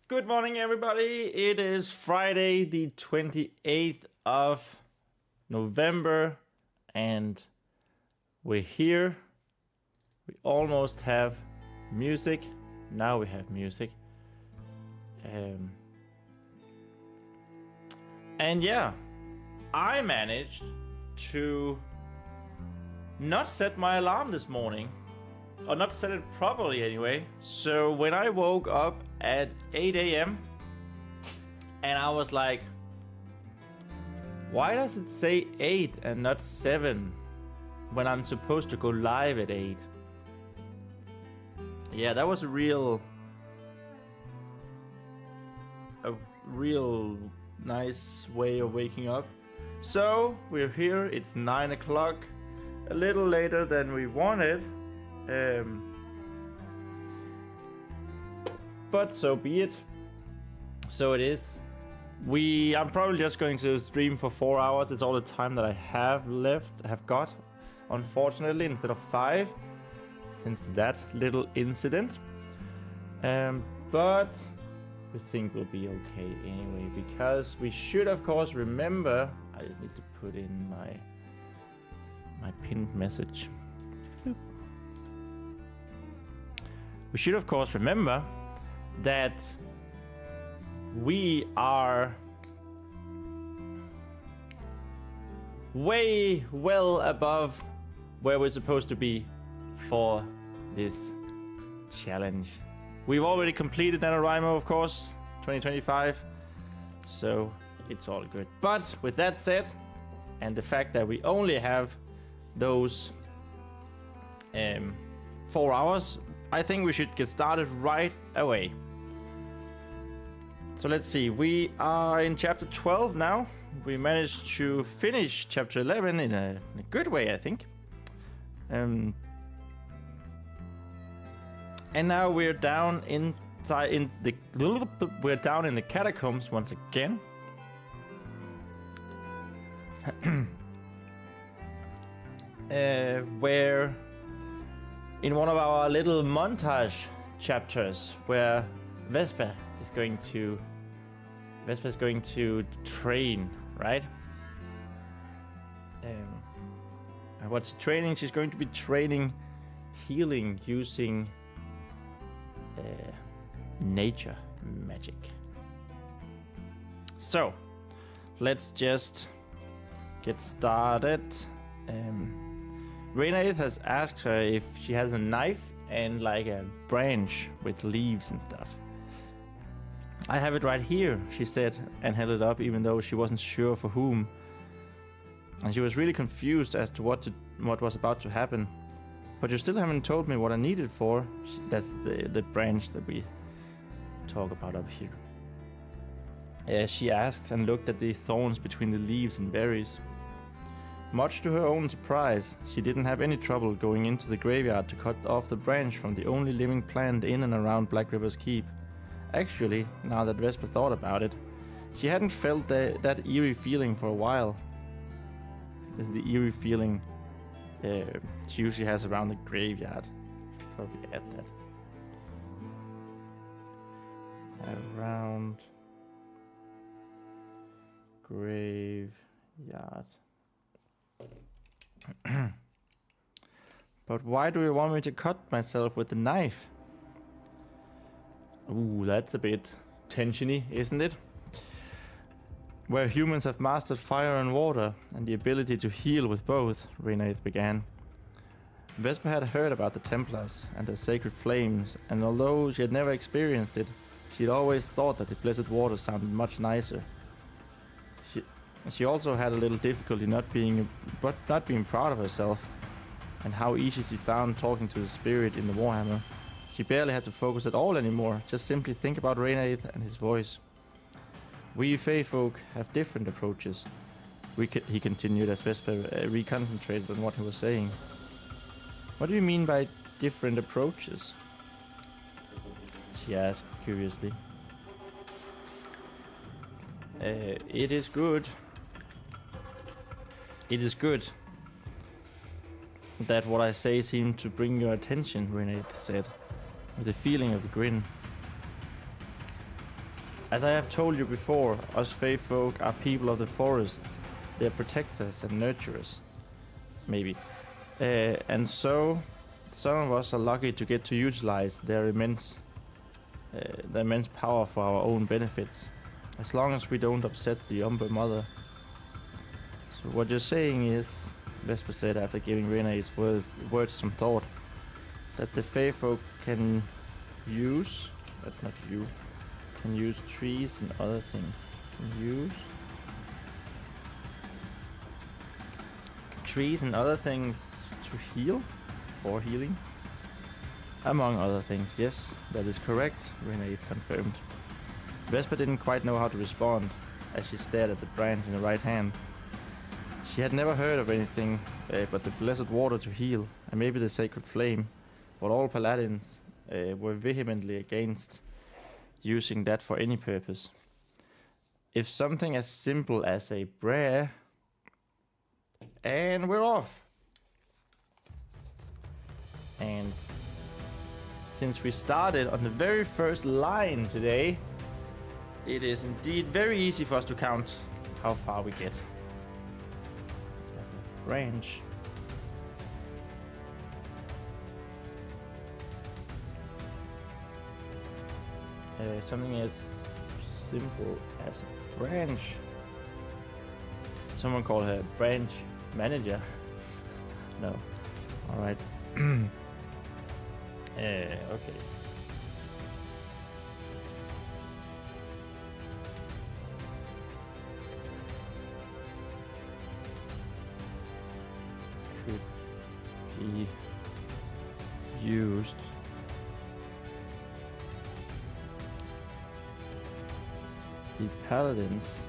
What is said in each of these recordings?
Good morning, everybody. It is Friday, the 28th of November, and we're here. We almost have music. Now we have music. And yeah, I managed to not set my alarm this morning. Or not set it properly anyway. So when I woke up at 8 a.m. and I was like, why does it say 8 and not 7 when I'm supposed to go live at 8? Yeah, that was a real nice way of waking up. So we're here, it's 9 o'clock, a little later than we wanted. But so be it. So it is. I'm probably just going to stream for 4 hours. It's all the time that I have got, unfortunately, instead of 5, since that little incident. But we think we'll be okay anyway, because we should, of course, remember. I just need to put in my pinned message. We should, of course, remember that we are way well above where we're supposed to be for this challenge. We've already completed NaNoWriMo, of course, 2025, so it's all good. But with that said, and the fact that we only have those 4 hours, I think we should get started right away. So let's see, we are in chapter 12 now. We managed to finish chapter 11 in a good way, I think. And now we're down in the catacombs once again. Where in one of our little montage chapters where Vespa is going to train, right? What's training? She's going to be training healing using nature magic. So let's just get started. Reynard has asked her if she has a knife and like a branch with leaves and stuff. I have it right here, she said, and held it up even though she wasn't sure for whom. And she was really confused as to what was about to happen. But you still haven't told me what I need it for. That's the branch that we talk about up here. She asked and looked at the thorns between the leaves and berries. Much to her own surprise, she didn't have any trouble going into the graveyard to cut off the branch from the only living plant in and around Black River's keep. Actually, now that Vespa thought about it, she hadn't felt that eerie feeling for a while. It's the eerie feeling she usually has around the graveyard. Probably add that. Around graveyard. But why do you want me to cut myself with the knife? Ooh, that's a bit tensiony, isn't it? Where humans have mastered fire and water and the ability to heal with both, Reynard began. Vespa had heard about the Templars and their sacred flames, and although she had never experienced it, she had always thought that the blessed water sounded much nicer. She also had a little difficulty not being proud of herself, and how easy she found talking to the spirit in the Warhammer. She barely had to focus at all anymore, just simply think about Reynard and his voice. We Fey folk have different approaches, he continued as Vespa reconcentrated on what he was saying. What do you mean by different approaches? She asked curiously. It is good. It is good that what I say seemed to bring your attention, Reynard said, with a feeling of a grin. As I have told you before, us Fey folk are people of the forests. They're protectors and nurturers. Maybe. And so, some of us are lucky to get to utilize their immense power for our own benefits. As long as we don't upset the Umber Mother. So what you're saying is, Vesper said after giving Rene's words some thought, that the Fey folk can use... That's not you. Can use trees and other things. Can use... trees and other things to heal? For healing? Among other things, yes, that is correct, Rene confirmed. Vesper didn't quite know how to respond, as she stared at the branch in her right hand. She had never heard of anything but the blessed water to heal, and maybe the sacred flame, but all paladins were vehemently against using that for any purpose. If something as simple as a prayer... And we're off! And since we started on the very first line today, it is indeed very easy for us to count how far we get. That's a branch. Something as simple as a branch. Someone called her branch manager. No. Alright. Okay. Could be used the paladins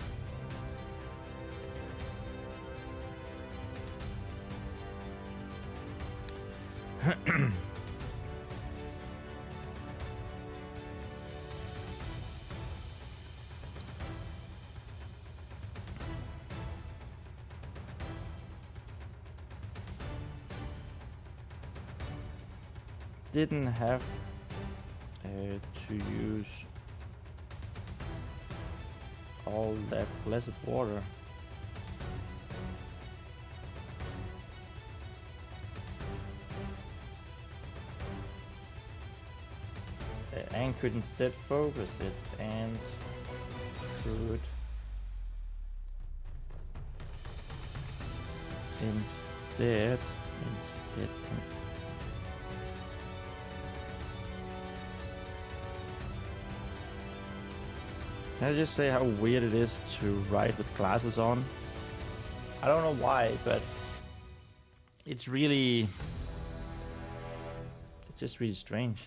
didn't have to use all that blessed water. And could instead focus it and could instead can I just say how weird it is to write with glasses on? I don't know why, but it's just really strange.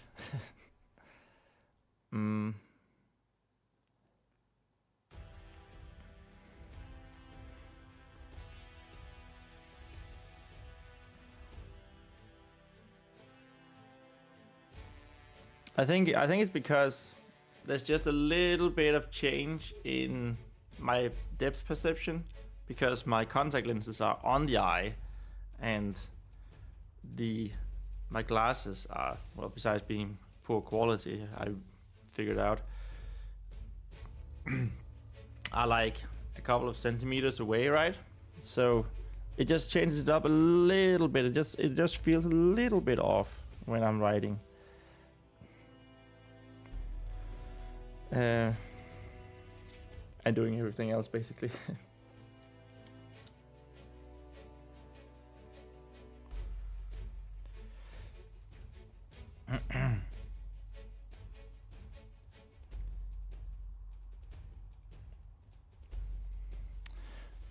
I think it's because there's just a little bit of change in my depth perception, because my contact lenses are on the eye and my glasses are, well, besides being poor quality, I figured out, are like a couple of centimeters away, right? So it just changes it up a little bit. It just feels a little bit off when I'm writing. And doing everything else basically.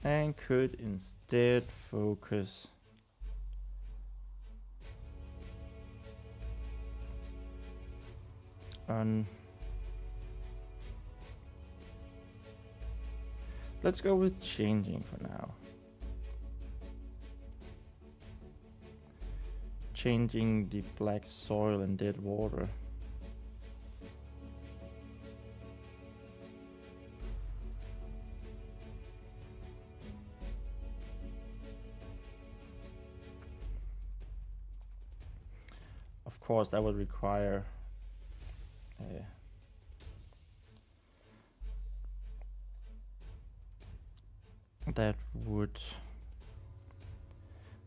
And could instead focus on... Let's go with changing for now. Changing the black soil and dead water. Of course, that would require that would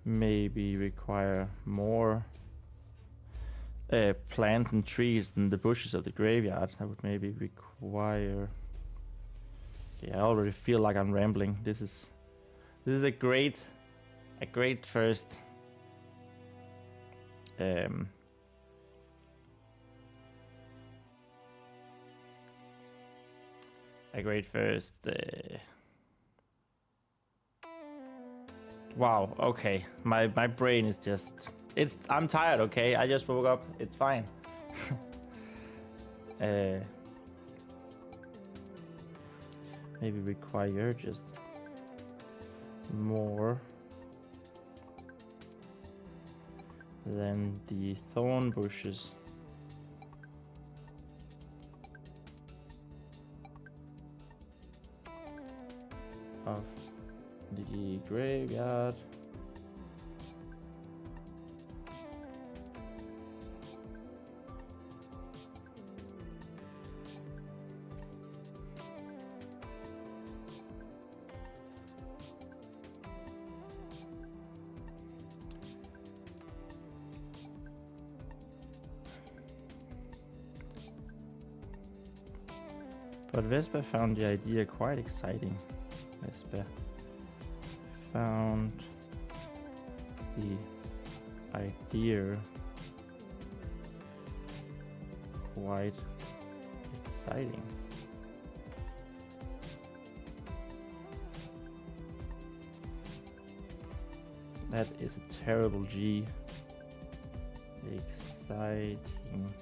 maybe require more plants and trees than the bushes of the graveyard. That would maybe require... Okay, I already feel like I'm rambling. This is a great first a great first wow, okay. My brain is just... I'm tired, okay? I just woke up. It's fine. Maybe require just more than the thorn bushes. Of the graveyard. But Vespa found the idea quite exciting. Vespa found the idea quite exciting. That is a terrible G. Exciting.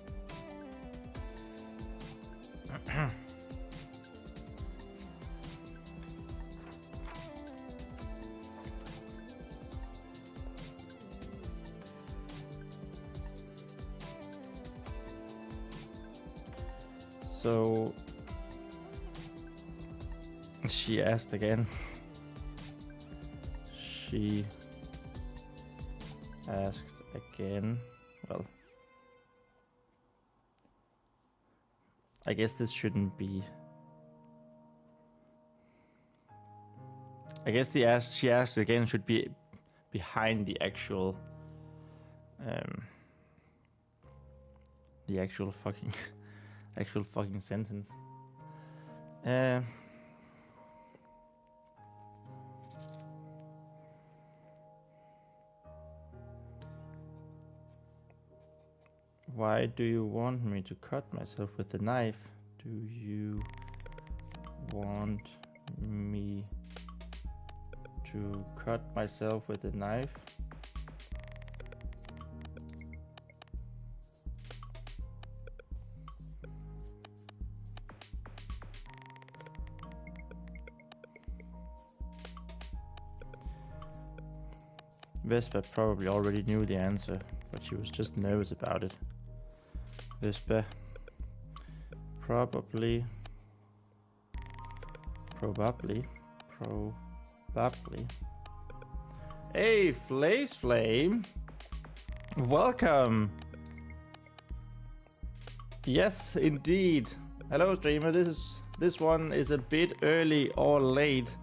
So she asked again. She asked again. Well, I guess this shouldn't be. I guess she asked again should be behind the actual fucking actual fucking sentence. Why do you want me to cut myself with the knife? Do you want me to cut myself with a knife? Vespa probably already knew the answer, but she was just nervous about it. Vespa probably. Hey, Flaze Flame, welcome. Yes, indeed. Hello, streamer. This one is a bit early or late.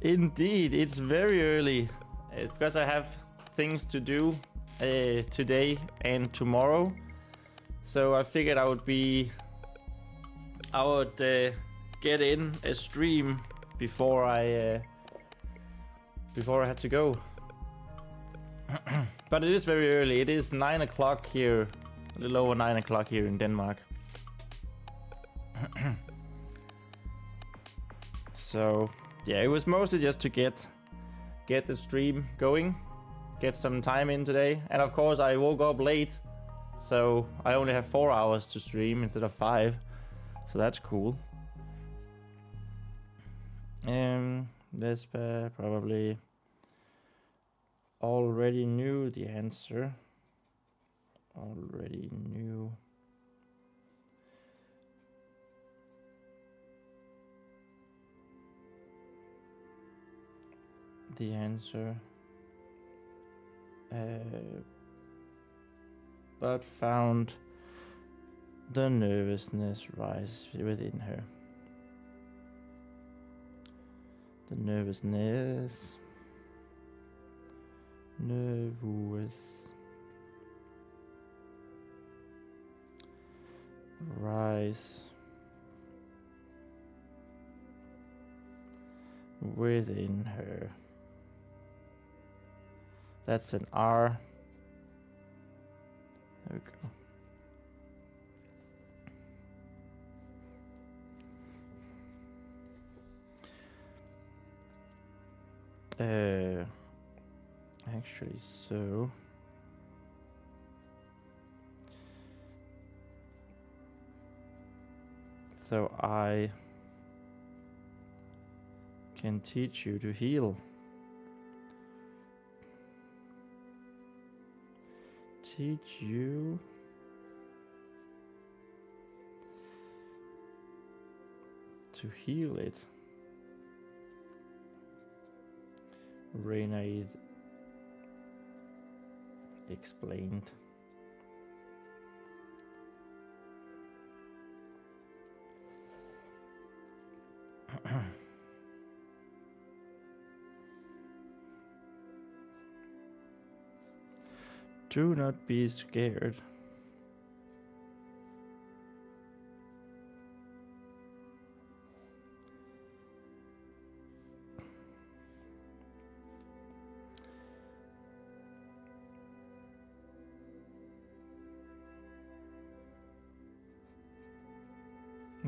Indeed, it's very early because I have things to do today and tomorrow. So I figured I would get in a stream before I had to go. But it is very early. It is 9 o'clock here, a little over 9 o'clock here in Denmark. So yeah, it was mostly just to get the stream going, get some time in today, and of course I woke up late, so I only have 4 hours to stream instead of 5, so that's cool. Vespa probably already knew the answer. Already knew. The answer. But found the nervousness rise within her. the nervousness. Nervous. Rise within her. That's an R. There we go. Actually, so I can teach you to heal. Teach you to heal it. Renaid explained. Do not be scared.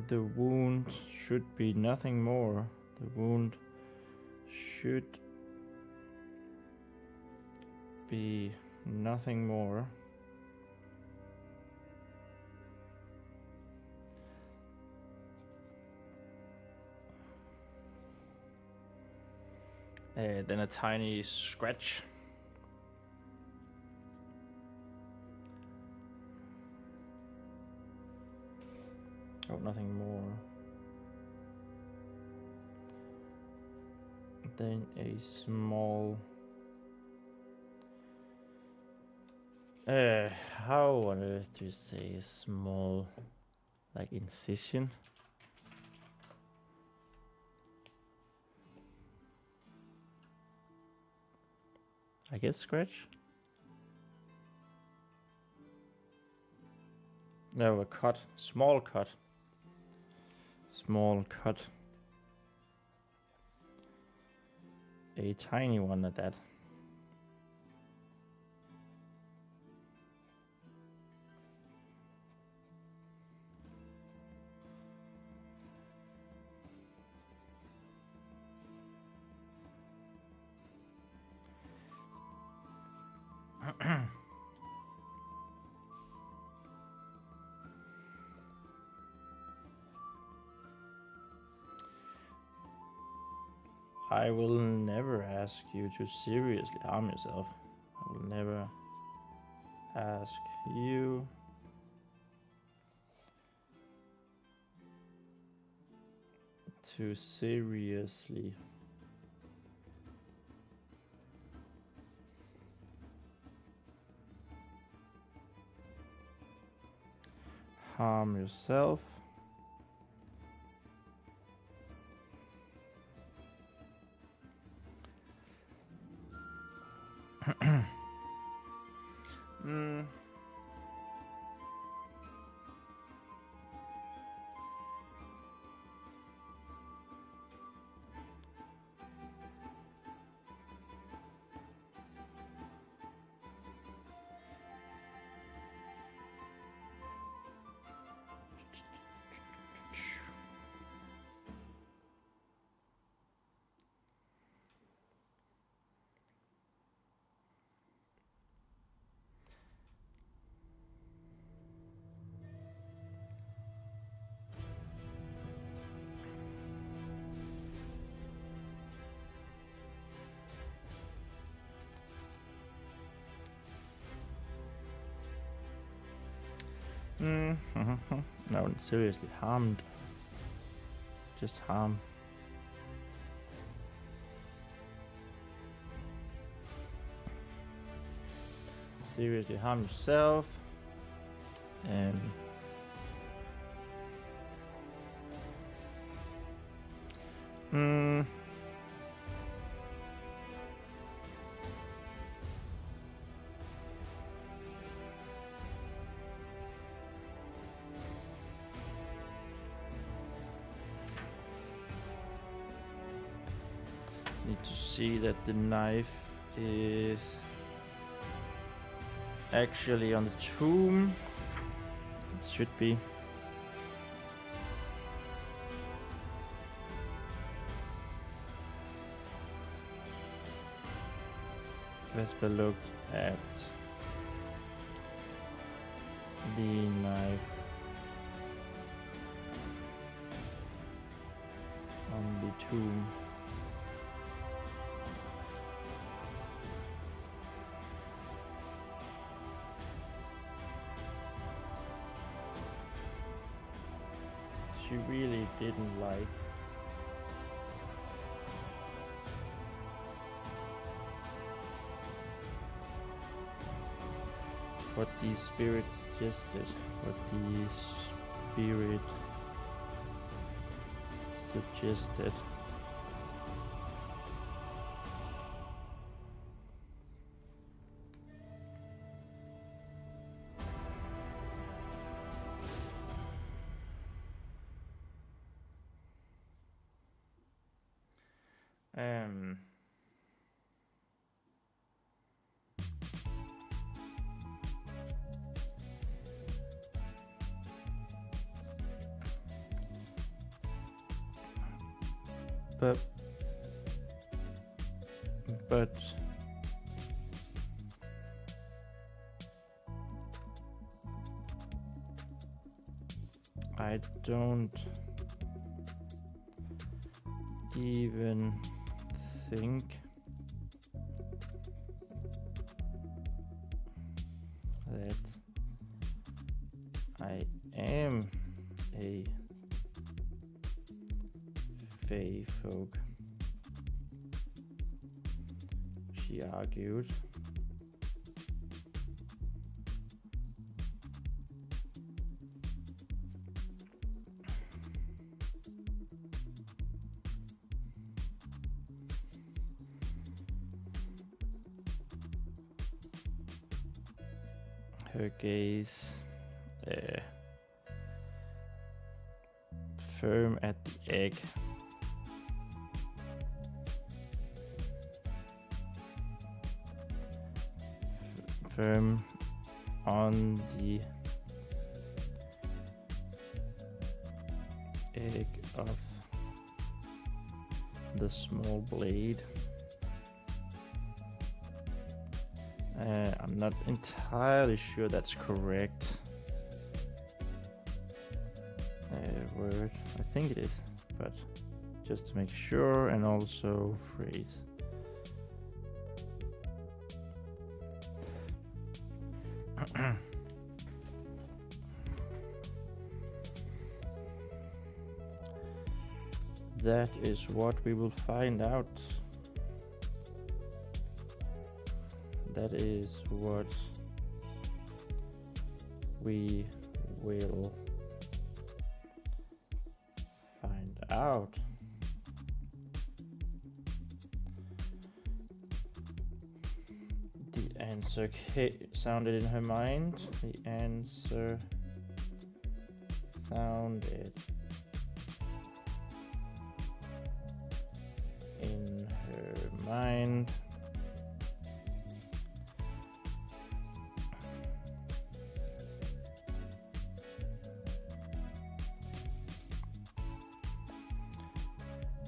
The wound should be nothing more. The wound should be nothing more than a tiny scratch. Oh, nothing more than a small how on earth do you say small, like incision? I guess scratch? No, a cut. Small cut. Small cut. A tiny one at that. I will never ask you to seriously harm yourself. I will never ask you to seriously harm yourself. No, seriously harmed. Just harm. Seriously harm yourself. And need to see that the knife is actually on the tomb. It should be. Vesper looked at the knife on the tomb. She really didn't like what the spirit suggested, what the spirit suggested. But I don't even think that I am a Fae folk, she argued. Her gaze firm at the egg. Firm on the egg of the small blade. I'm not entirely sure that's correct word. I think it is, but just to make sure, and also phrase. That is what we will find out. That is what we will find out. The answer sounded in her mind. The answer sounded in her mind.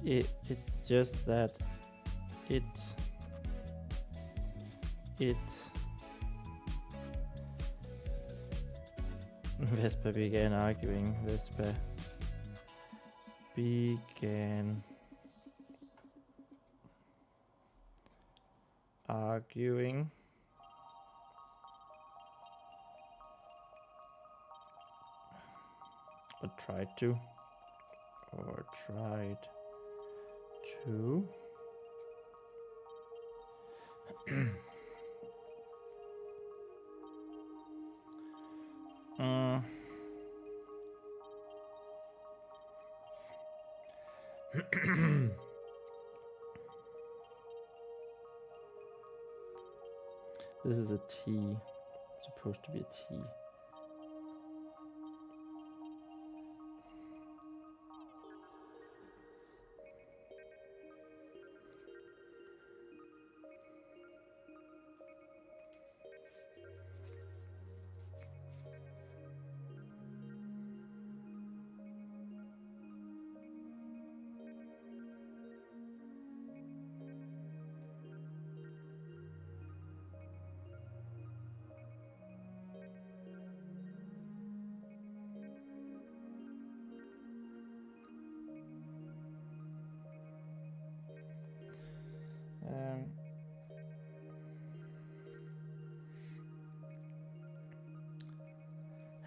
It's just that it Vesper began arguing. Vesper began arguing. Or tried to. This is a T. It's supposed to be a T.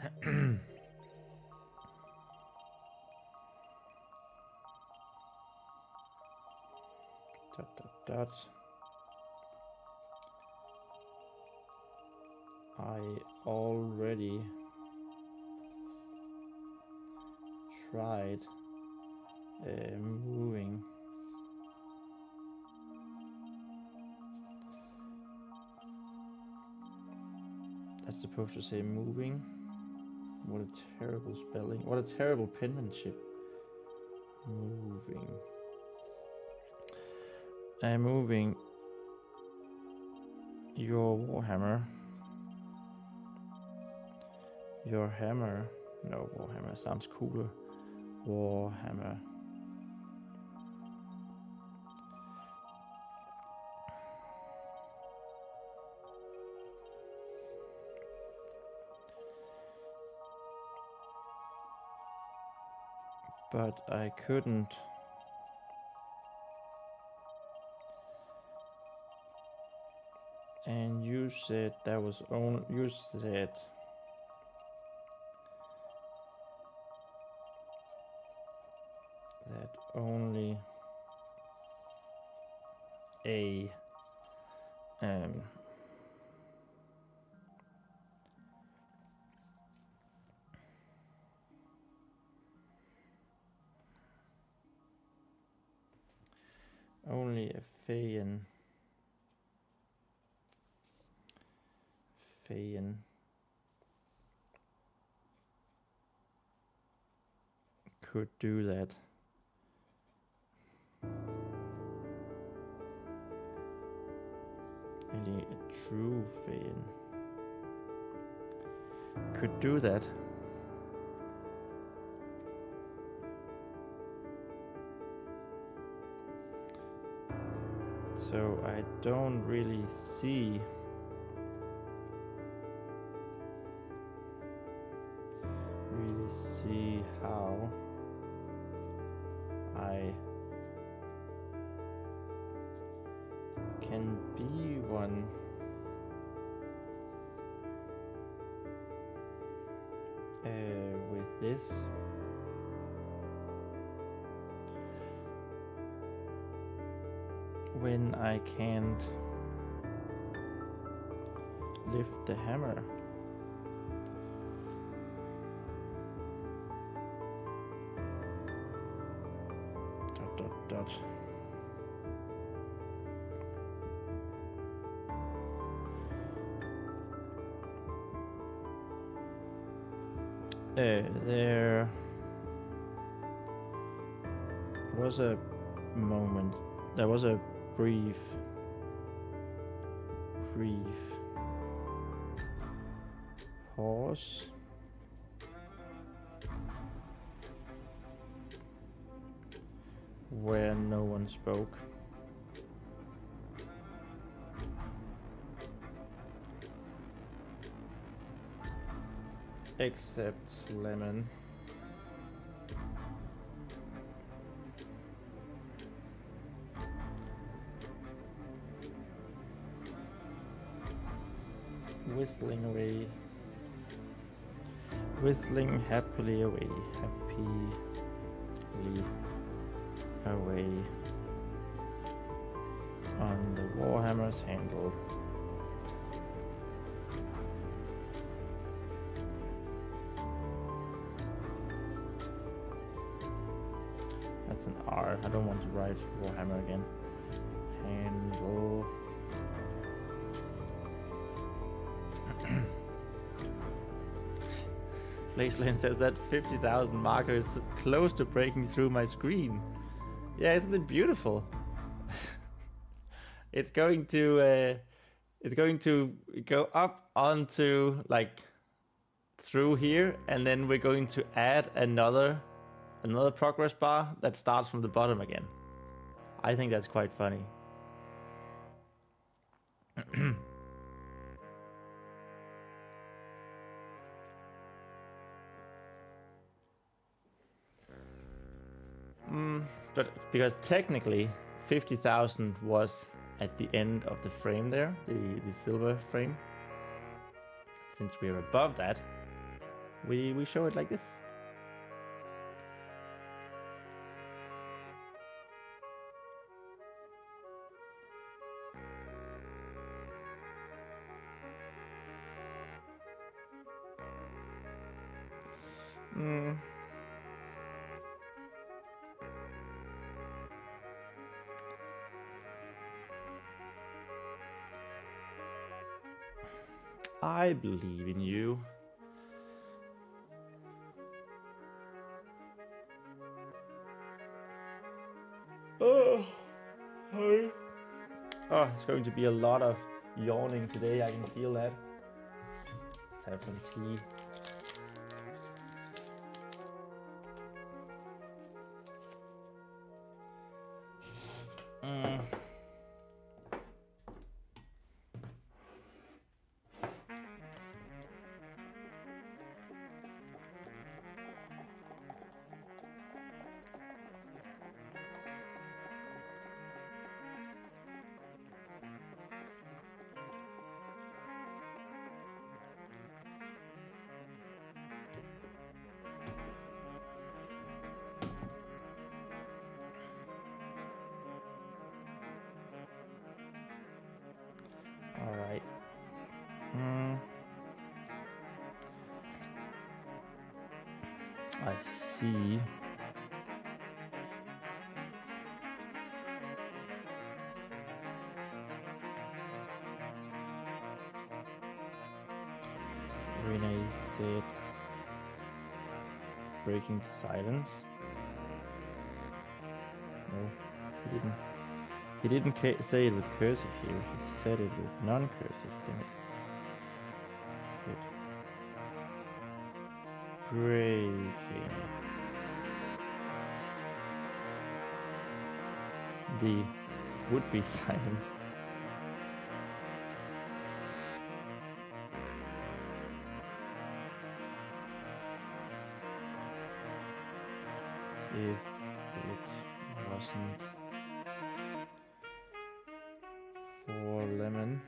I already tried moving. That's supposed to say moving. What a terrible spelling. What a terrible penmanship. Moving. Moving your warhammer. Your hammer. No, warhammer sounds cooler. Warhammer. But I couldn't. And you said that was only, you said that only a only a Feyen could do that. Only a true Feyen could do that. So I don't really see how I can be one with this. When I can't lift the hammer. There was a moment, there was a brief pause where no one spoke. Except Lemon. Whistling away. Whistling happily away. Happily away on the Warhammer's handle. That's an R. I don't want to write Warhammer again. Handle. Flaceland says that 50,000 marker is close to breaking through my screen. Yeah, isn't it beautiful? It's going to go up onto like through here, and then we're going to add another progress bar that starts from the bottom again. I think that's quite funny. But because technically 50,000 was at the end of the frame there, the silver frame. Since we're above that, we show it like this. I believe in you. Oh, sorry. Oh, it's going to be a lot of yawning today. I can feel that. Let's have some tea. All right. I see. Renee said, breaking silence. No, he didn't. He didn't say it with cursive here. He said it with non-cursive. Damn it. Said breaking the would-be silence. If it wasn't for lemon.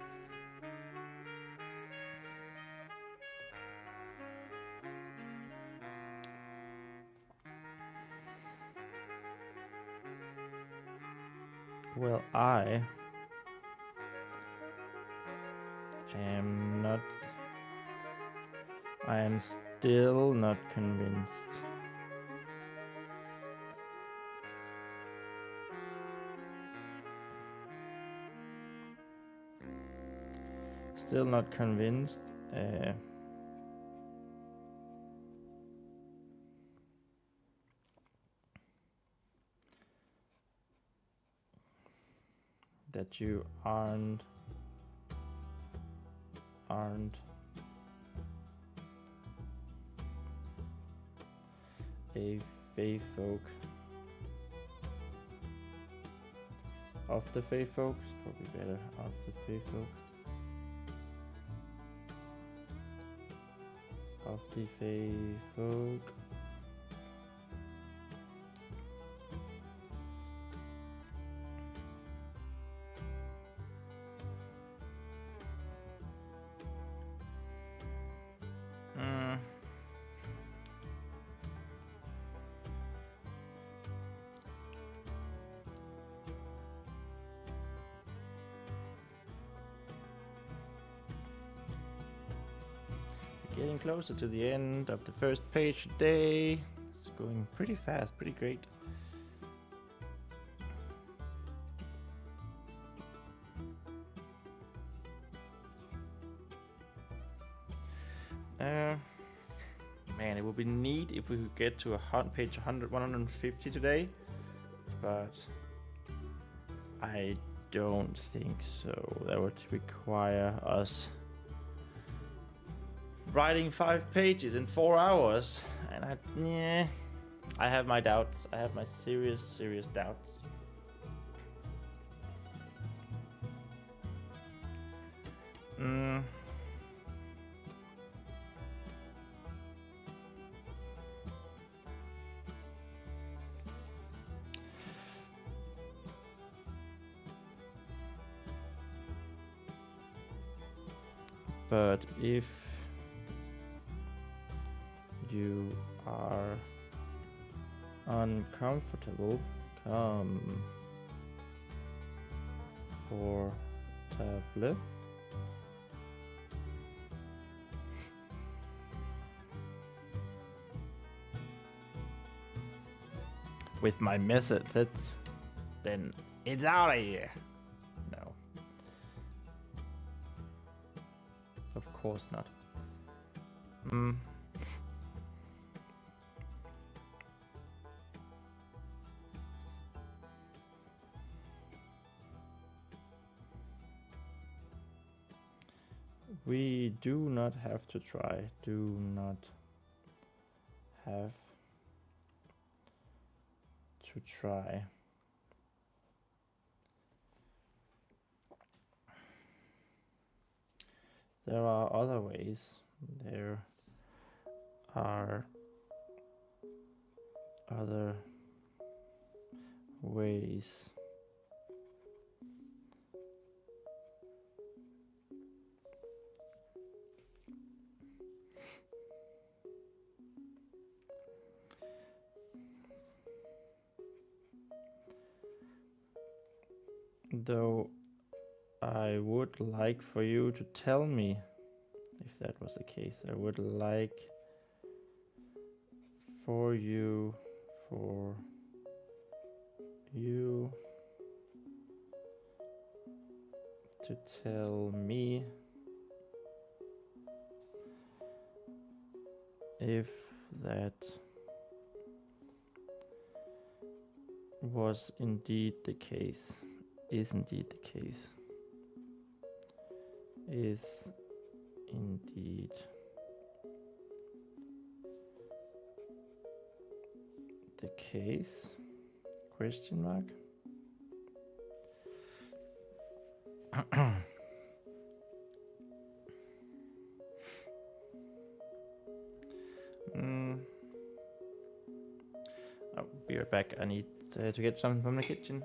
Well, I am still not convinced. Still not convinced. That you aren't a fae folk of the fae folk. It's probably better of the fae folk. Of the fae folk. Getting closer to the end of the first page today. It's going pretty fast, pretty great. Man, it would be neat if we could get to page 150 today, but I don't think so. That would require us writing 5 pages in 4 hours, and I have my doubts. I have my serious doubts. But if you are uncomfortable, comfortable with my methods, then it's out of here. No. Of course not. We do not have to try. Do not have to try. There are other ways. There are other ways. Though I would like for you to tell me if that was the case. I would like for you to tell me if that was indeed the case. Is indeed the case. Is indeed the case? Question mark. I'll be right back. I need to get something from the kitchen.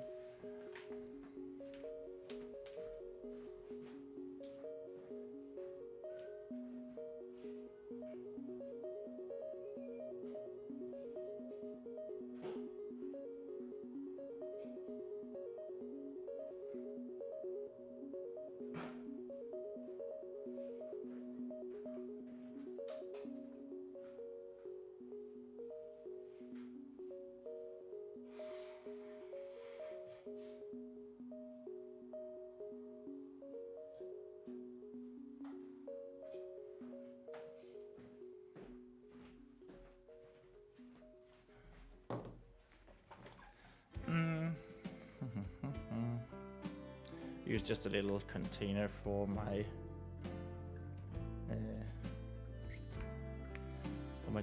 Use just a little container for my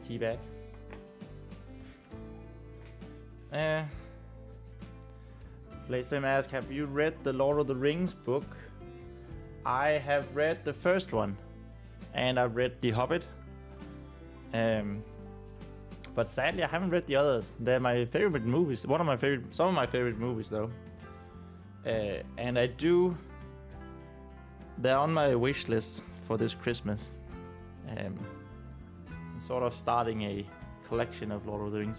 tea bag. Blazeflame asks, have you read the Lord of the Rings book? I have read the first one, and I've read The Hobbit. But sadly, I haven't read the others. They're my favorite movies. Some of my favorite movies, though. And I do. They're on my wish list for this Christmas. I'm sort of starting a collection of Lord of the Rings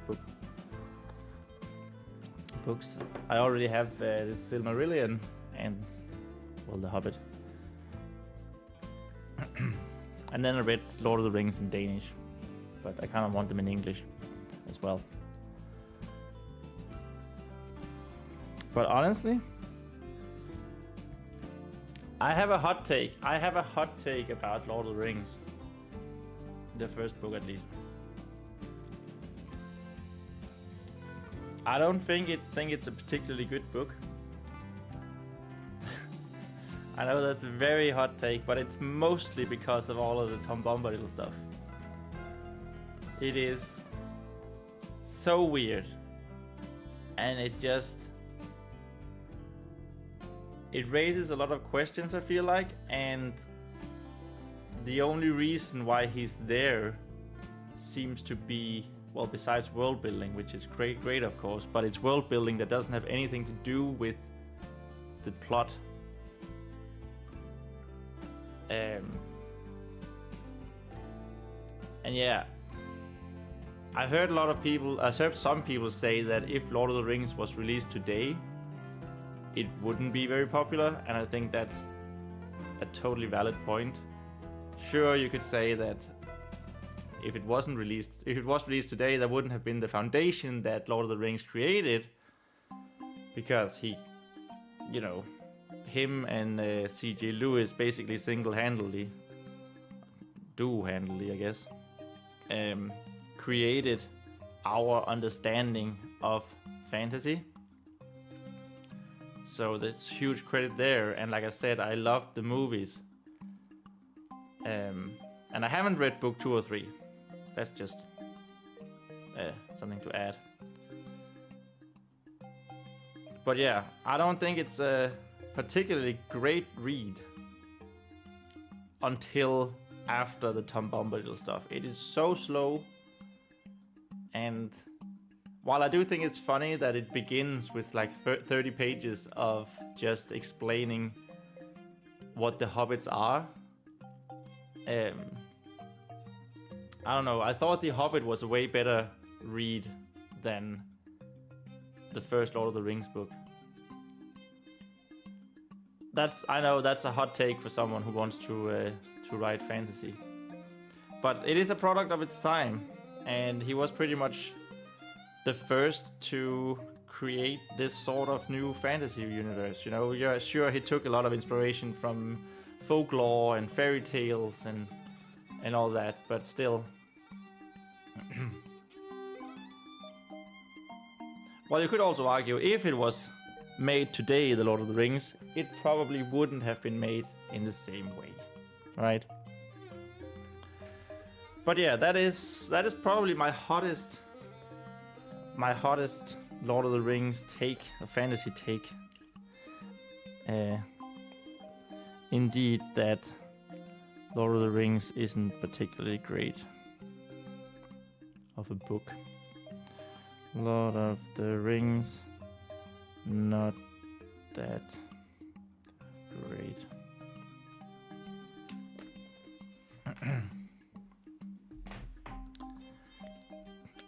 books. I already have the Silmarillion and, well, The Hobbit. And then I read Lord of the Rings in Danish, but I kind of want them in English as well. But honestly, I have a hot take. About Lord of the Rings. The first book, at least. I don't think it's a particularly good book. I know that's a very hot take, but it's mostly because of all of the Tom Bombadil stuff. It is so weird, and it raises a lot of questions, I feel like, and the only reason why he's there seems to be, well, besides world building, which is great of course, but it's world building that doesn't have anything to do with the plot. And yeah, I've heard a lot of people, I've heard some people say that if Lord of the Rings was released today, it wouldn't be very popular, and I think that's a totally valid point. Sure, you could say that if it was released today, that wouldn't have been the foundation that Lord of the Rings created, because he, you know, him and C.J. Lewis basically single-handedly, I guess, created our understanding of fantasy. So there's huge credit there, and like I said, I loved the movies. And I haven't read book 2 or 3. That's just something to add. But yeah, I don't think it's a particularly great read until after the Tom Bombadil stuff. It is so slow, and while I do think it's funny that it begins with like 30 pages of just explaining what the hobbits are, I don't know, I thought The Hobbit was a way better read than the first Lord of the Rings book. I know that's a hot take for someone who wants to write fantasy, but it is a product of its time, and he was pretty much the first to create this sort of new fantasy universe. You know, yeah, sure, he took a lot of inspiration from folklore and fairy tales and all that, but still. Well, you could also argue if it was made today, The Lord of the Rings, it probably wouldn't have been made in the same way, right? But yeah, that is probably my hottest Lord of the Rings take, a fantasy take. Indeed, that Lord of the Rings isn't particularly great of a book. Lord of the Rings, not that great.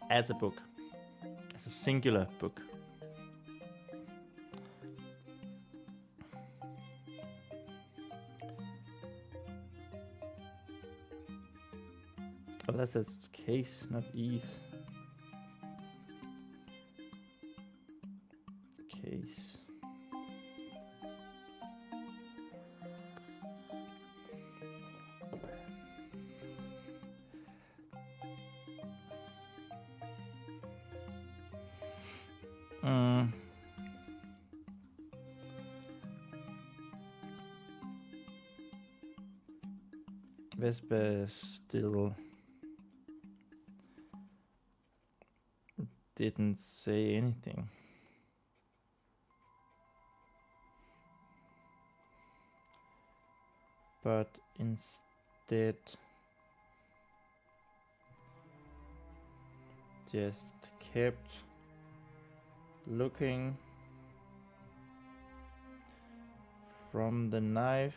As a book. As a singular book. Oh, that's a case, not ease. Case. Vespa still didn't say anything. But instead just kept looking from the knife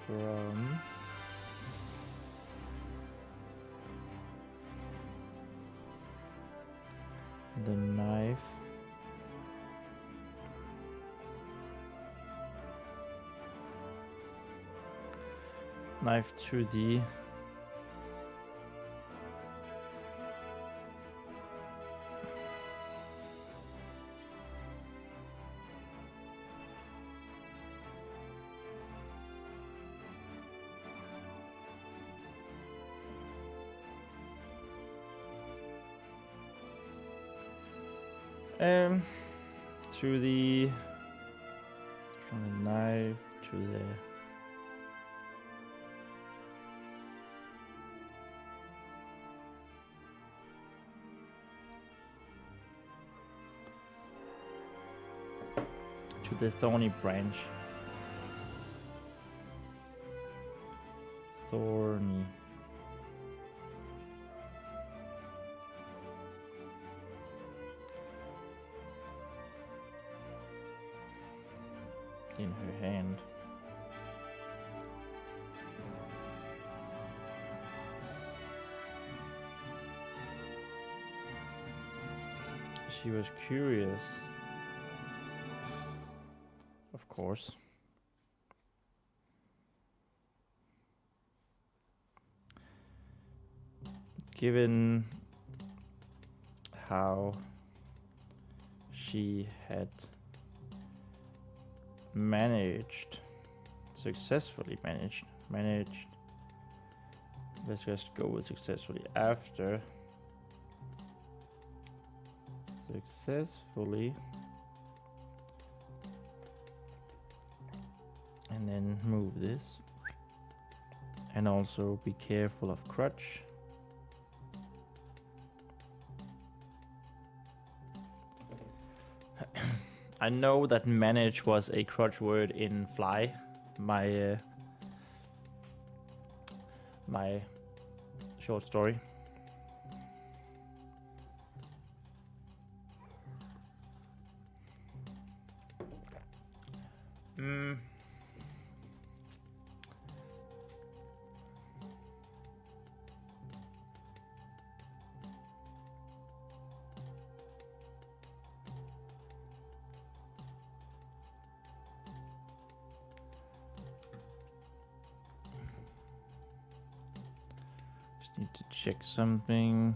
from the knife to the from the knife to the thorny branch. Thorny. In her hand. She was curious. Of course. Given how she had successfully managed, let's just go with successfully, after successfully, and then move this, and also be careful of crutch. I know that manage was a crutch word in Fly, my my short story. Just need to check something.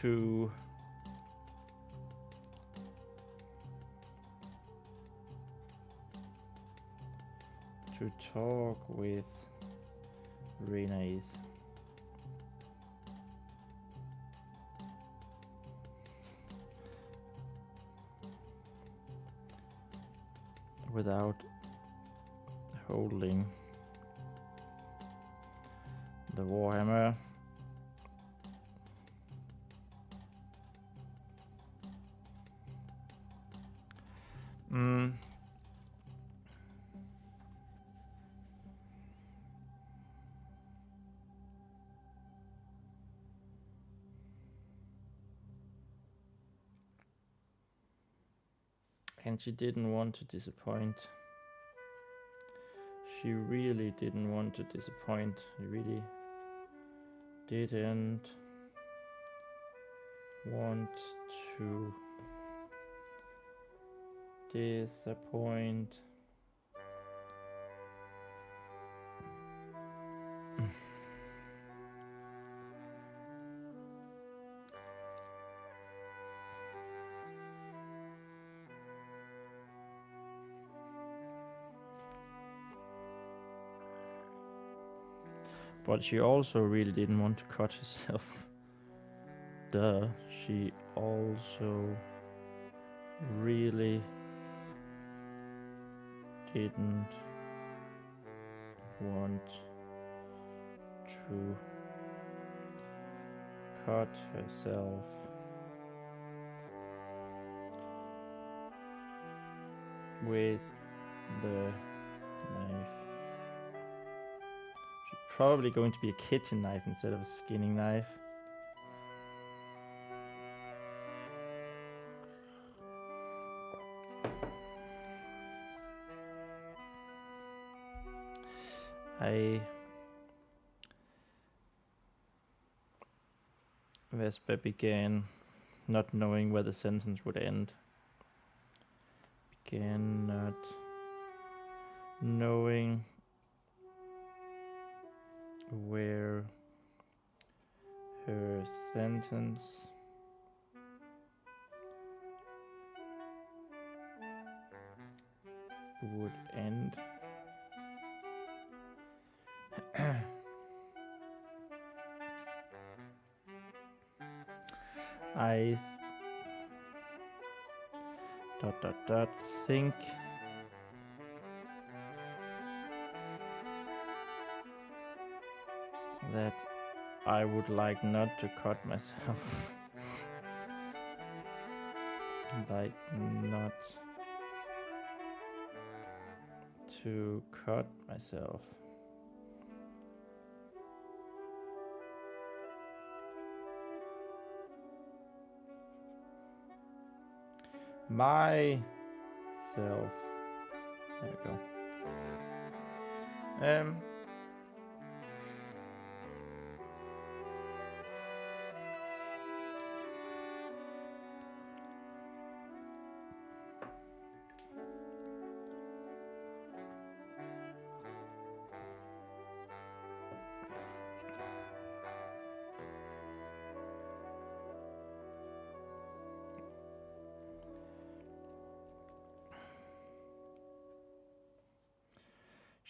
To talk with Renaith. Without holding the Warhammer. And she didn't want to disappoint. She really didn't want to disappoint. She really didn't want to disappoint. But she also really didn't want to cut herself. Duh. She also really didn't want to cut herself. With the knife. Probably going to be a kitchen knife instead of a skinning knife. Vespa began not knowing where the sentence would end. Began not knowing where her sentence would end. I think that I would like not to cut myself. Like not to cut myself. Myself. There we go.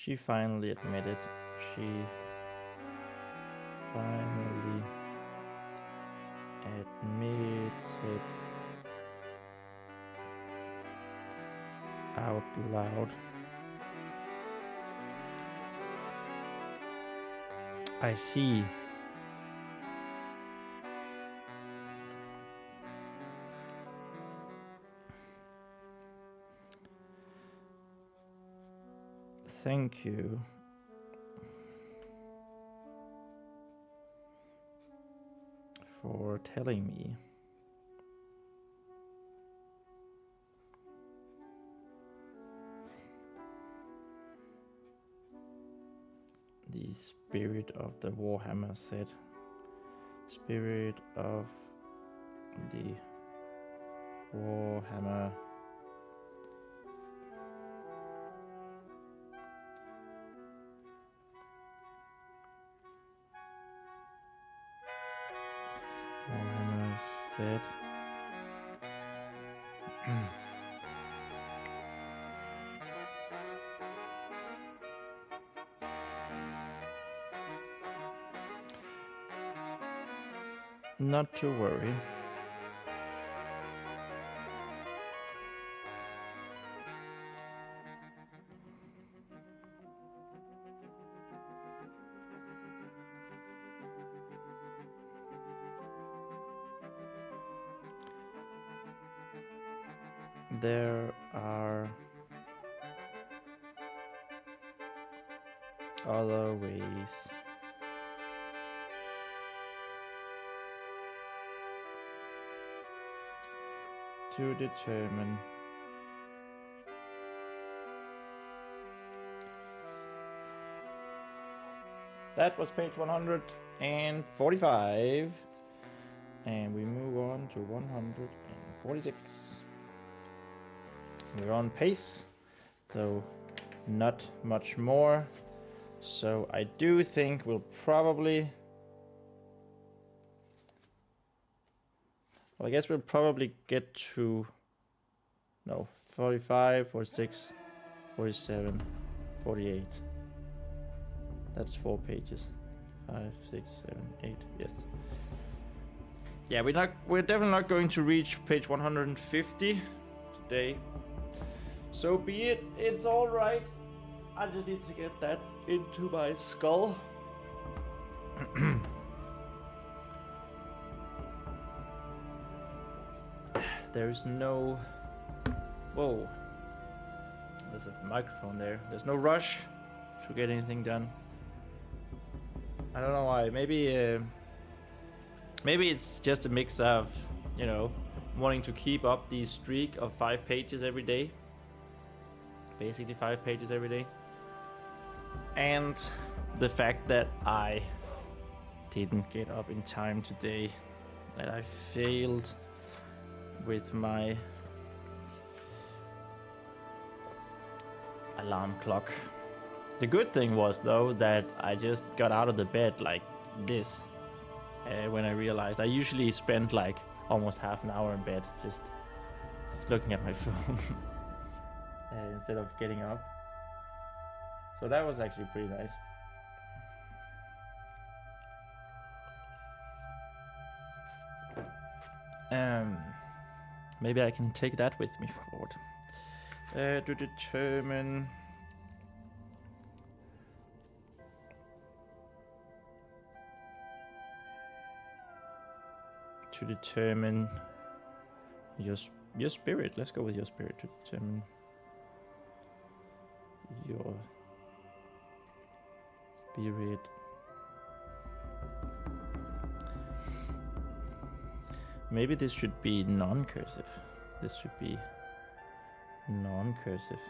She finally admitted. She finally admitted out loud. I see. Thank you. For telling me. The spirit of the Warhammer said. Spirit of the Warhammer. Warhammer said. Not to worry. There are other ways to determine that was page 145, and we move on to 146. We're on pace, though not much more. So I do think we'll probably... Well, I guess we'll probably get to... No, 45, 46, 47, 48. That's 4 pages. 5, 6, 7, 8, yes. Yeah, we're definitely not going to reach page 150 today. So be it, it's alright. I just need to get that into my skull. There's no... Whoa. There's a microphone there. There's no rush to get anything done. I don't know why. Maybe it's just a mix of, you know, wanting to keep up the streak of 5 pages every day. Basically 5 pages every day. And the fact that I didn't get up in time today. That I failed with my alarm clock. The good thing was, though, that I just got out of the bed like this when I realized I usually spend like almost half an hour in bed just looking at my phone instead of getting up. So that was actually pretty nice. Maybe I can take that with me forward. To determine. To determine your spirit. Let's go with your spirit to determine your spirit. Maybe this should be non-cursive. This should be non-cursive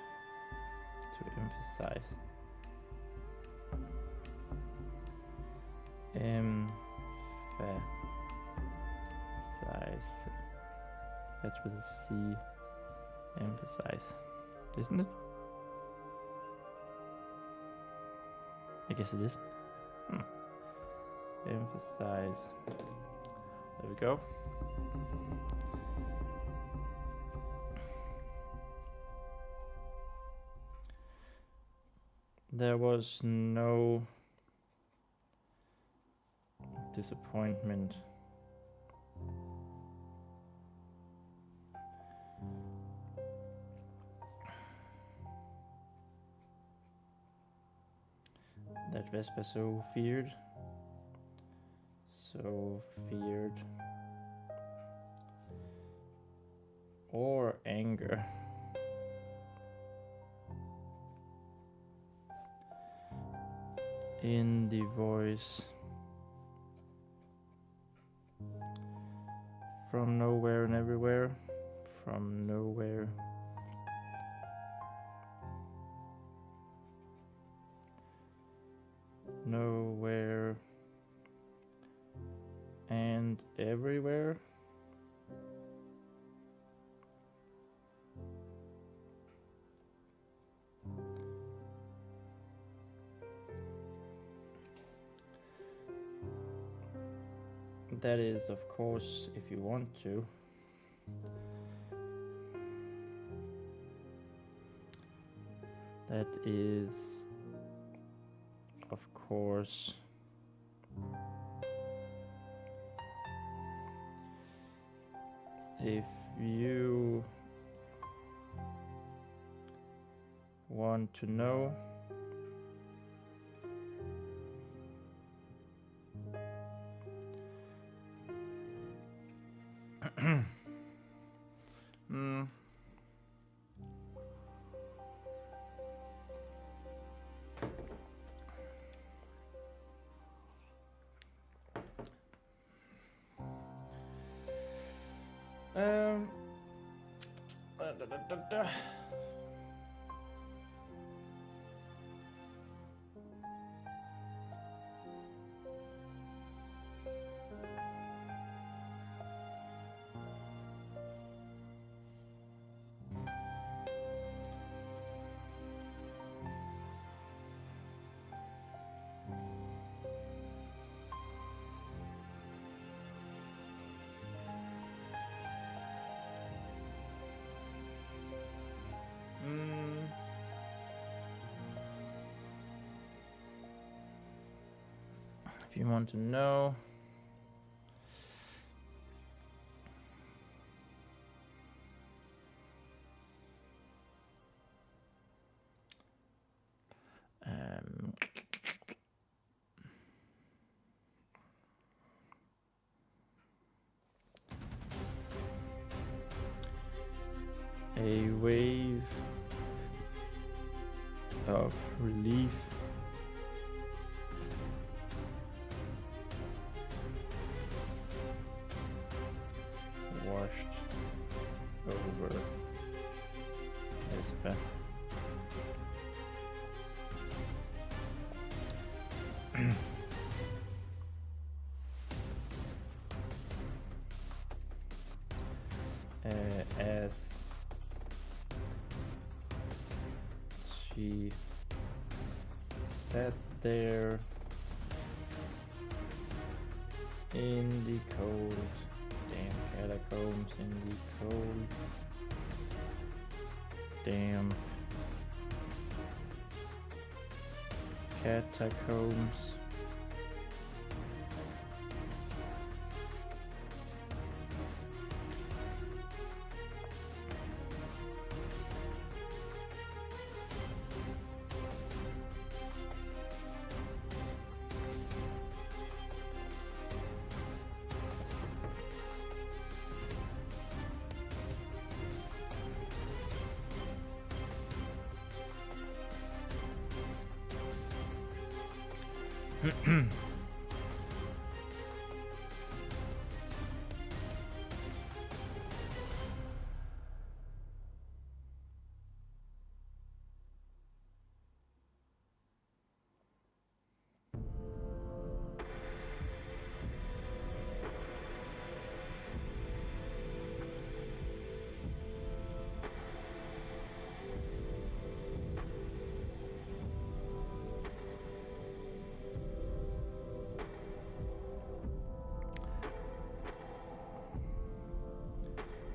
to emphasize. Emphasize. That's with a C. Emphasize. Isn't it? I guess it is. Emphasize. There we go. There was no disappointment. That Vespa so feared. Or anger. In the voice. From nowhere and everywhere. From nowhere. Nowhere. And everywhere. That is, of course, if you want to. That is, of course, if you want to know. If you want to know. A wave of relief washed over Espa. As she sat there in the cold, damn catacombs, in the cold, damn catacombs.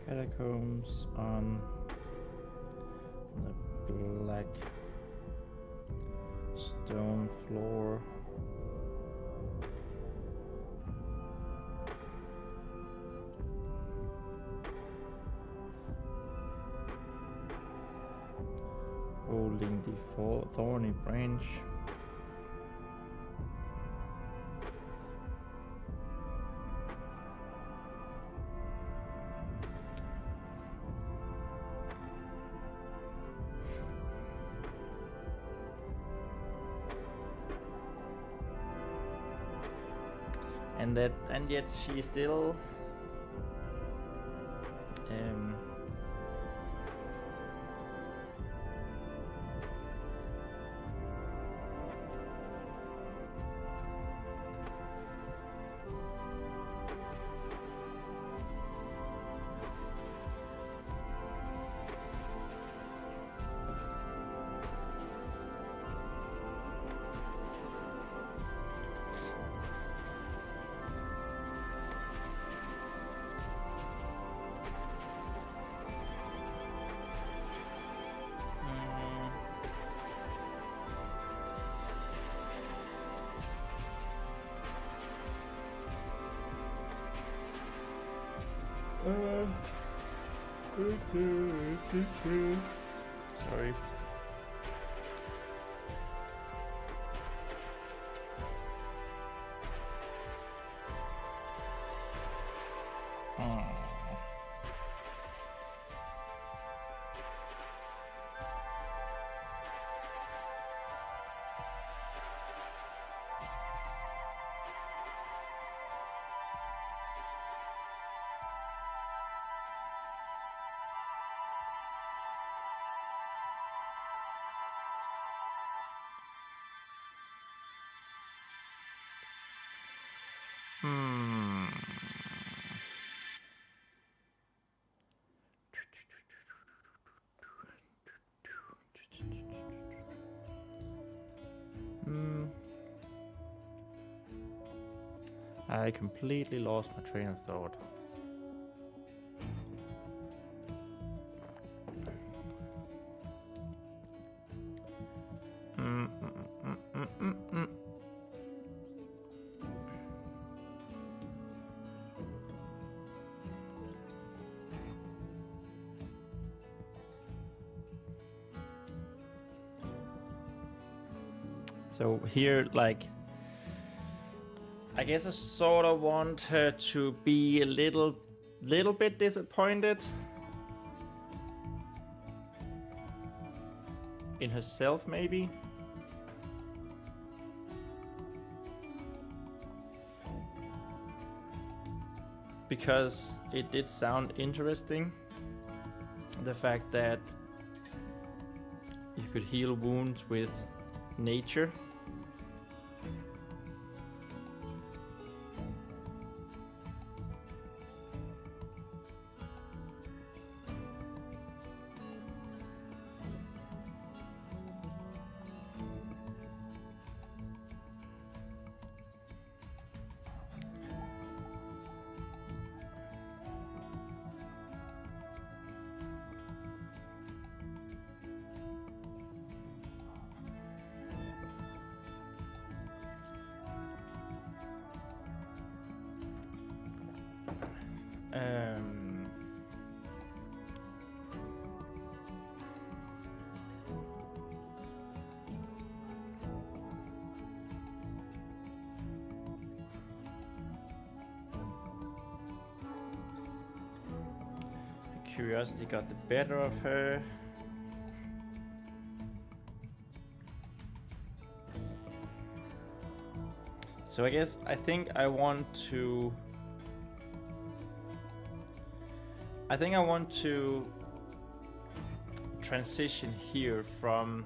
Catacombs on the black stone floor. Holding the thorny branch. And yet she still sorry. I completely lost my train of thought. So here, like, I guess I sort of want her to be a little bit disappointed in herself, maybe. Because it did sound interesting, the fact that you could heal wounds with nature. Curiosity got the better of her. So I think I want to transition here from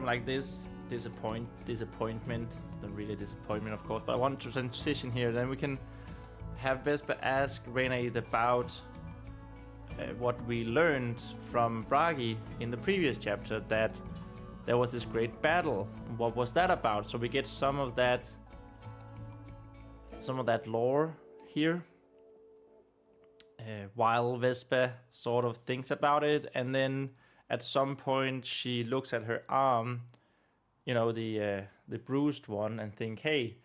like this disappointment, not really disappointment of course, but I want to transition here. Then we can have Vesper ask René about what we learned from Bragi in the previous chapter, that there was this great battle. What was that about? So we get some of that lore here, while Vespa sort of thinks about it, and then at some point she looks at her arm, you know, the bruised one, and think, hey,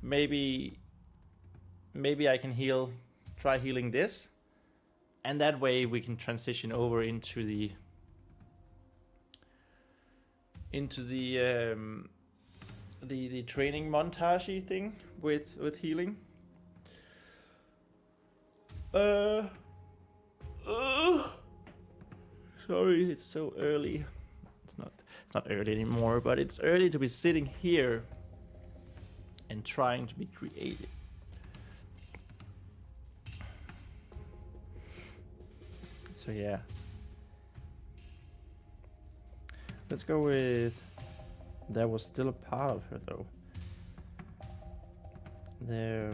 maybe I can try healing this, and that way we can transition over into the training montage thing with healing. Sorry, it's so early. It's not early anymore, but it's early to be sitting here and trying to be creative. So yeah. Let's go with... There was still a part of her though. There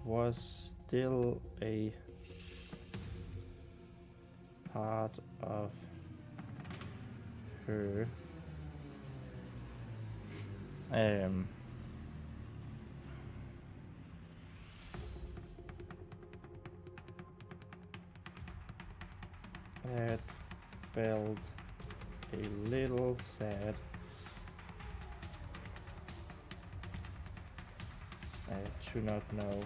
was still a part of her. That felt a little sad. To not know.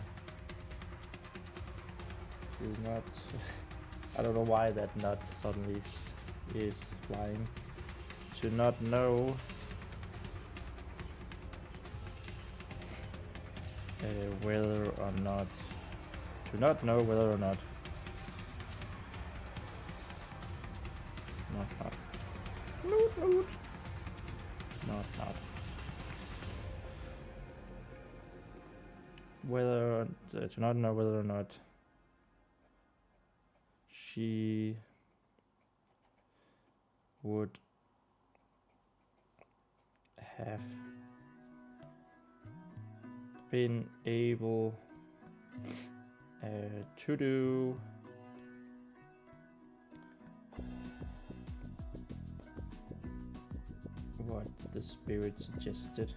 To not. I don't know why that nut suddenly is flying. To not know whether or not. To not know whether or not. Not. Note. Not. Whether to not know whether or not she would have been able to do what the spirit suggested.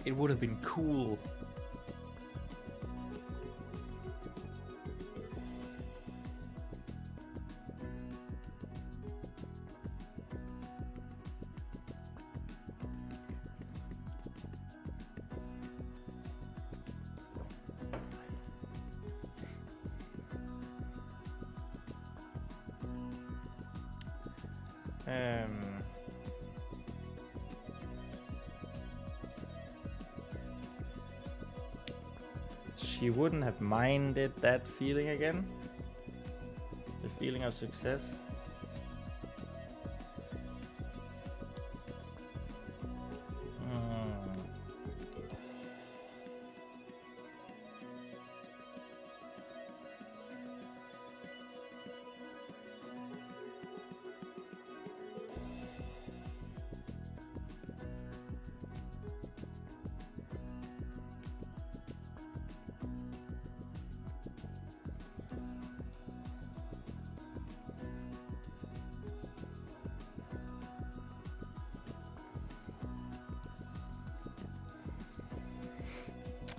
It would have been cool. She wouldn't have minded that feeling again. The feeling of success.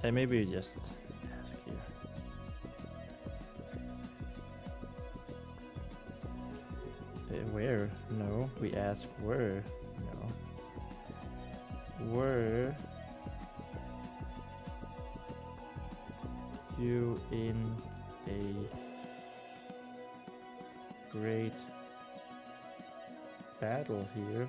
And maybe just ask here. Where? No. We ask where? No. Were you in a great battle here?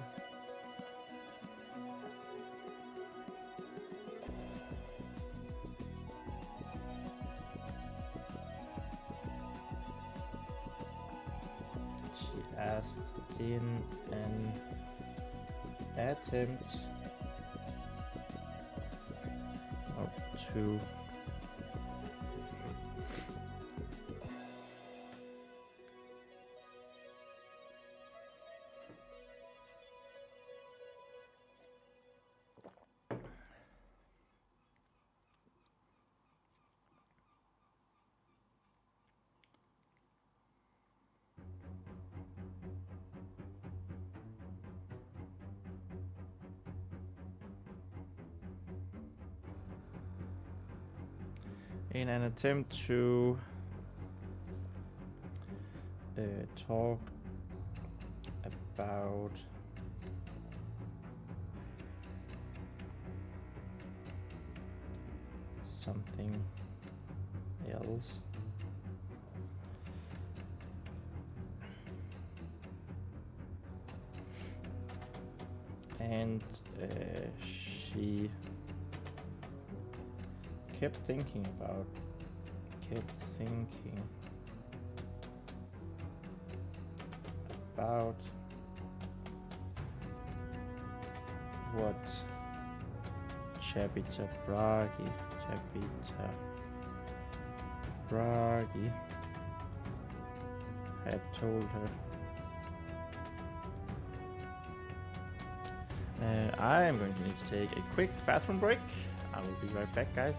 She asked in an attempt to in an attempt to talk about something else. And she kept thinking about what Chabita Bragi had told her. I am going to need to take a quick bathroom break. I will be right back, guys.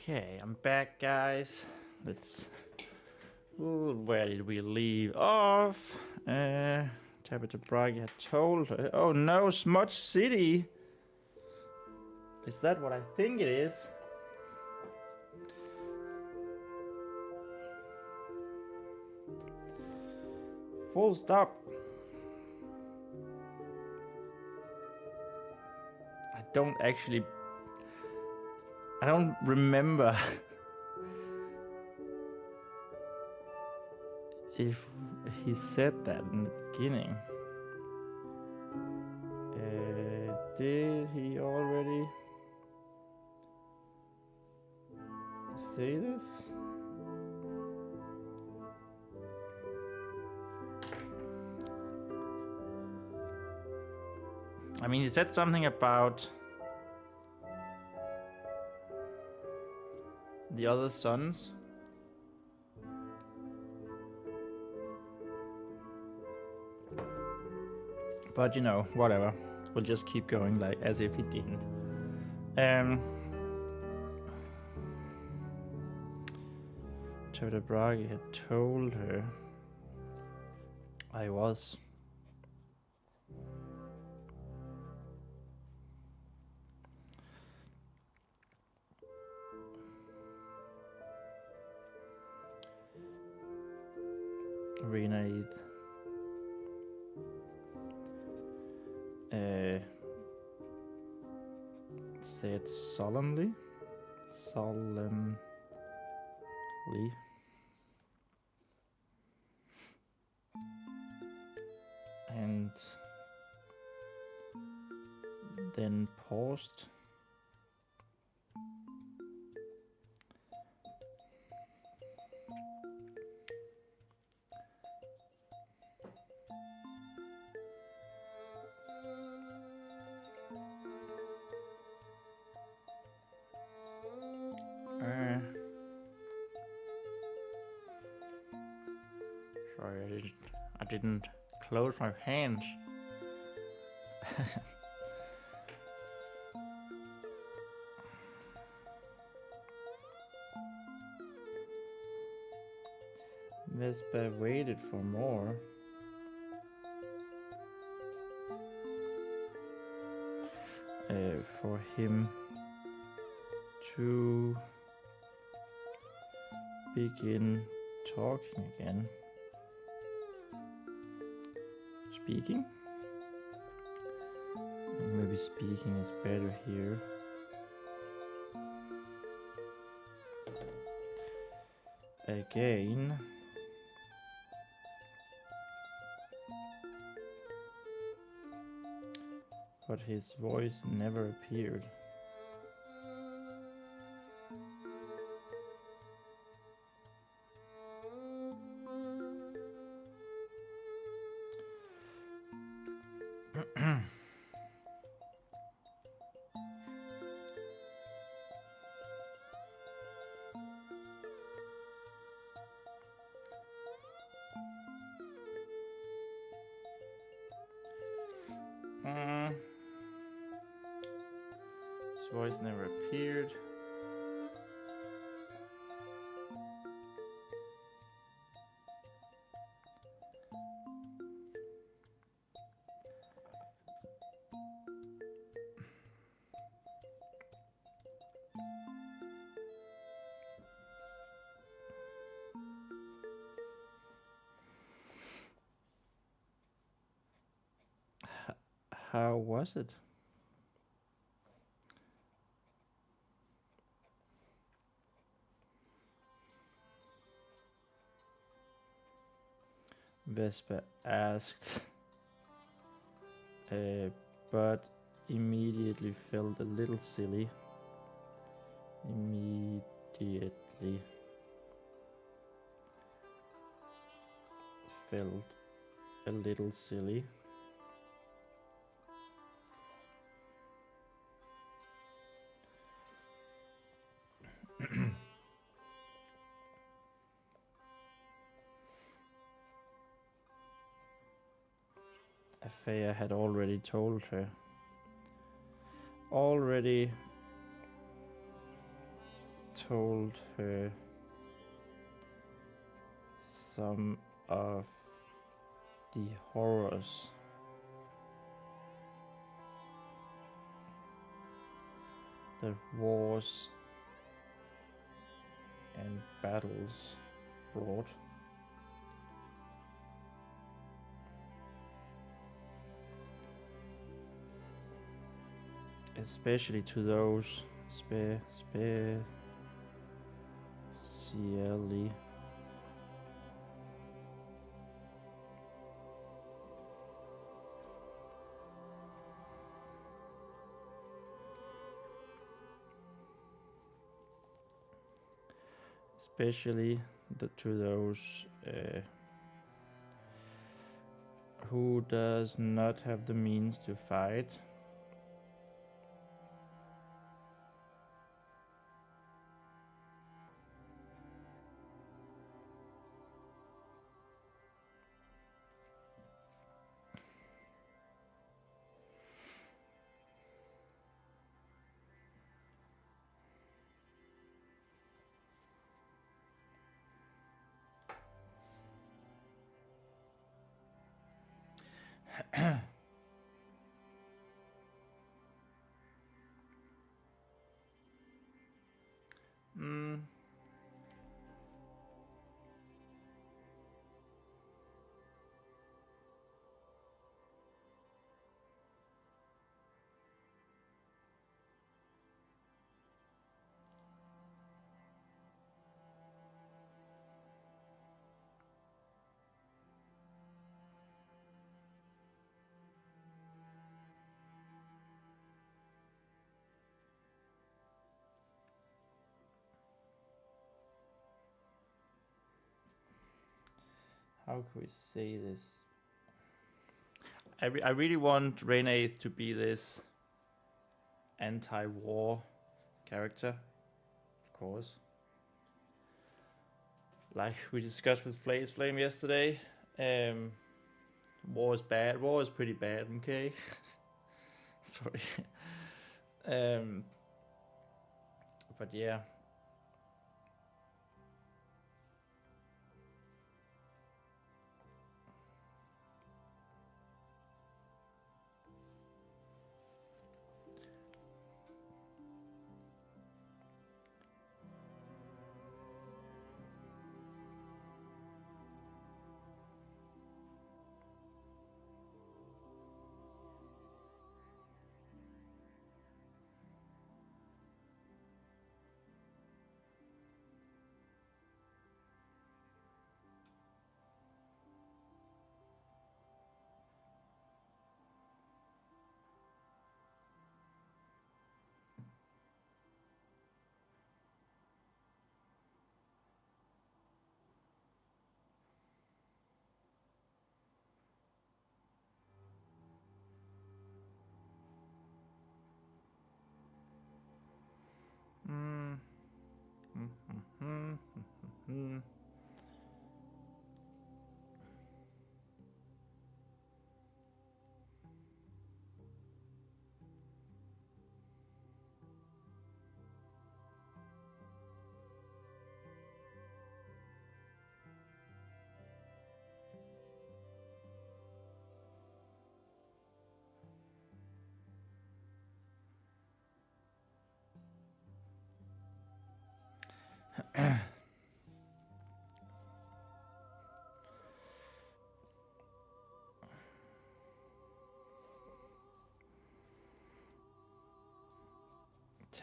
Okay, I'm back, guys. Let's. Ooh, where did we leave off? Tabitha Bragi had told her. Oh no, Smudge City. Is that what I think it is? Full stop. I don't remember if he said that in the beginning. Did he already say this? I mean, he said something about the other sons. But you know, whatever. We'll just keep going like as if he didn't. Tabitha Bragi had told her I was. Renaid. Said solemnly. And then paused. Sorry, I didn't close my hands. Vespa waited for more. For him to begin talking again. Speaking? Maybe speaking is better here. Again. But his voice never appeared. His voice never appeared. How was it? Vespa asked, but immediately felt a little silly. Immediately felt a little silly. Afea had already told her. told her some of the horrors that wars and battles brought. Especially to those specially to those who does not have the means to fight. How can we say this? I really want Renaith to be this anti-war character, of course. Like we discussed with Flame yesterday. War is bad. War is pretty bad, okay? Sorry. But yeah.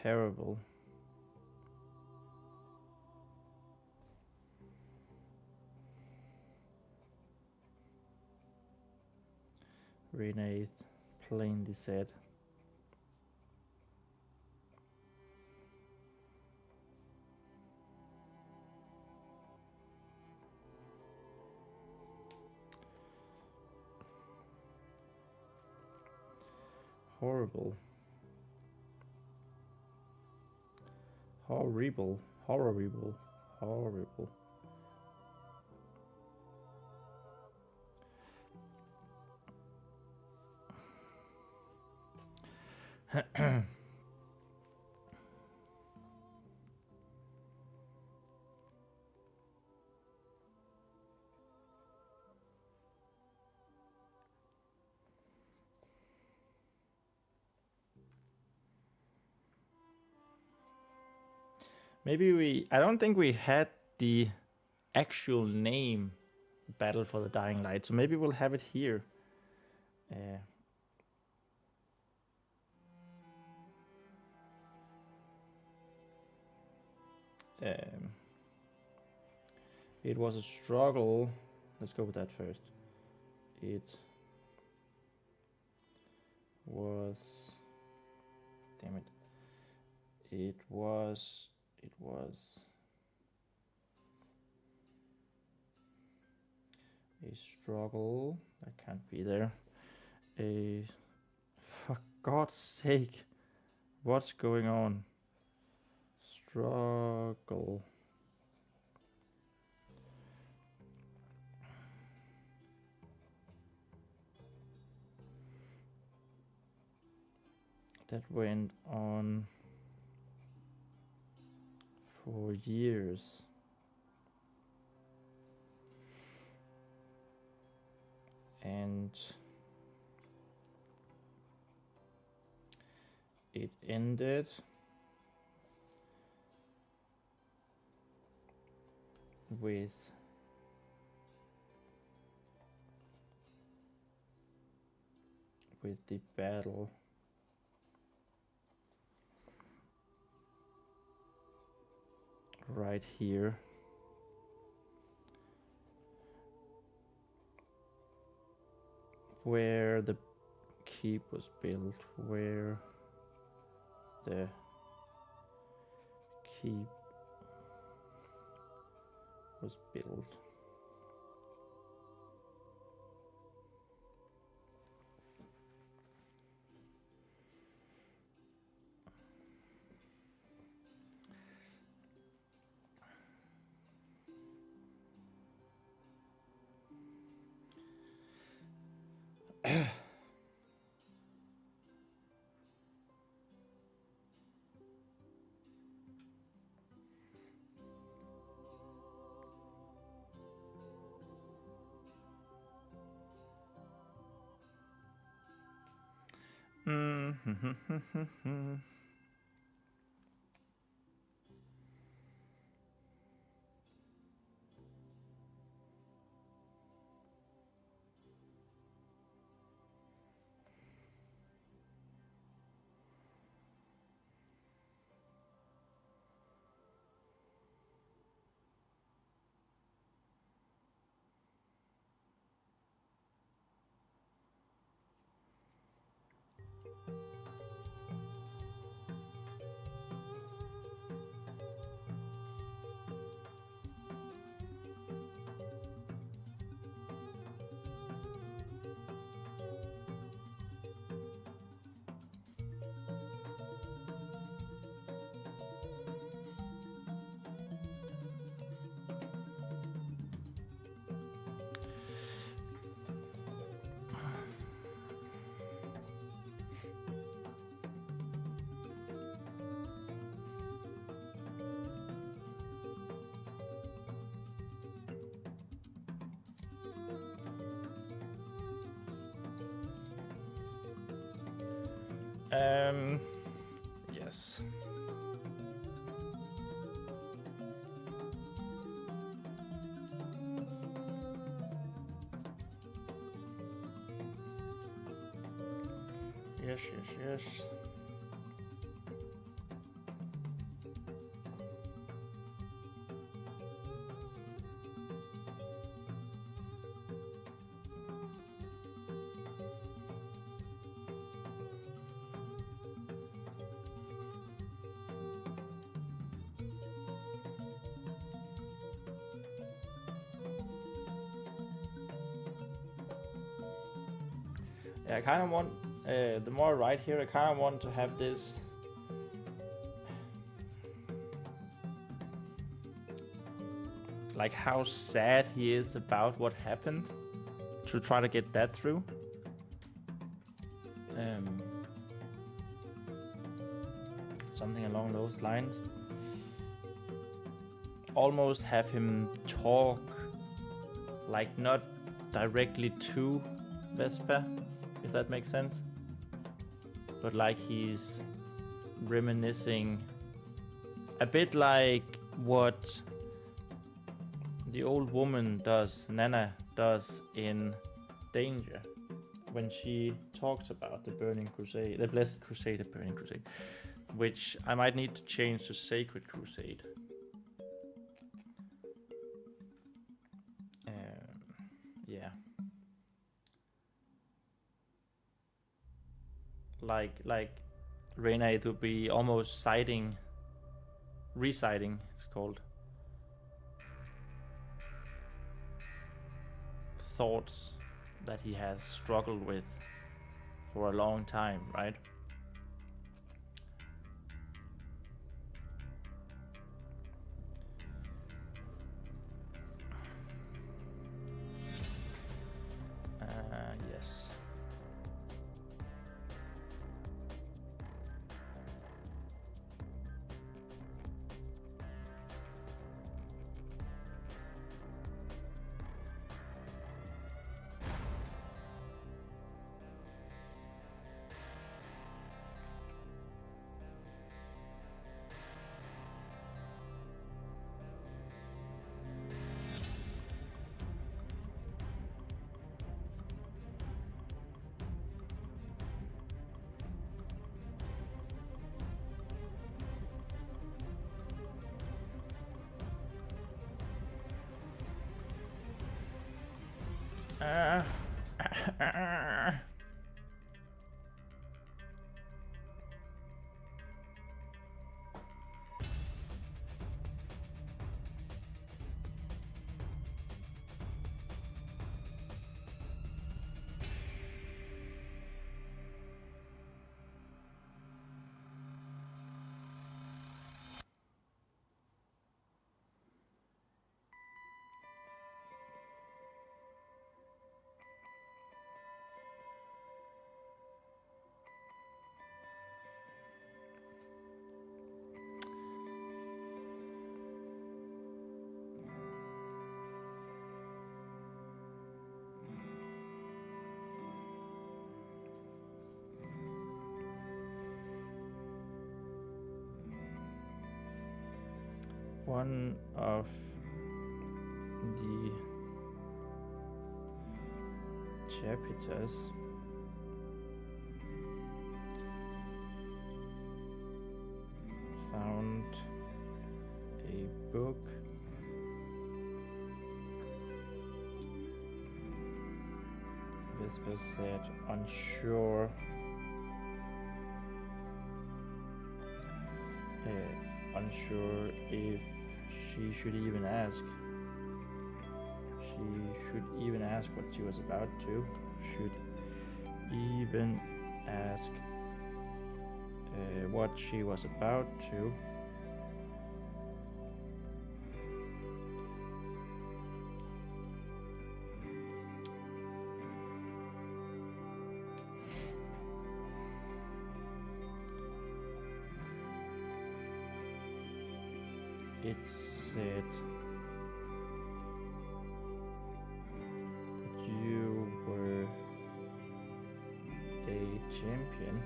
Terrible. Renaith plainly said. Horrible. Horrible. Horrible. Horrible. I don't think we had the actual name Battle for the Dying Light, so maybe we'll have it here. It was a struggle. Let's go with that first. It was... Damn it. It was a struggle. That can't be there. For God's sake, what's going on? Struggle. That went on for years. And it ended with the battle right here. Where the keep was built, where the keep was built. Yes. Yes. Yeah, I kind of want, the more I write here, I kind of want to have this like how sad he is about what happened, to try to get that through. Something along those lines. Almost have him talk, like not directly to Vespa, if that makes sense, but like he's reminiscing A bit like what the old woman does, Nana does in Danger, when she talks about the Burning Crusade, the Blessed Crusade, the Burning Crusade, which I might need to change to Sacred Crusade. Yeah. Like Reina, it would be almost reciting, it's called. Thoughts that he has struggled with for a long time, right? Yes. One of the chapters found a book Vesper said unsure unsure if she should even ask. She should even ask what she was about to. Should even ask what she was about to. It said you were a champion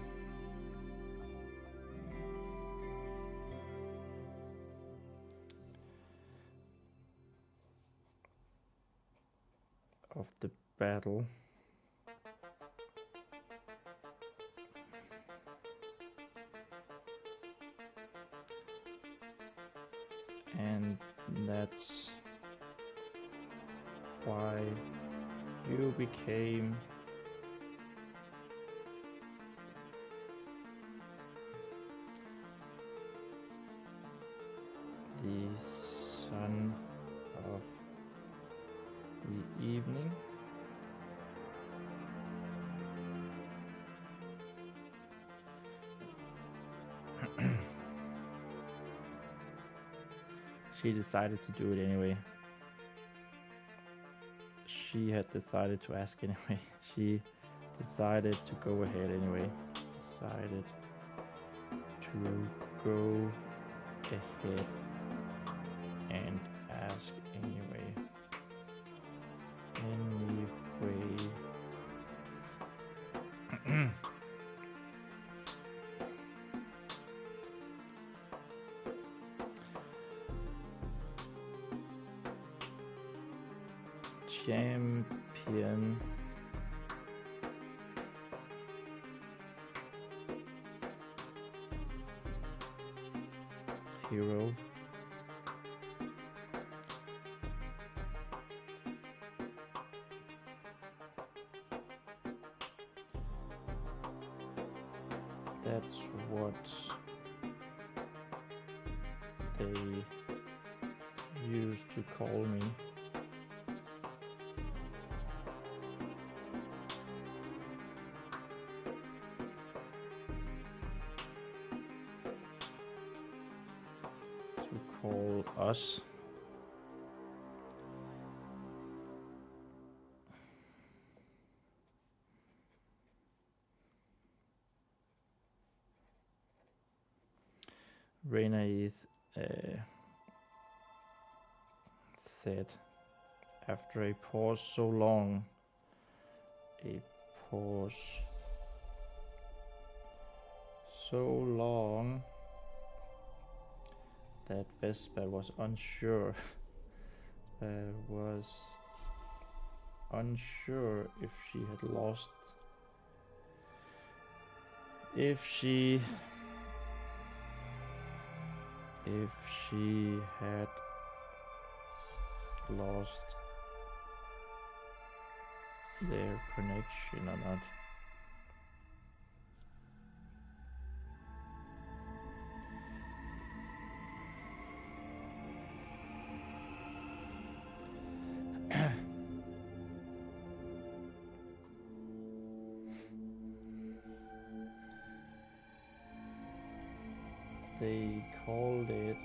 of the battle and that's why you became the son of the evening. She decided to do it anyway. She had decided to ask anyway. She decided to go ahead anyway. Decided to go ahead and ask anyway. Anyway. champion. Hero. That's what they used to call me. To call us. Reinaith said, after a pause so long, a pause so long that Vespa was unsure, if she had lost, if she had lost their connection or not. They called it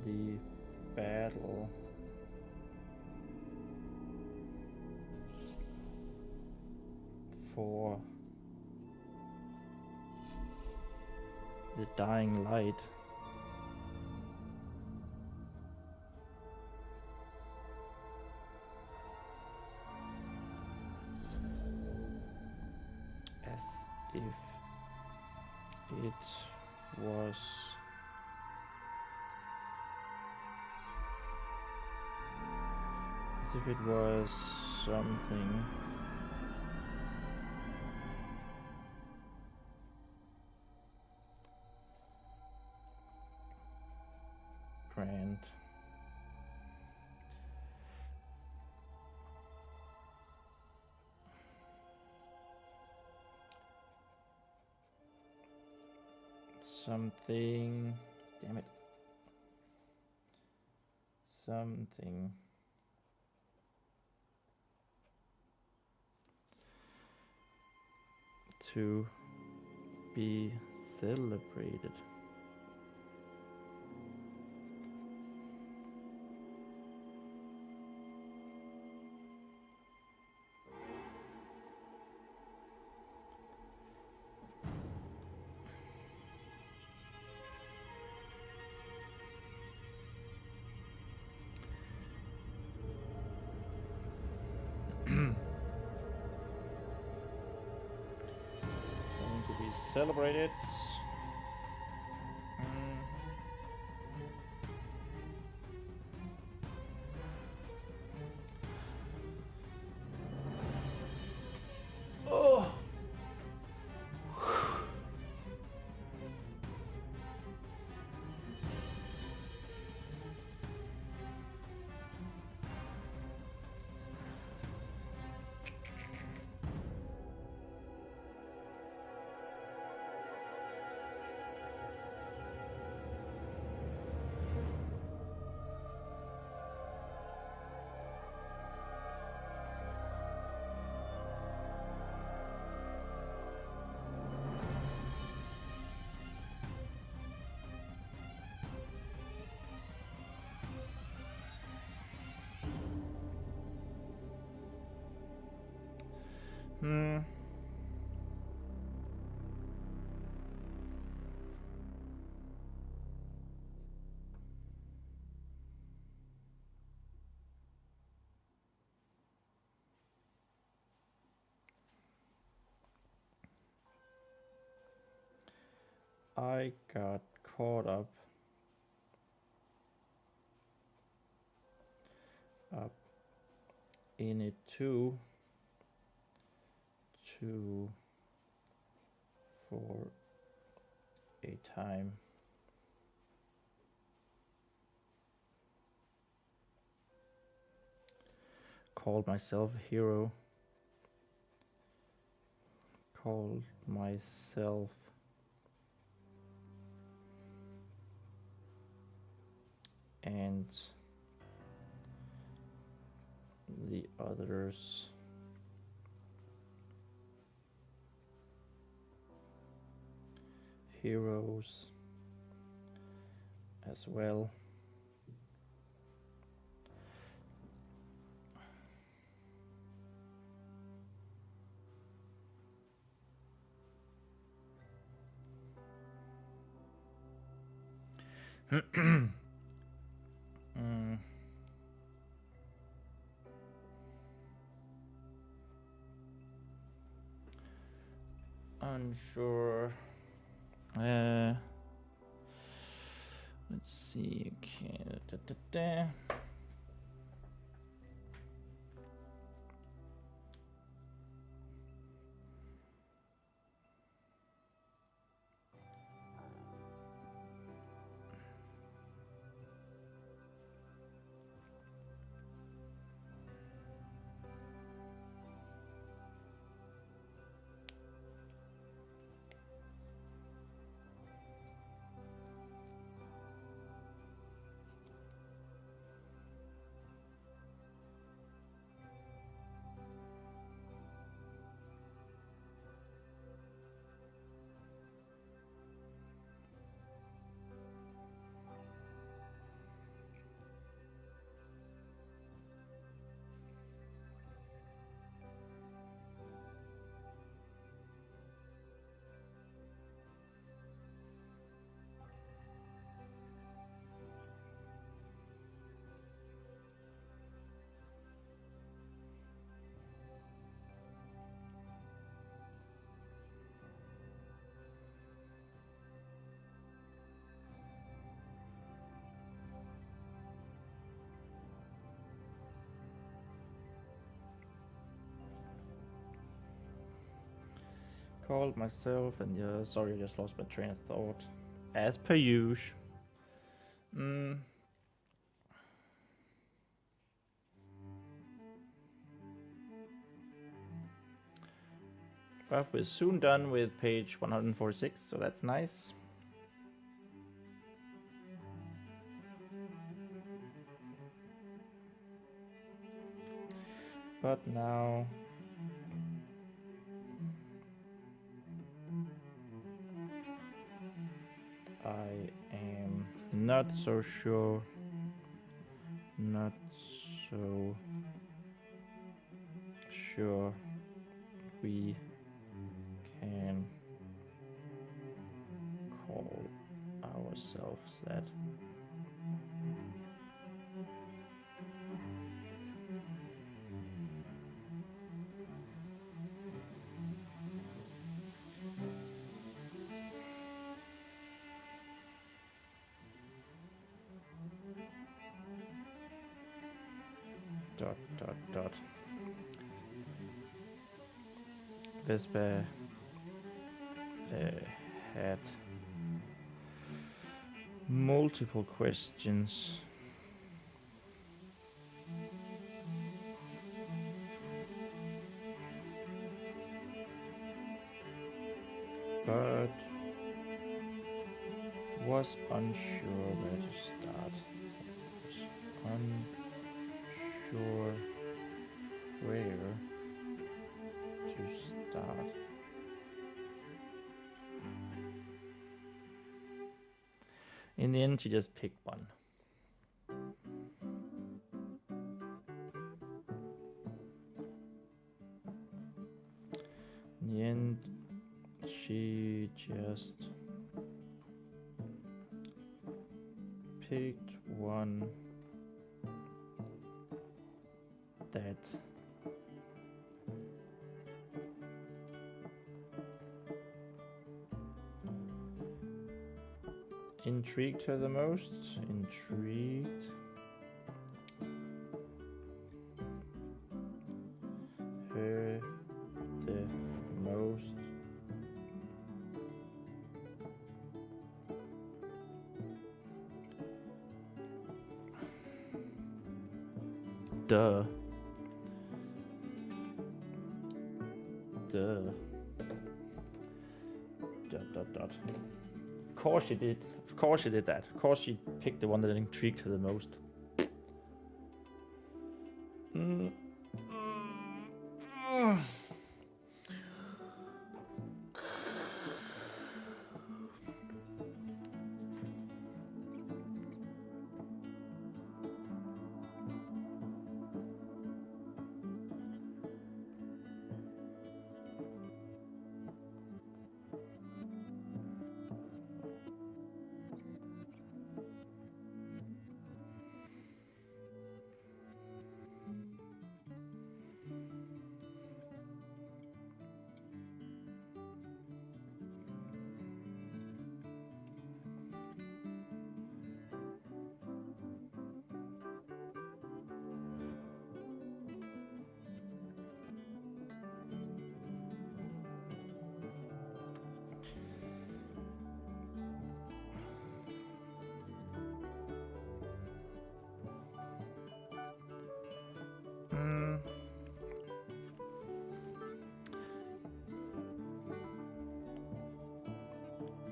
the battle for the dying light. As if it was something grand. Something, damn it. Something to be celebrated. Celebrated. Oh. I got caught up up in it too for a time. Called myself a hero. Called myself and the others heroes as well. Unsure. Let's see. Okay. Called myself and sorry, I just lost my train of thought. As per usual. But we're soon done with page 146, so that's nice. But now I am not so sure we can call ourselves that. Vespa had multiple questions. But was unsure where to start. Unsure where to start. In the end, she just picked one. In the end, she just picked one that intrigued her the most. Duh. Duh. Dot. Of course she did. Of course she did that. Of course she picked the one that intrigued her the most.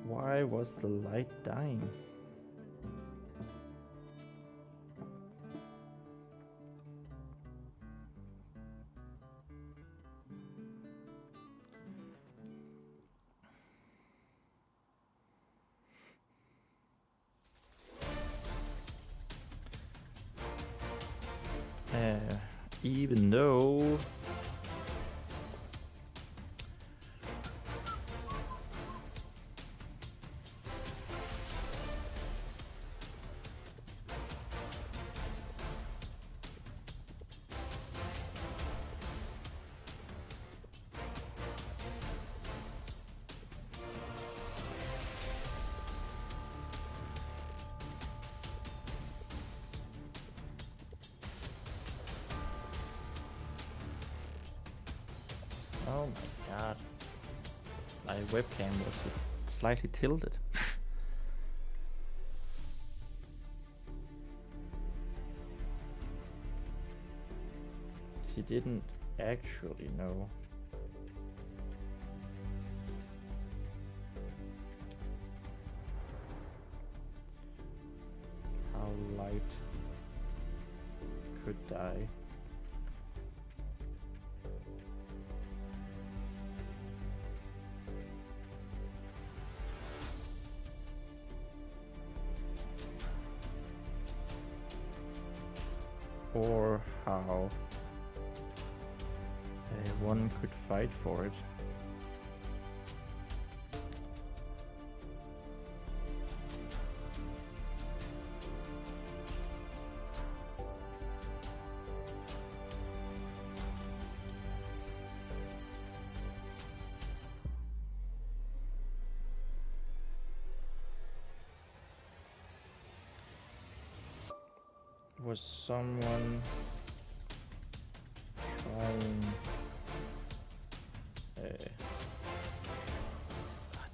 Why was the light dying? Even though oh my god, my webcam was slightly tilted. She didn't actually know. How light could die. Or how one could fight for it. Was someone trying...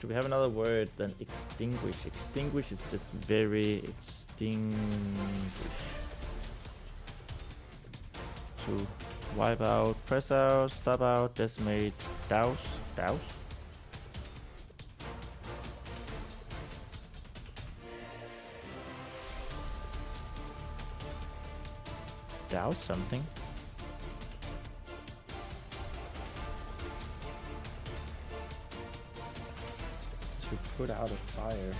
do we have another word than extinguish? Extinguish is just very extinguish. To wipe out, press out, stop out, decimate, douse. Douse? Douse something. To put out a fire.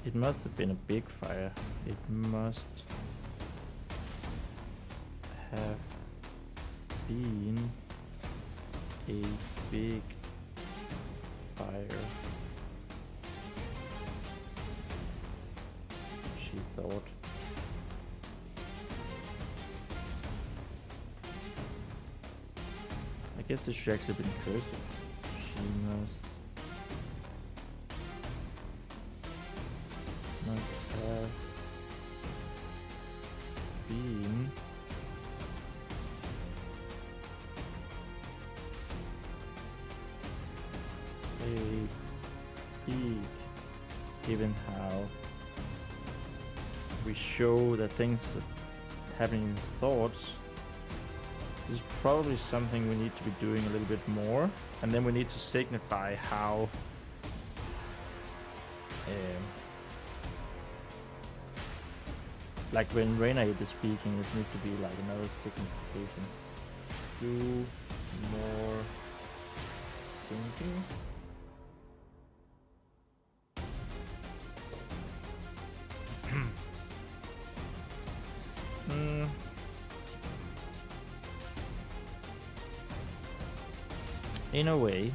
It must have been a big fire. It must have been a big fire. She thought. I guess this should actually have been cursive. She must have how we show the things that happening in thoughts. This is probably something we need to be doing a little bit more, and then we need to signify how like when Reina is speaking, this needs to be like another signification. Do more thinking. In a way,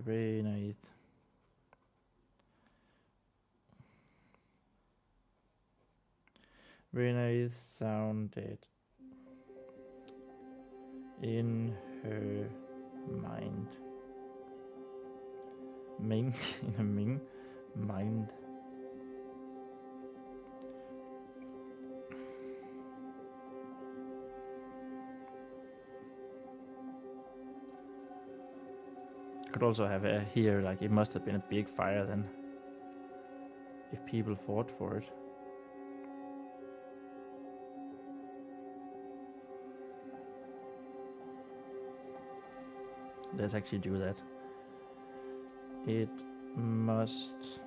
very nice. Very nice sounded in her mind. In her mind. Could also have here, like it must have been a big fire then, if people fought for it. Let's actually do that. It must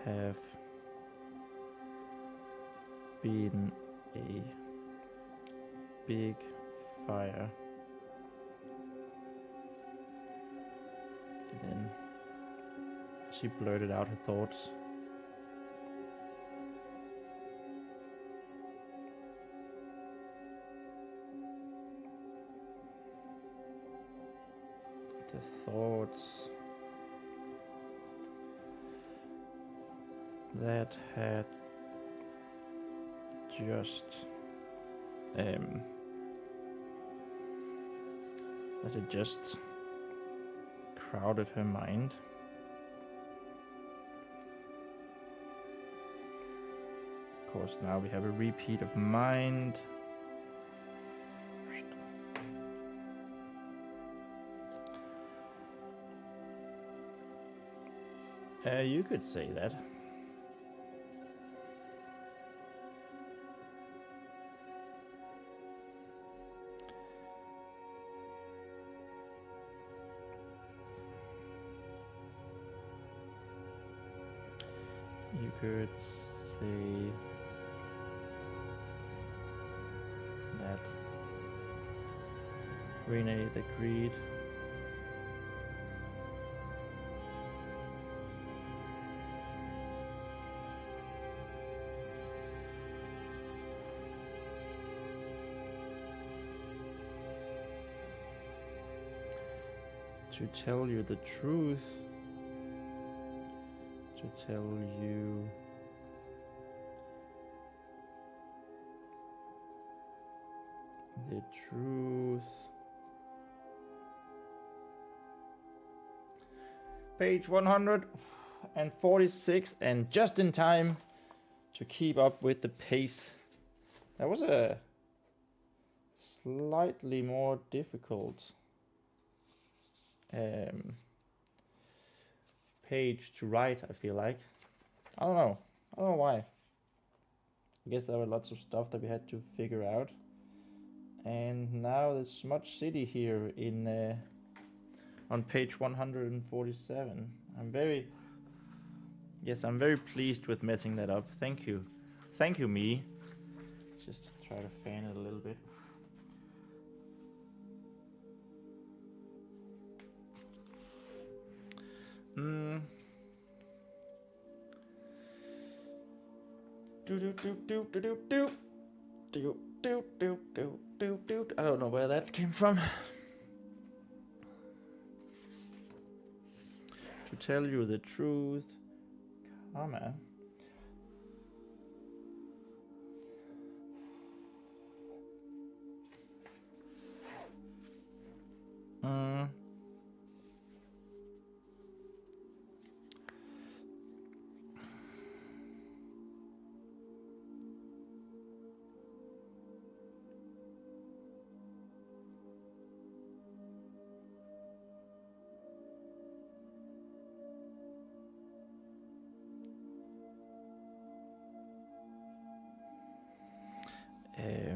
have been a big fire. And then she blurted out her thoughts. The thoughts that had just that had just crowded her mind. Of course, now we have a repeat of mind. You could say that. You could say that Renee agreed to tell you the truth, to tell you the truth. Page 146, and just in time to keep up with the pace. That was a slightly more difficult page to write, I feel like. I don't know why. I guess there were lots of stuff that we had to figure out. And now there's Smudge City here in on page 147. I'm very pleased with messing that up. Thank you, me. Just try to fan it a little bit. I don't know where that came from. To tell you the truth, comma.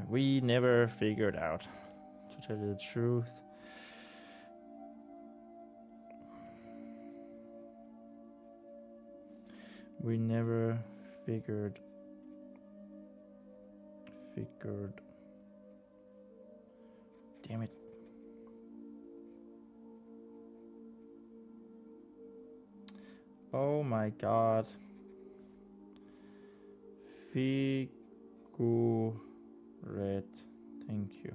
We never figured out, to tell you the truth. We never figured. Damn it. Oh my god. Figured. Thank you.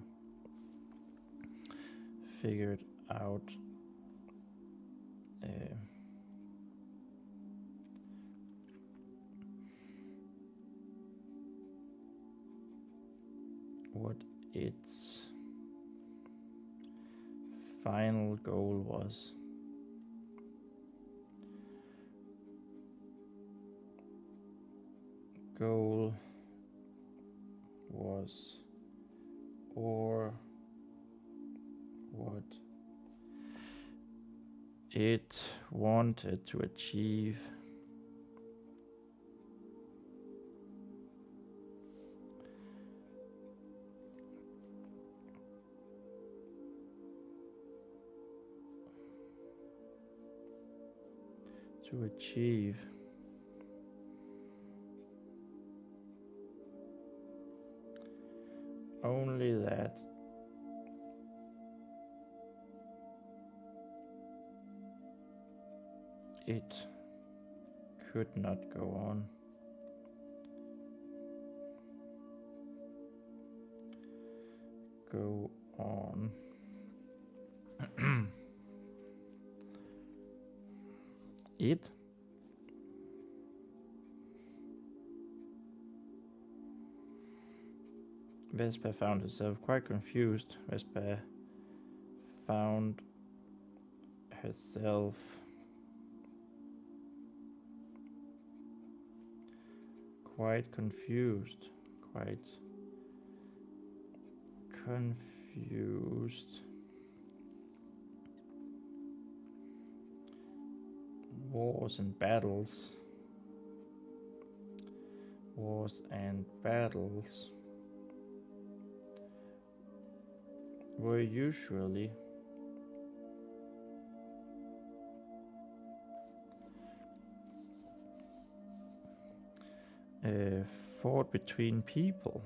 Figured out. What its final goal was. Goal was, or what it wanted to achieve. To achieve. Only that it could not go on. Go on. It Vespa found herself quite confused. Vespa found herself quite confused. Wars and battles were usually fought between people.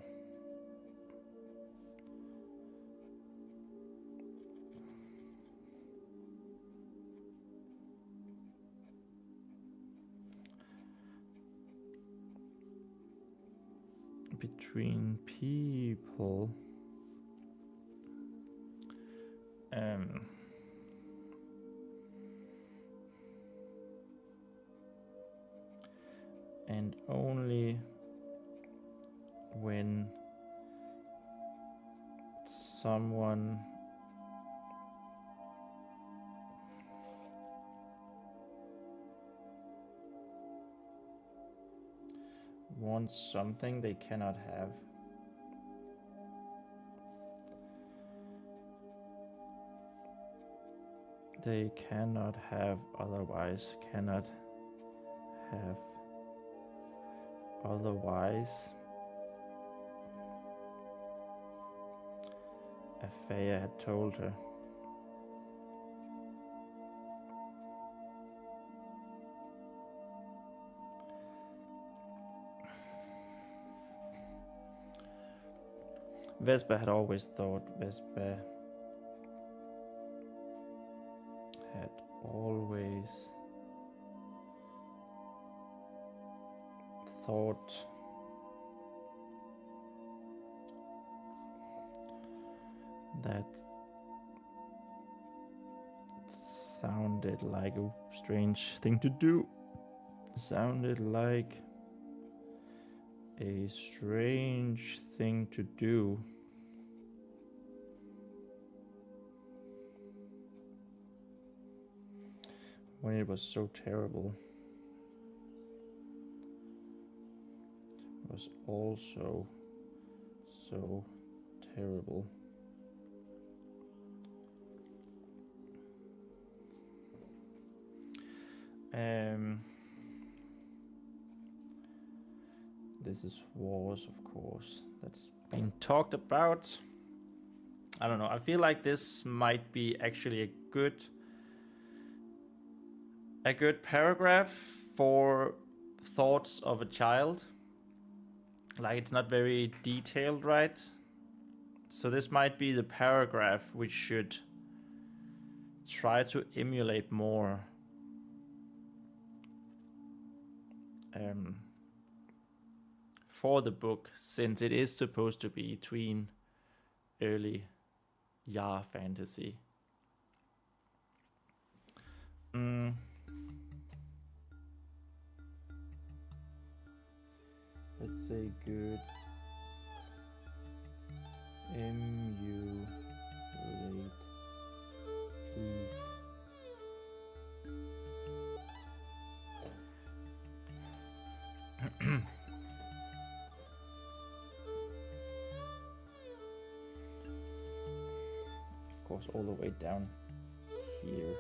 And only when someone wants something they cannot have, they cannot have otherwise, Afaya had told her. Vespa had always thought, that sounded like a strange thing to do. Sounded like a strange thing to do. When it was so terrible. It was also so terrible. This is wars, of course. That's been talked about. I don't know. I feel like this might be actually a good paragraph for thoughts of a child. Like, it's not very detailed, right? So this might be the paragraph we should try to emulate more. For the book, since it is supposed to be tween early YA fantasy. Let's say good emulate, please. Of course, all the way down here.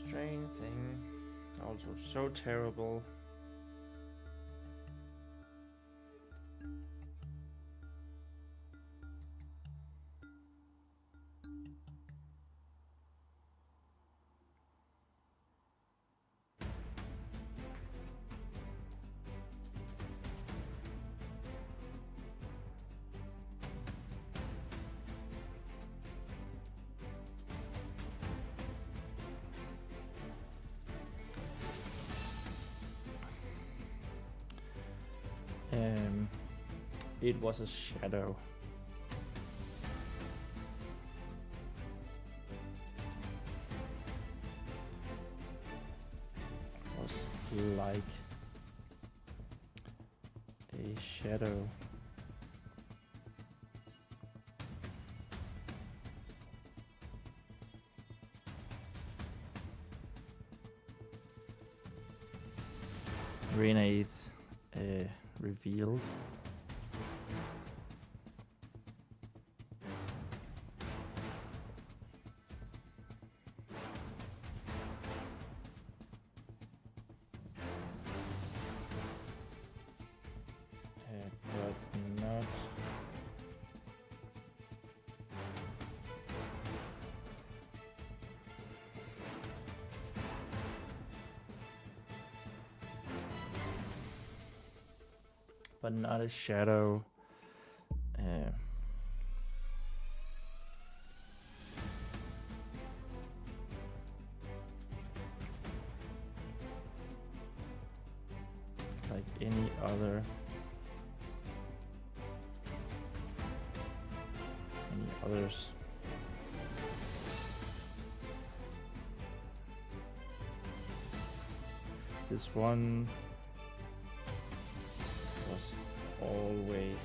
Strain thing, also so terrible. It was a shadow. It was like a shadow. Renaith revealed. But not a shadow. Like any others. This one was always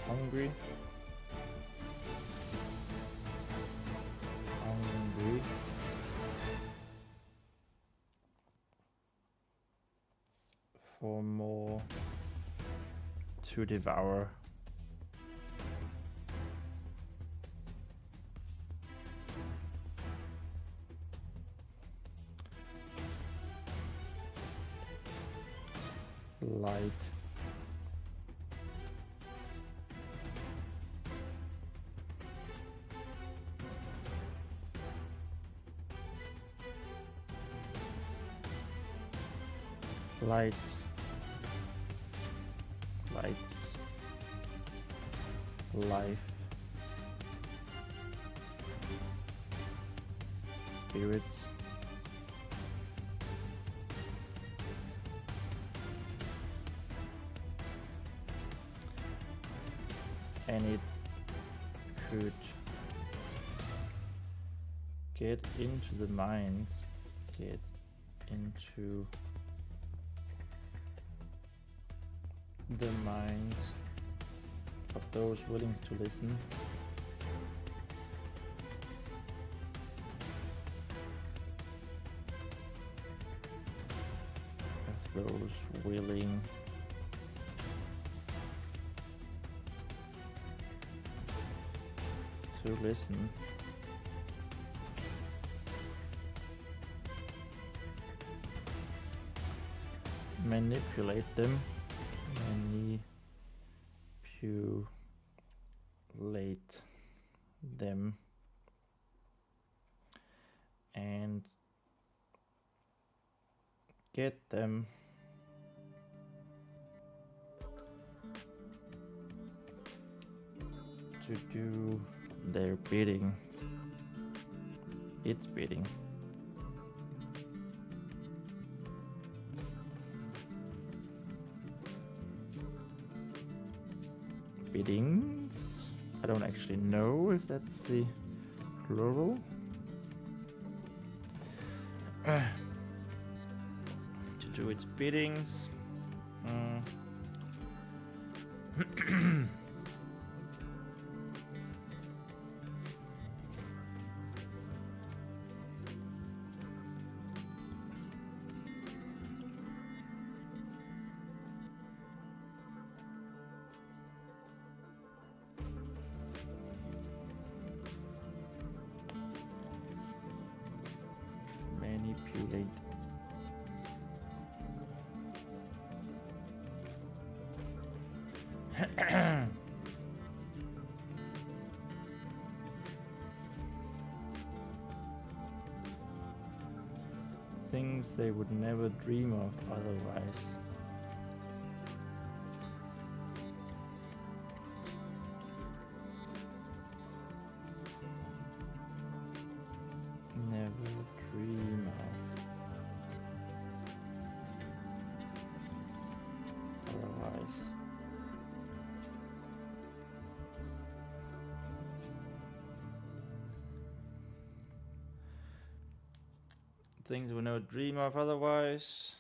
hungry. Hungry. for more to devour. Light. Lights. Lights. Life. Spirits. And it could get into the mind, get into the minds of those willing to listen. Of those willing to listen. Manipulate them. Manipulate them. And get them to do their bidding. Its bidding. Biddings? I don't actually know if that's the plural. To do its biddings. Manipulate. Things they would never dream of otherwise. Never dream of otherwise. Things we never dream of otherwise.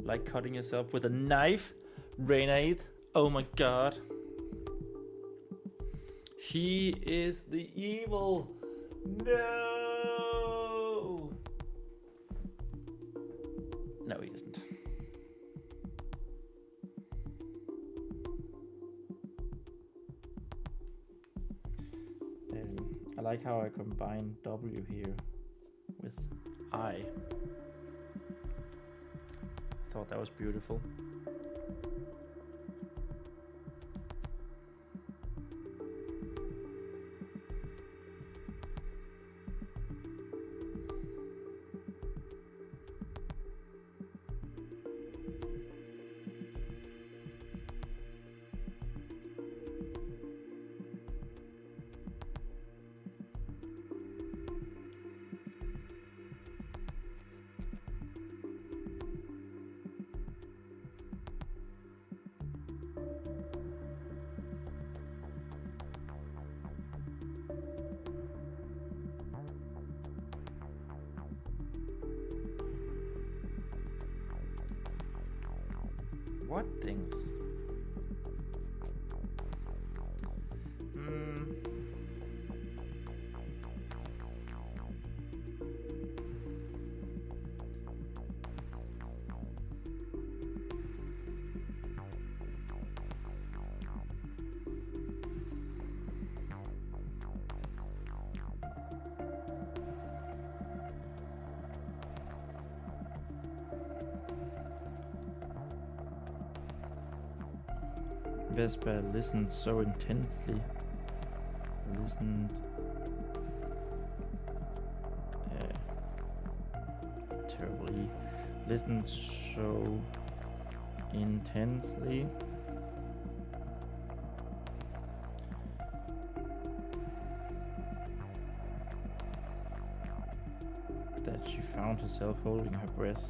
Like cutting yourself with a knife. Reynade. Oh my god. He is the evil. No. No, he isn't. I like how I combine W here with I. Thought that was beautiful. What things? Vespa listened so intensely. Listened. Terribly. Listened so intensely. That she found herself holding her breath.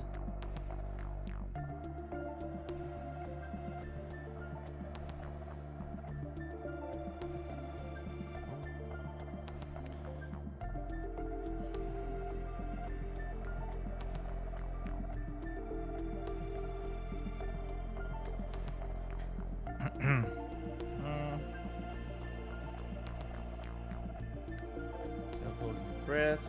Holding her breath.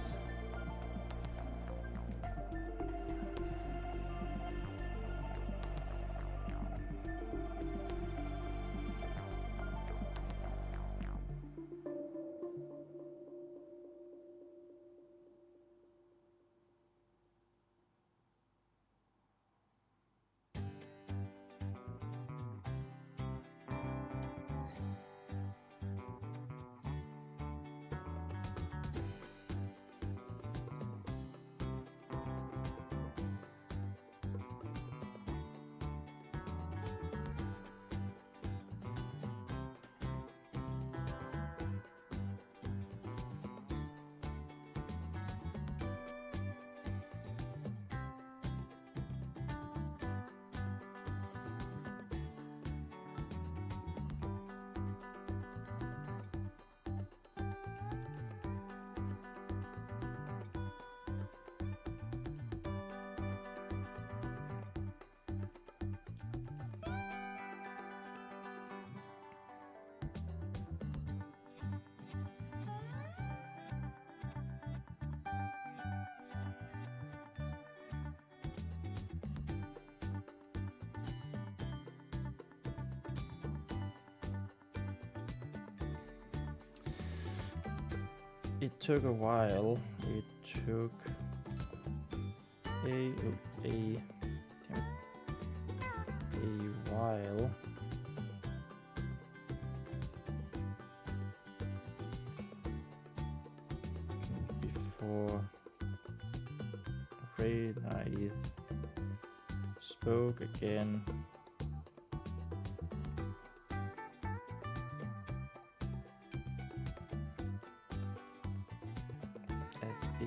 It took a while. It took a while before Ray Naive spoke again.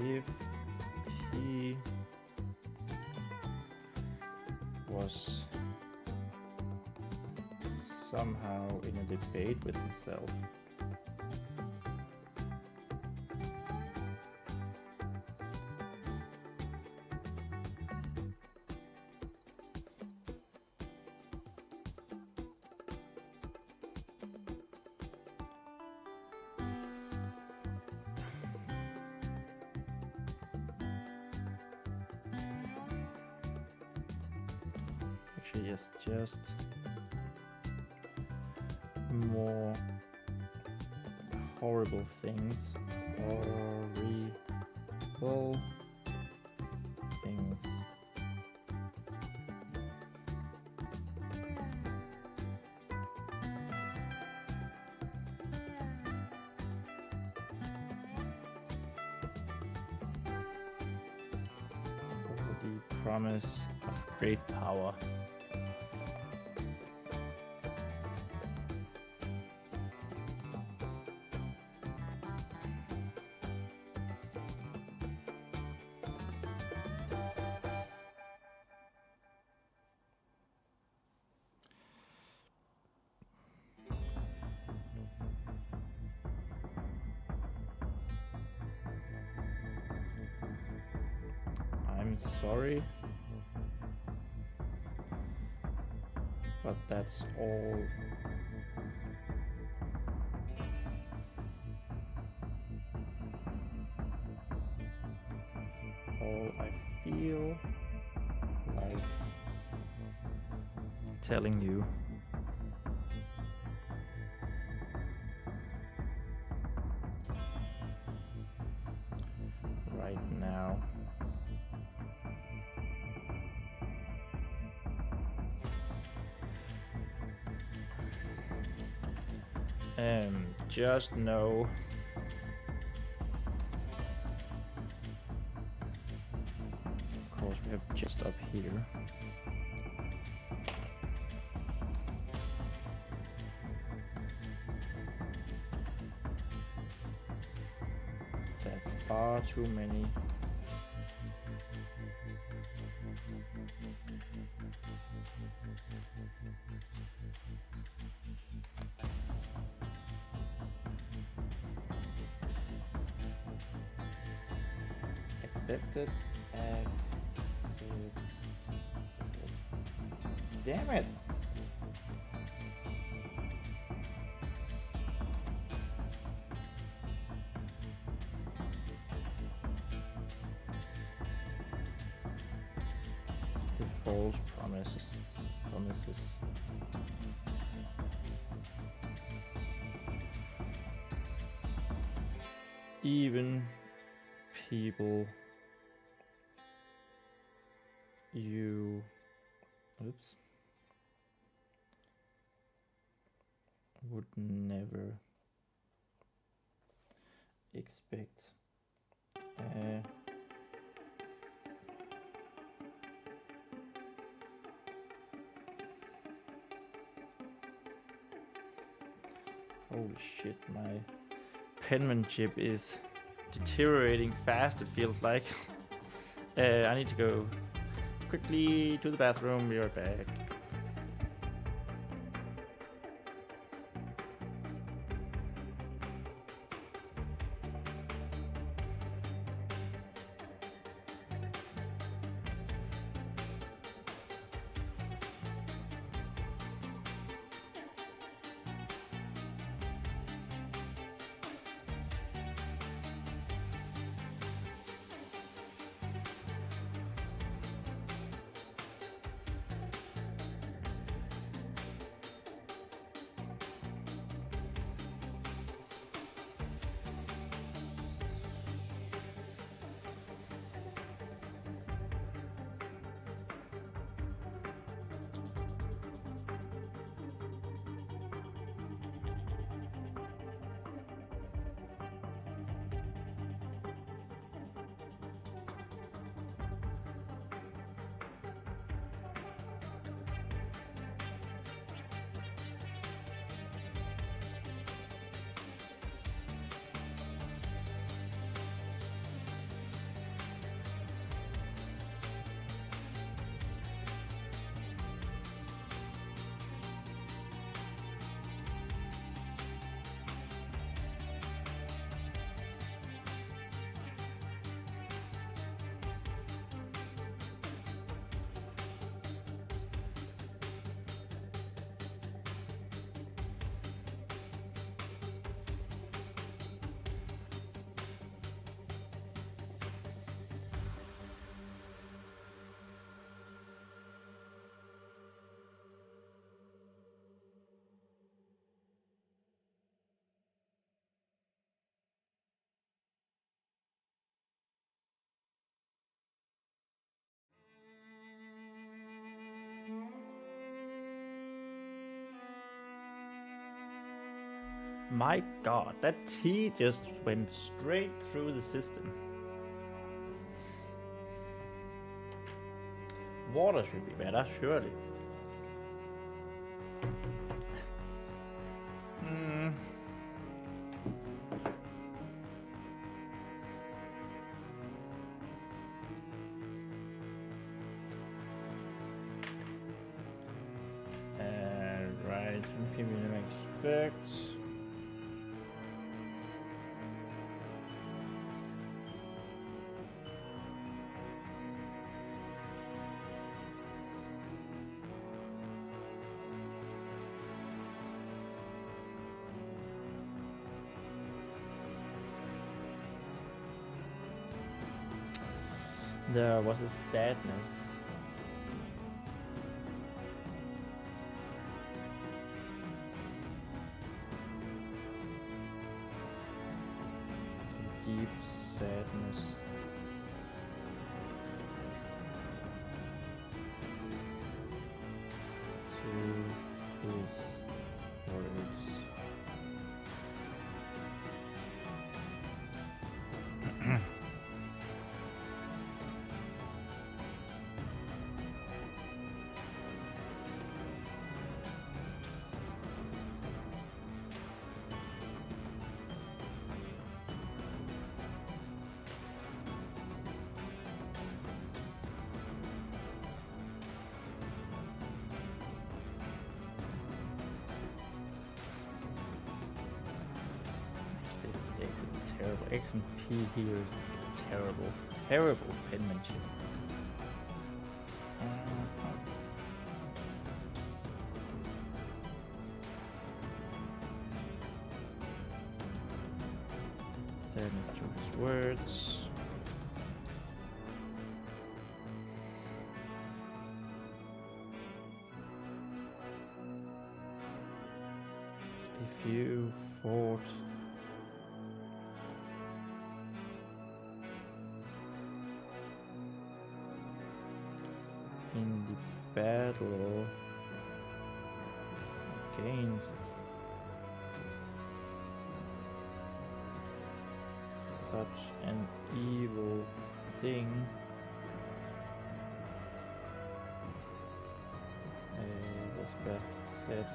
If he was somehow in a debate with himself. Yes, just more horrible things. Horrible things. The promise of great power. I'm sorry, but that's all I feel like telling you. Right now. Just know of course we have just up here. There are far too many accepted. Damn it! The false promises. Even people you would never expect. Holy shit, my penmanship is deteriorating fast, it feels like. I need to go quickly to the bathroom, be right back. My god, that tea just went straight through the system. Water should be better, surely. Right, people expect. There was a sadness. A deep sadness. To his words. terrible. X and P here is terrible. Terrible penmanship. Sadness to his words. If you fought in the battle against such an evil thing, Vesper said.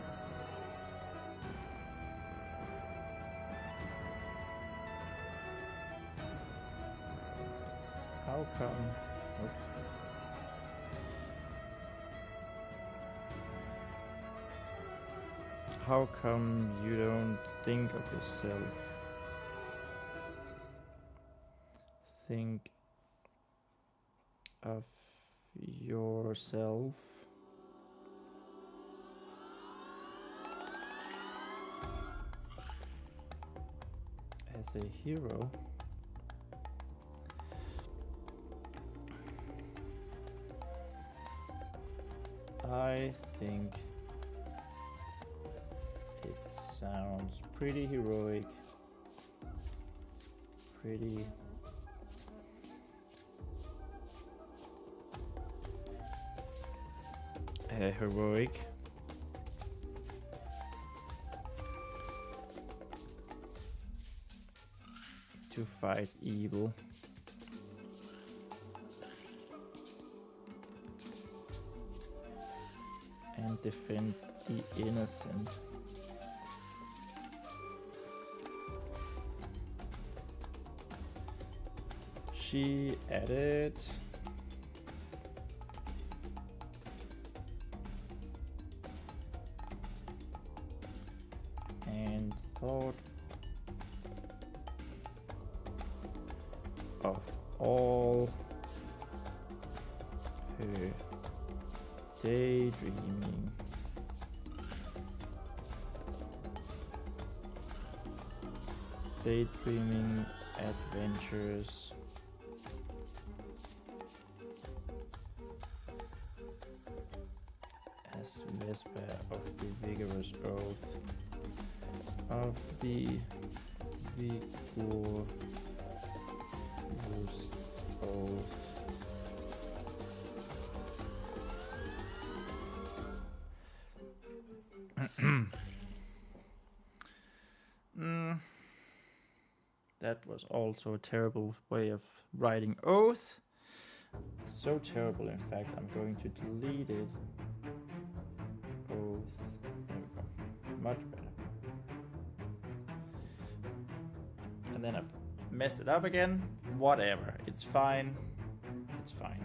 How come? Oops. How come you don't think of yourself? Think of yourself as a hero. I think it sounds pretty heroic, pretty heroic. To fight evil. And defend the innocent. She added and thought of all her daydreaming adventures as Vesper of the vigorous oath of the vigorous oath. That was also a terrible way of writing oath. So terrible, in fact, I'm going to delete it. Oath. There we go. Much better. And then I've messed it up again. Whatever. It's fine. It's fine.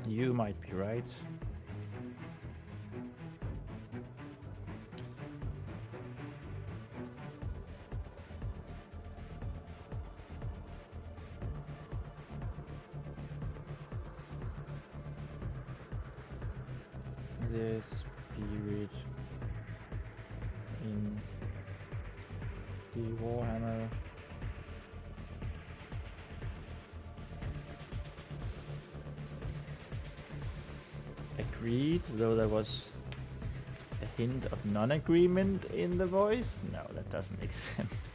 You might be right. The spirit in the Warhammer agreed, though there was a hint of non-agreement in the voice. No, that doesn't make sense.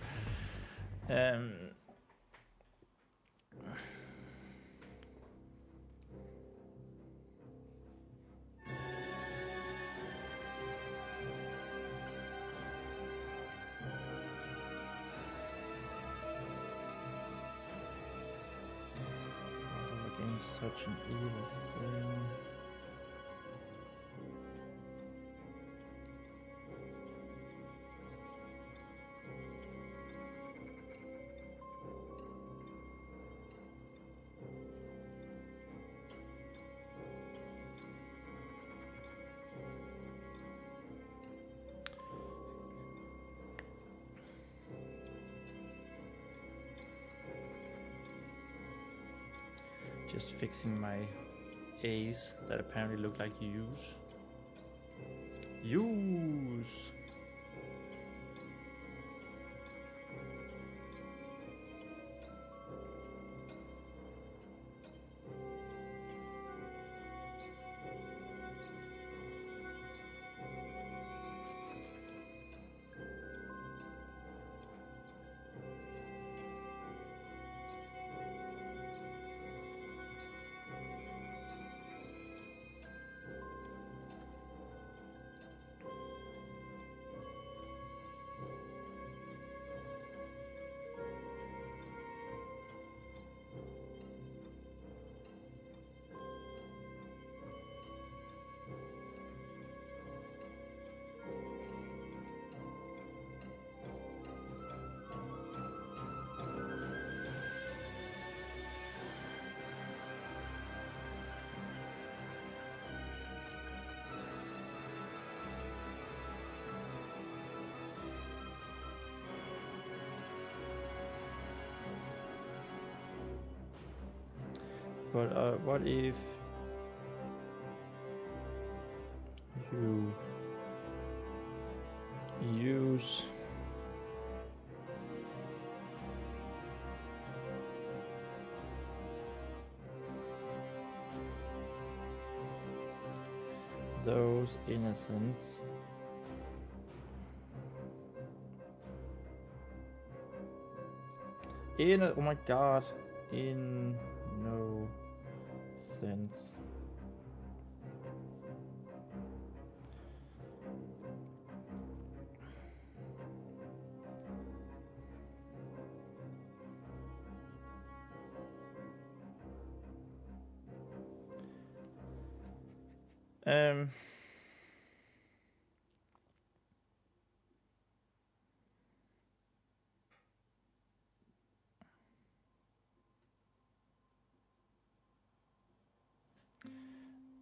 Against such an evil thing. Just fixing my A's that apparently look like U's. U's! But what if you use those innocents in oh my god, in no sense.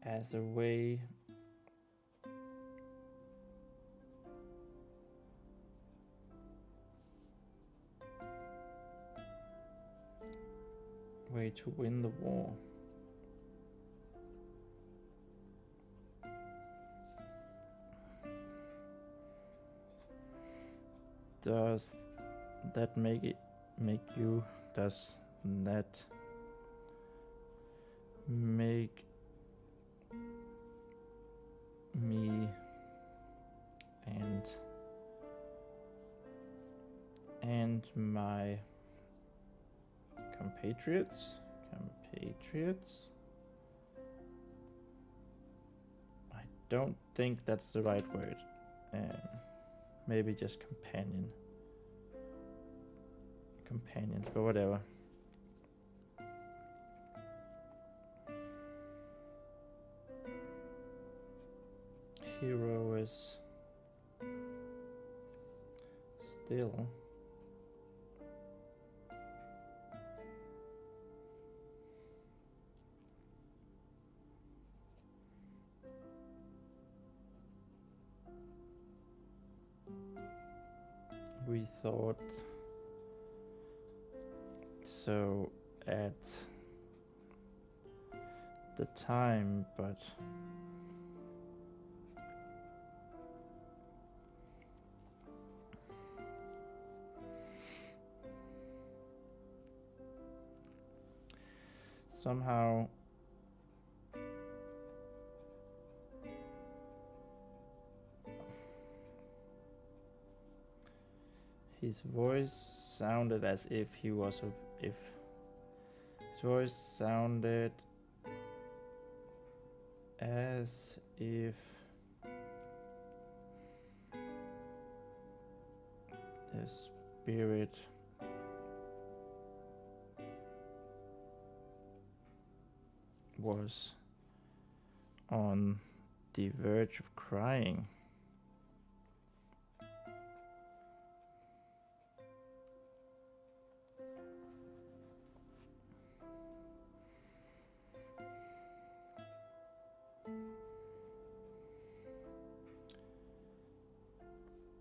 As a way to win the war. Does that make you does that make me and my compatriots I don't think that's the right word. Maybe just companions, but whatever. Hero is still we thought so at the time, but somehow his voice sounded as if he was his voice sounded as if the spirit was on the verge of crying.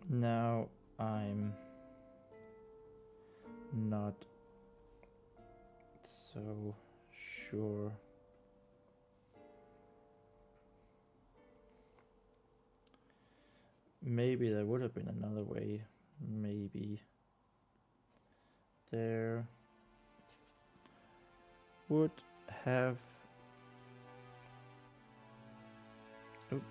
Now I'm not so sure. Maybe there would have been another way. Maybe there would have. Oh.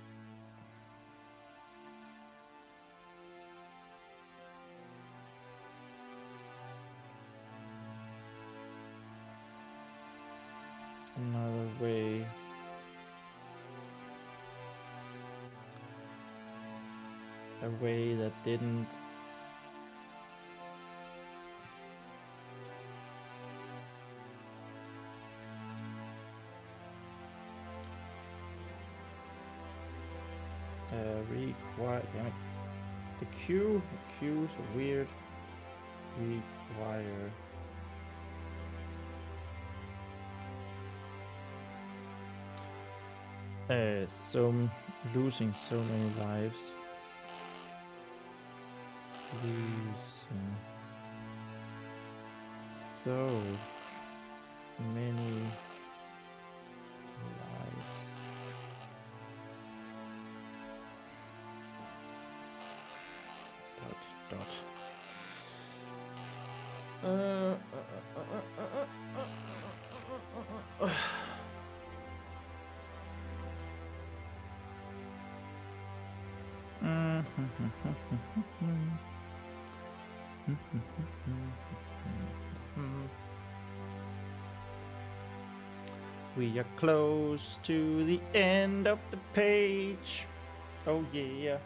Another way. A way that didn't require, damn it, the cues are weird. Require losing so many lives. Losing so many lives. Dot. We are close to the end of the page. Oh yeah.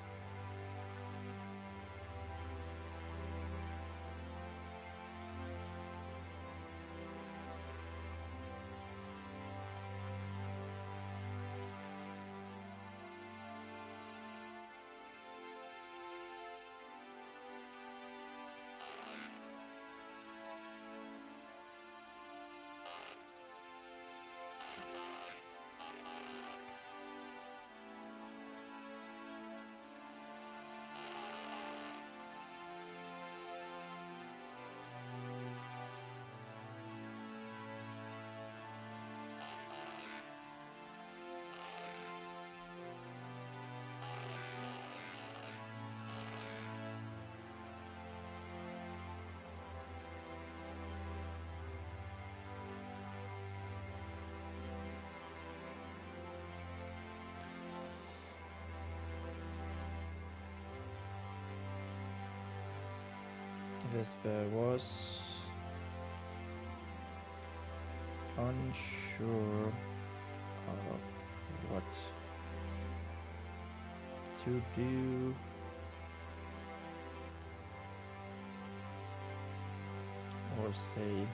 Vesper was unsure of what to do. Or say.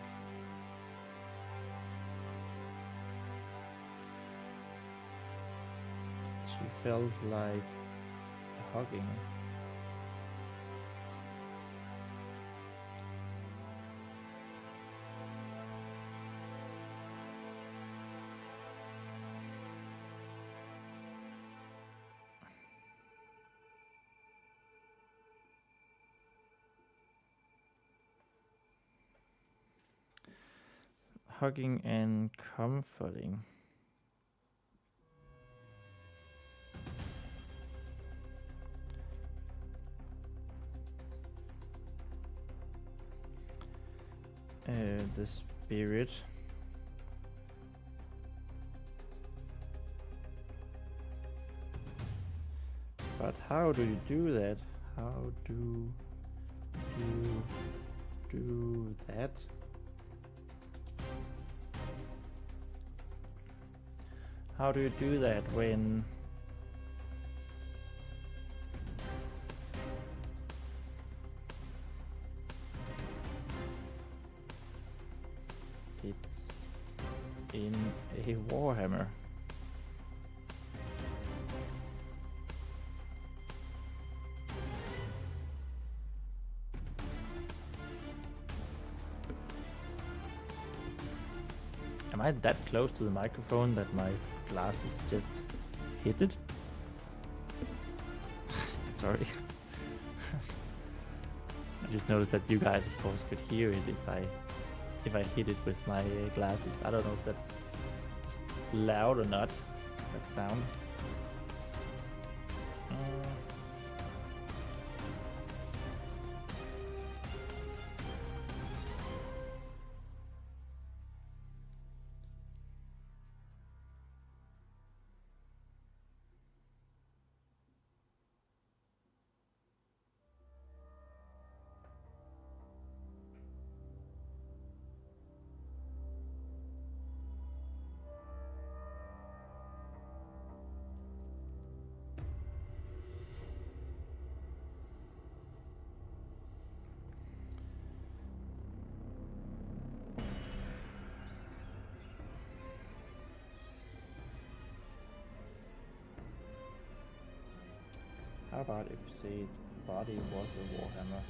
She felt like hugging. Hugging and comforting. The spirit. But how do you do that? How do you do that? How do you do that when it's in a Warhammer? Am I that close to the microphone that my glasses just hit it? Sorry. I just noticed that you guys, of course, could hear it if I hit it with my glasses. I don't know if that's loud or not, that sound. How about if you say body was a Warhammer?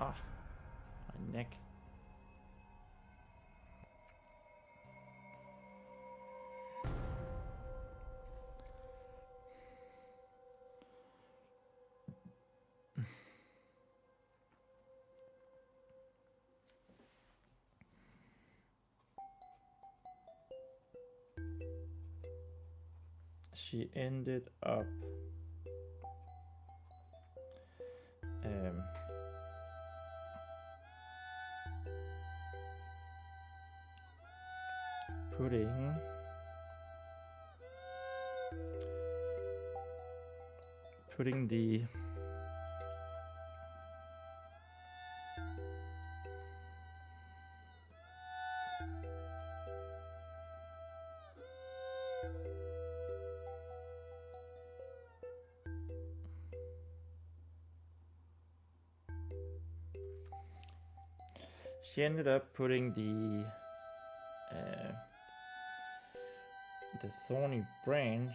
Ah, my neck. She ended up putting the she ended up putting the thorny branch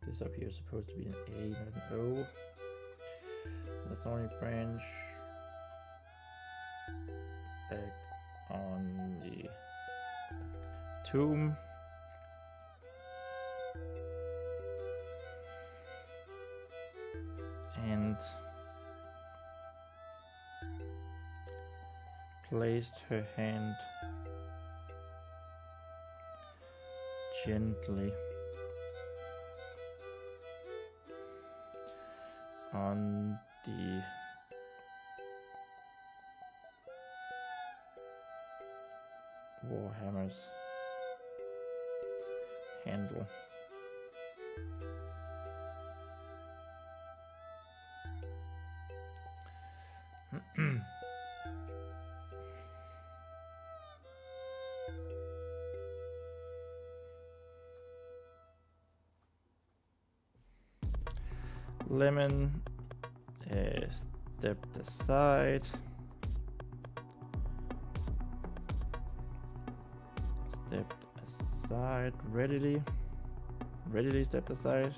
this up here is supposed to be an A, not an O. The thorny branch back on the tomb. And placed her hand gently on the Warhammer's handle. Lemon stepped aside. Stepped aside readily. Readily stepped aside.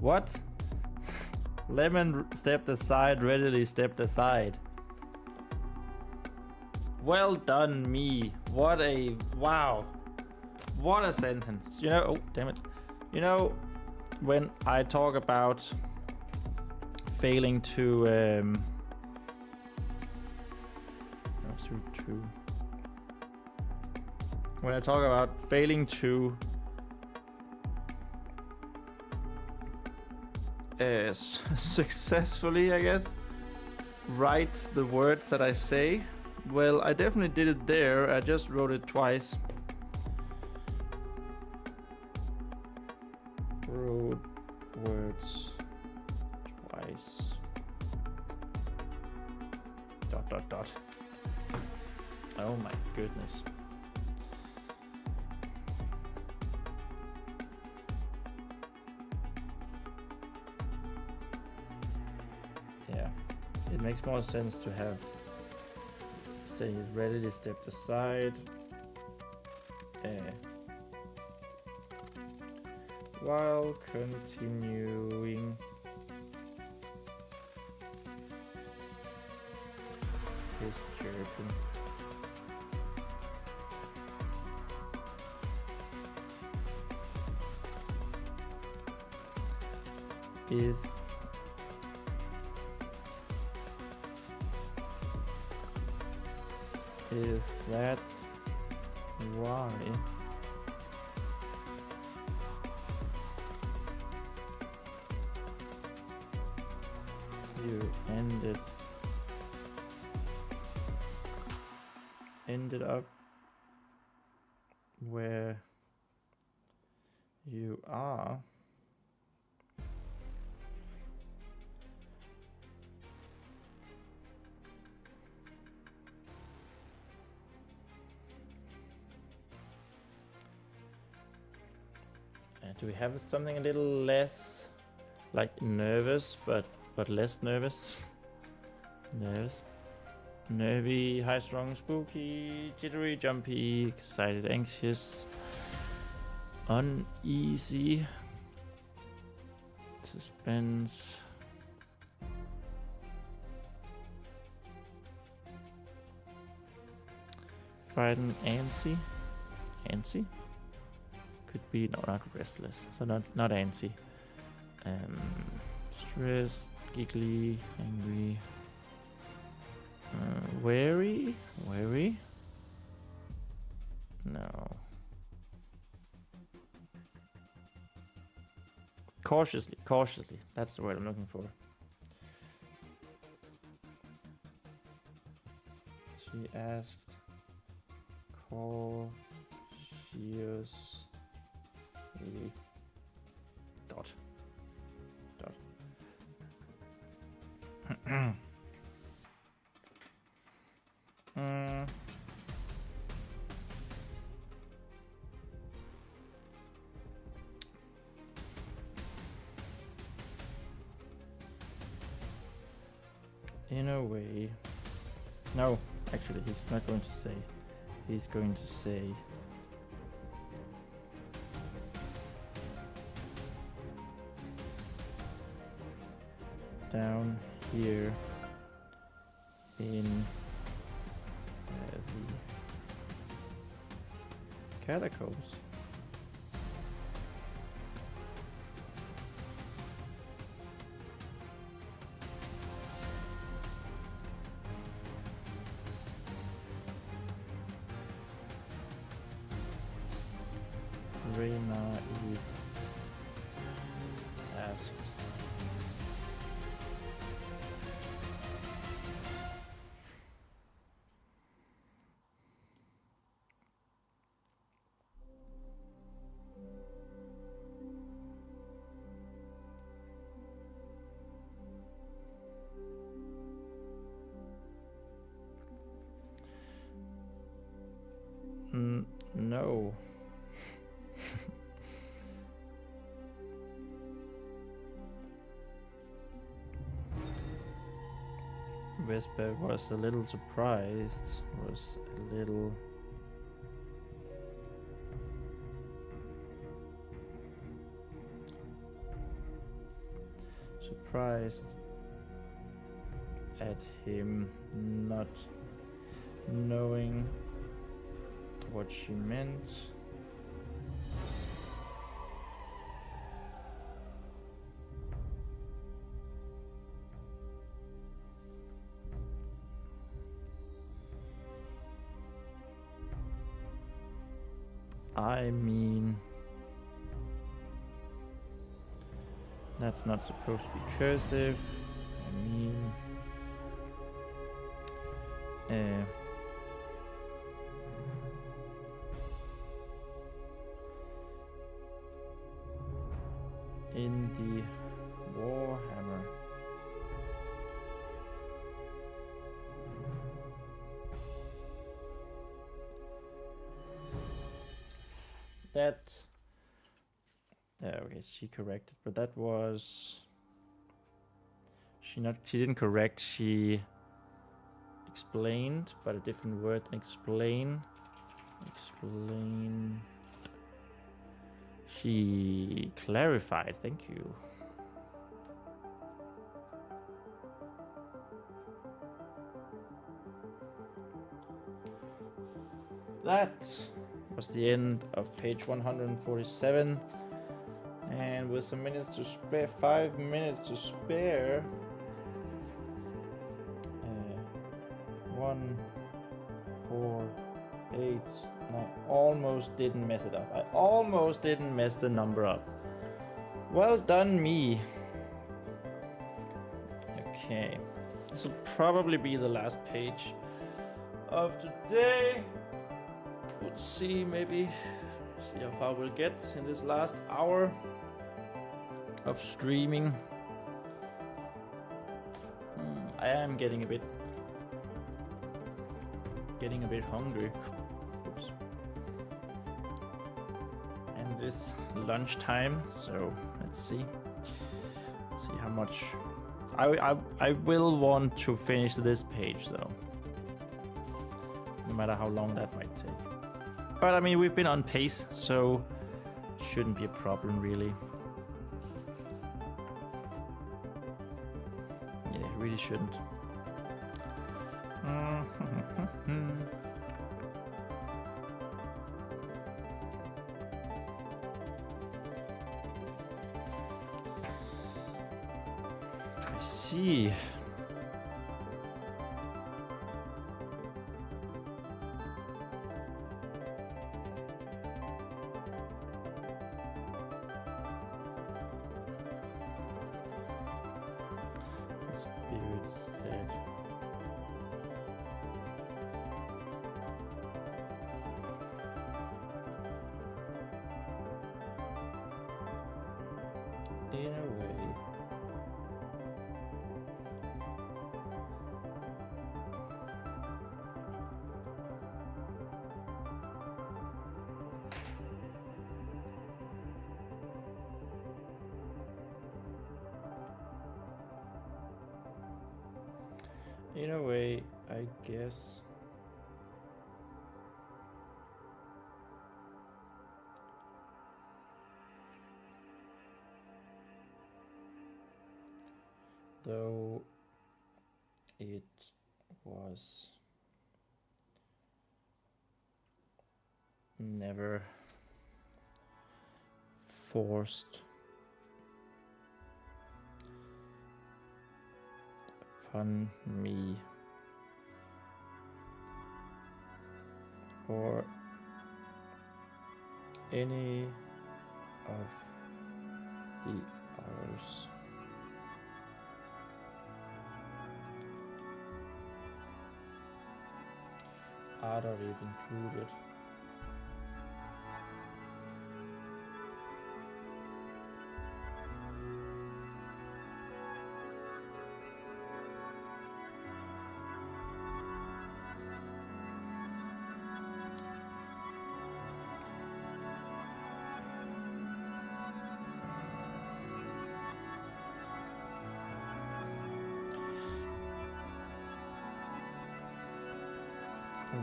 What? Lemon stepped aside, readily stepped aside. Well done, me. What a wow. What a sentence. You know, oh damn it. You know, when I talk about failing to when I talk about failing to successfully, I guess, write the words that I say. Well, I definitely did it there. I just wrote it twice. Wrote words twice. Dot dot dot. Oh my goodness. It makes more sense to have saying it readily stepped aside while continuing his journey. Is that why you ended up where you are? Do we have something a little less like nervous, but less nervous? Nervy, high strung, spooky, jittery, jumpy, excited, anxious, uneasy, suspense, frightened, antsy. Could be, no, not restless, so not antsy. Stressed, giggly, angry, wary, no. Cautiously, that's the word I'm looking for. She asked cautiously. Dot. In a way. No, actually, he's not going to say. He's going to say. Down here in the catacombs. asked. No. Vesper was a little surprised, was a little surprised at him not knowing what she meant. I mean, that's not supposed to be cursive. I mean, in the Warhammer. That okay, she corrected, but that was she didn't correct, she explained, but a different word than explain. She clarified, thank you. That was the end of page 147, and with some minutes to spare, 5 minutes to spare, 1, 4, 8, and I almost didn't mess it up. I almost didn't mess the number up. Well done, me. Okay, this will probably be the last page of today. We'll see, maybe see how far we'll get in this last hour of streaming. I am getting a bit hungry. Oops. And it's lunchtime, so let's see how much. I will want to finish this page though, no matter how long that might take. But I mean, we've been on pace, so shouldn't be a problem really. Yeah, it really shouldn't. I see. In a way, I guess. Though it was never forced upon me or any of the others. answers. Are it included?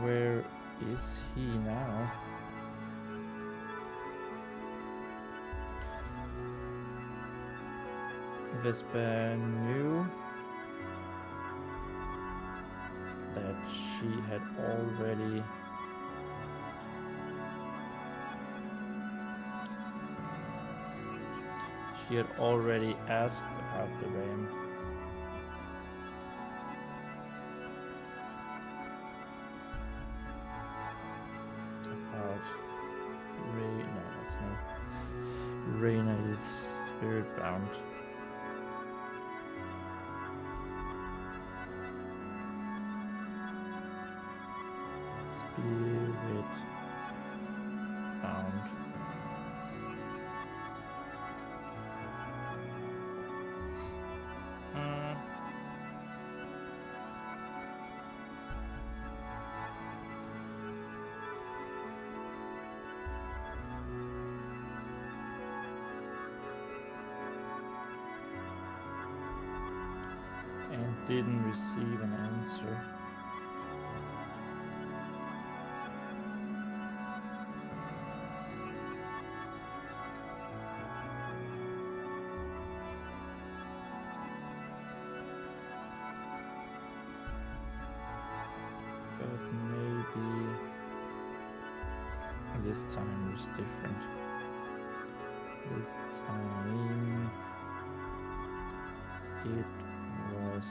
Where is he now? Vesper knew that she had already asked about the ram. Reina is spirit bound. Spirit bound. Didn't receive an answer. But maybe this time was different. This time it was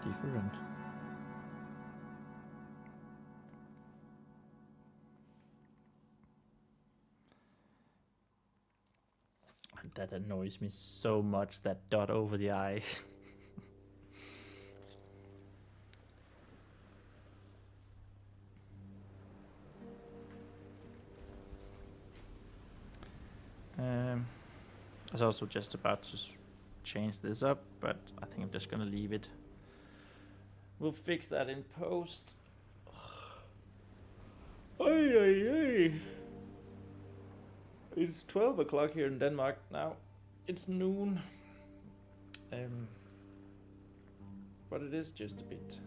different. That annoys me so much, that dot over the I. I was also just about to change this up, but I think I'm just gonna leave it. We'll fix that in post. Ay, ay, ay. It's 12 o'clock here in Denmark now. It's noon. But it is just a bit.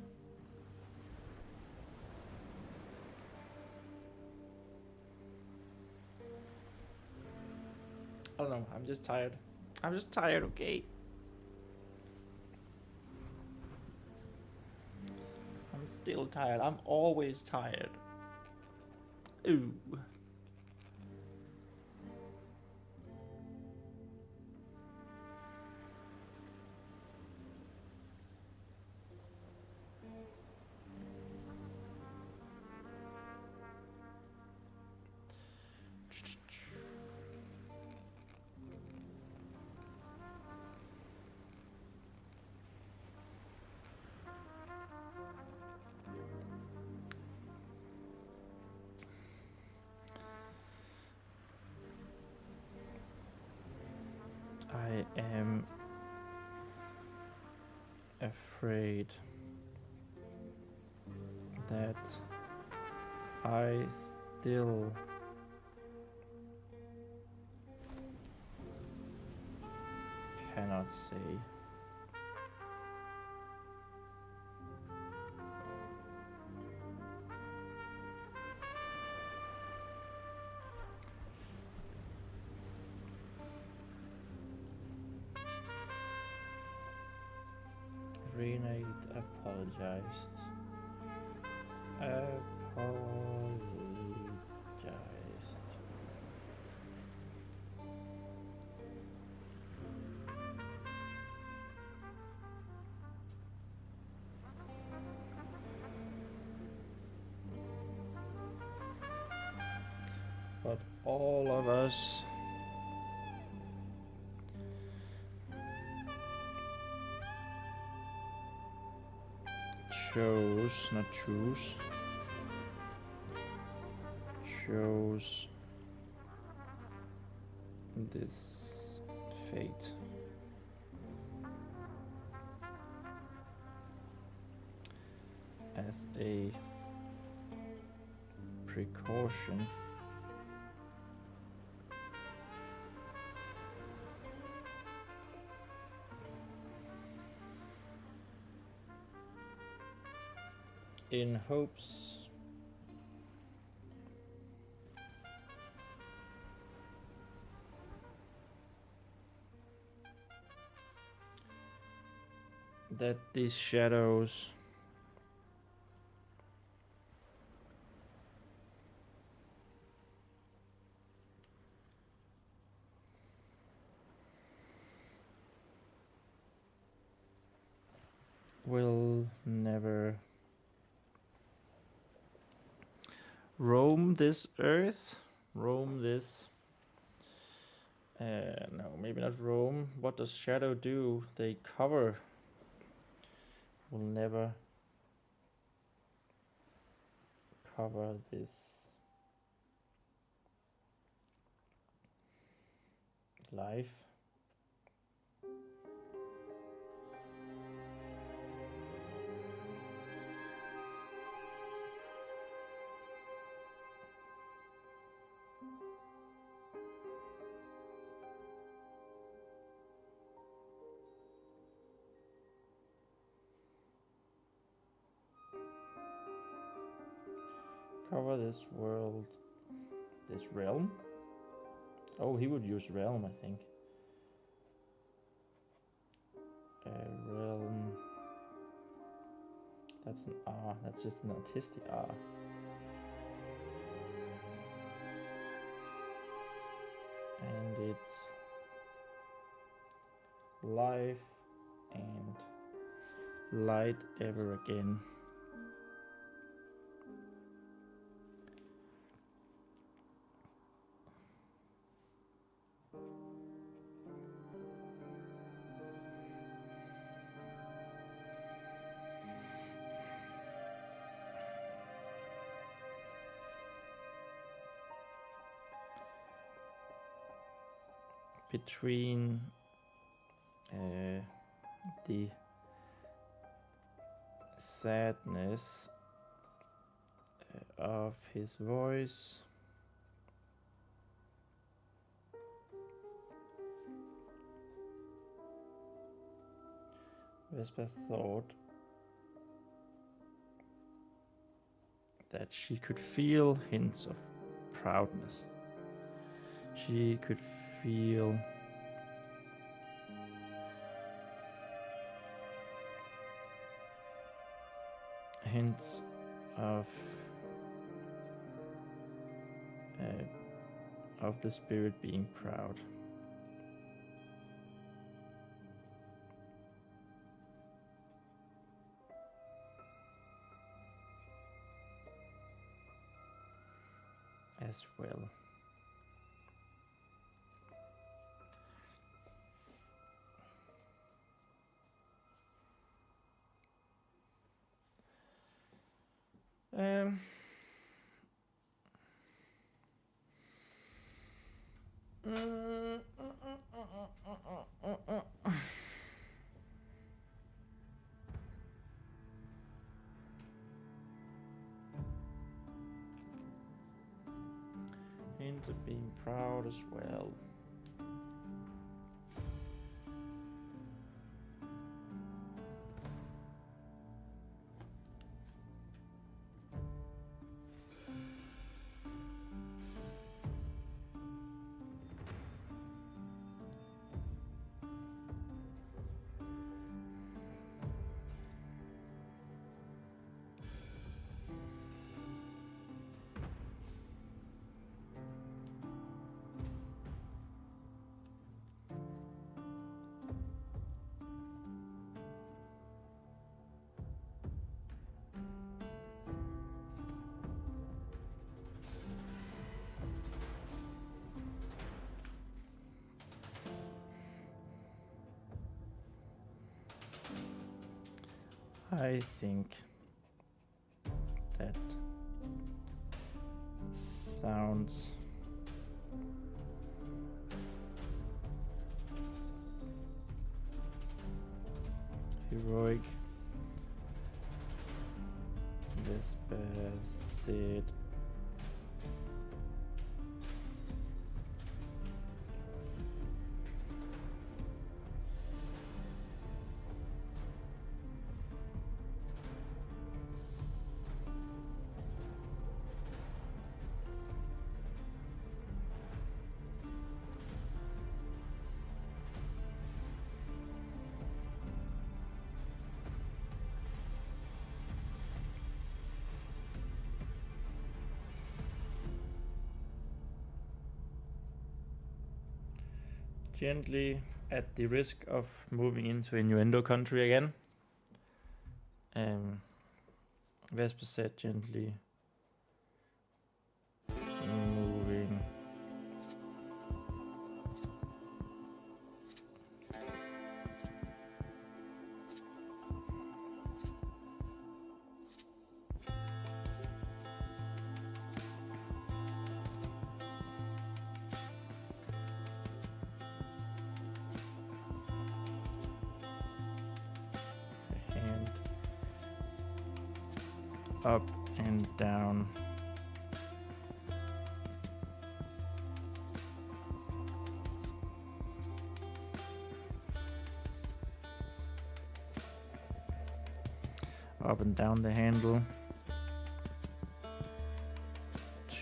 I don't know, I'm just tired. I'm just tired, okay? I'm still tired. I'm always tired. Ooh. I am afraid that I still cannot say. Renate apologized. But all of us. Chose, not choose. Chose this fate. As a precaution. In hopes that these shadows will never roam this earth, roam this, no, maybe not roam. What does shadow do? They cover, will never cover this life. Cover this world, this realm. Oh, he would use realm, I think. Realm. That's an R. That's just an artistic R. And it's life and light ever again. Between the sadness of his voice Vespa thought that she could feel hints of proudness. She could feel hints of the spirit being proud. As well. Hint of being proud as well. I think that sounds heroic. Vespersid. Gently, at the risk of moving into innuendo country again. Vesper said gently moving and up and down. Up and down the handle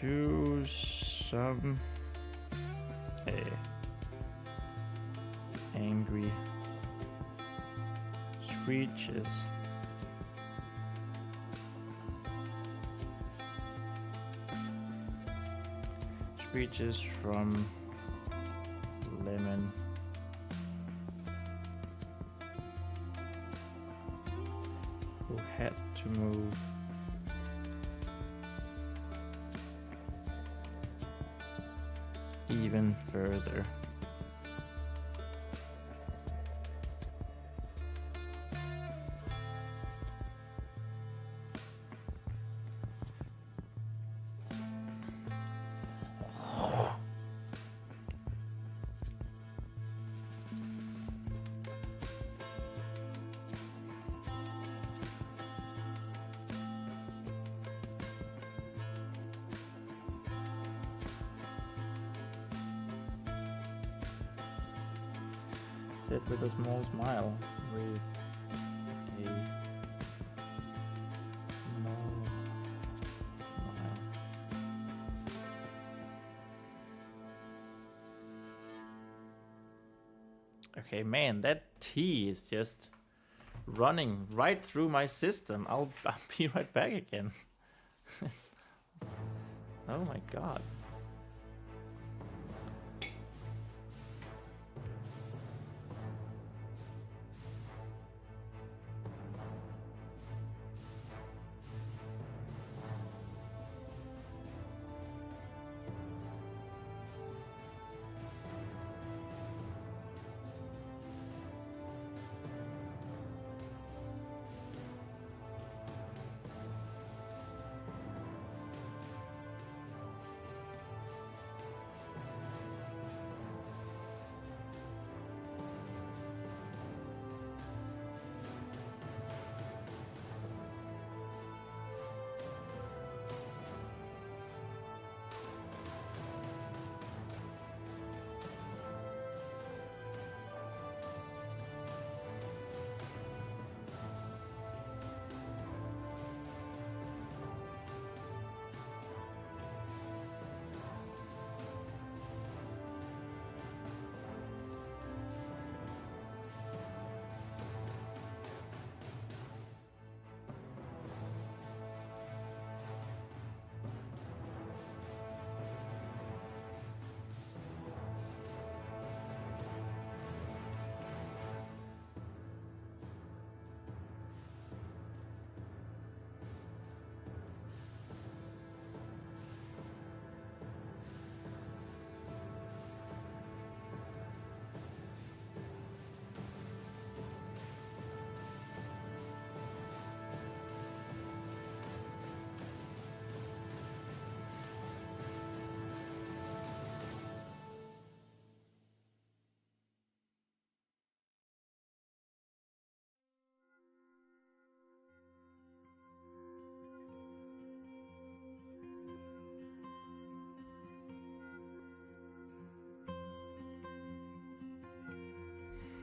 to some angry screeches. Screeches from Lemon. Who had to move even further. Said with a small smile, with a small smile. Okay, man, that tea is just running right through my system. I'll be right back again. Oh my god.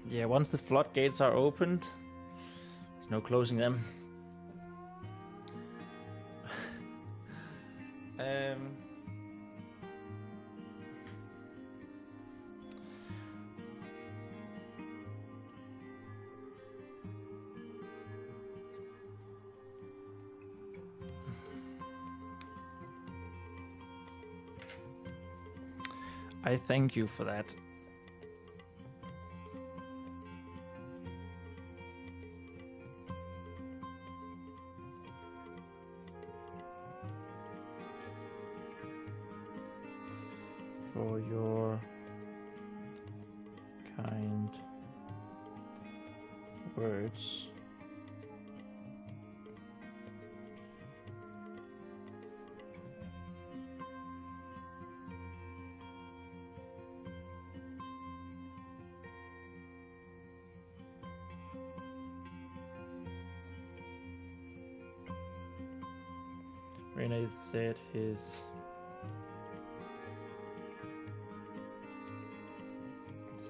Yeah, once the floodgates are opened, there's no closing them. I thank you for that. For your kind words. Renee said his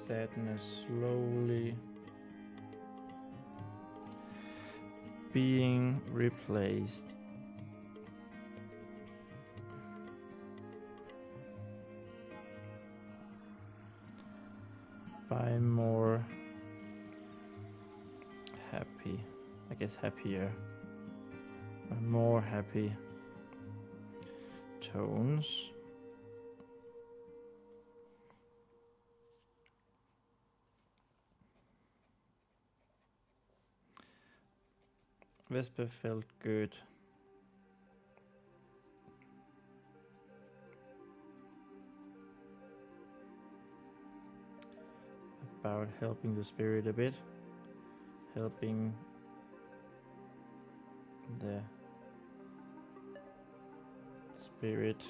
sadness slowly being replaced by more happy, I guess happier, by more happy tones. Vesper felt good. About helping the spirit a bit, helping the spirit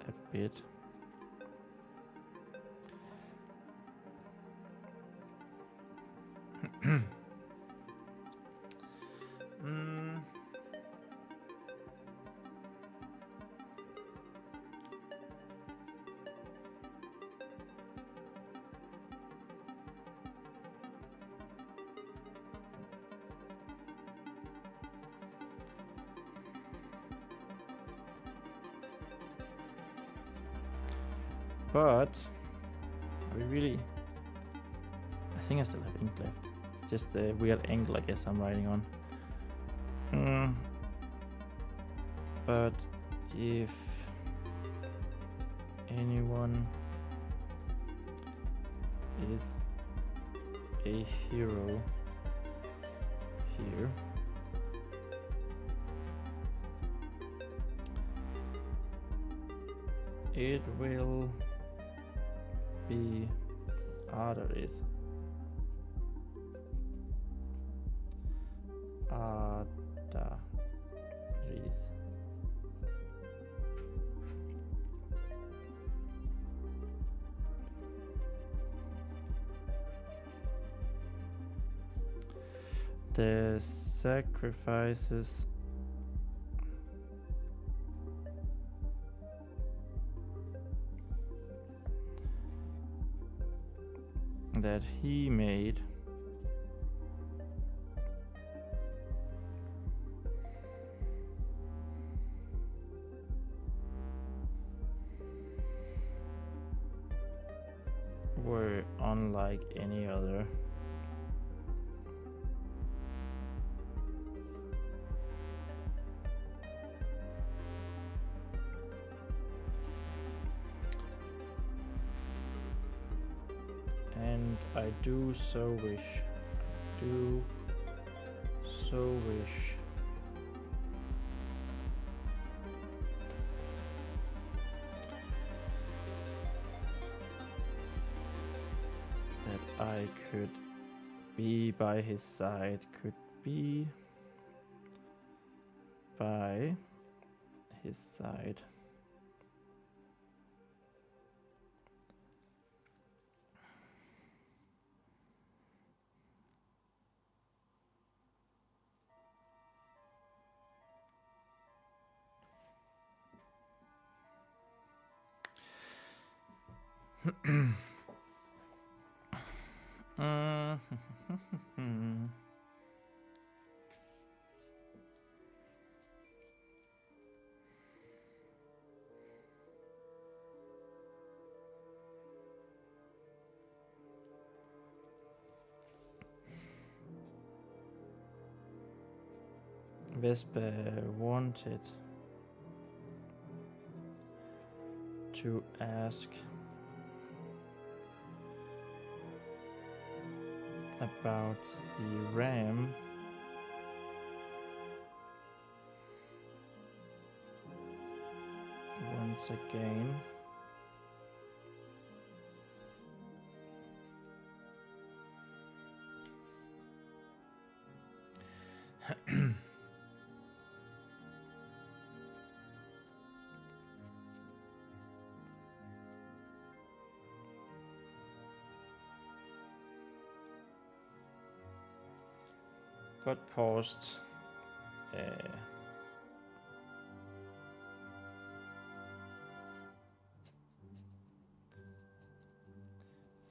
a bit. But we really, I think I still have ink left. It's just the weird angle, I guess, I'm writing on. But if anyone is a hero here, it will be Adarid. The sacrifices that he made were unlike any other. And I do so wish, that I could be by his side, could be by his side. Vespa wanted to ask about the RAM once again. But paused.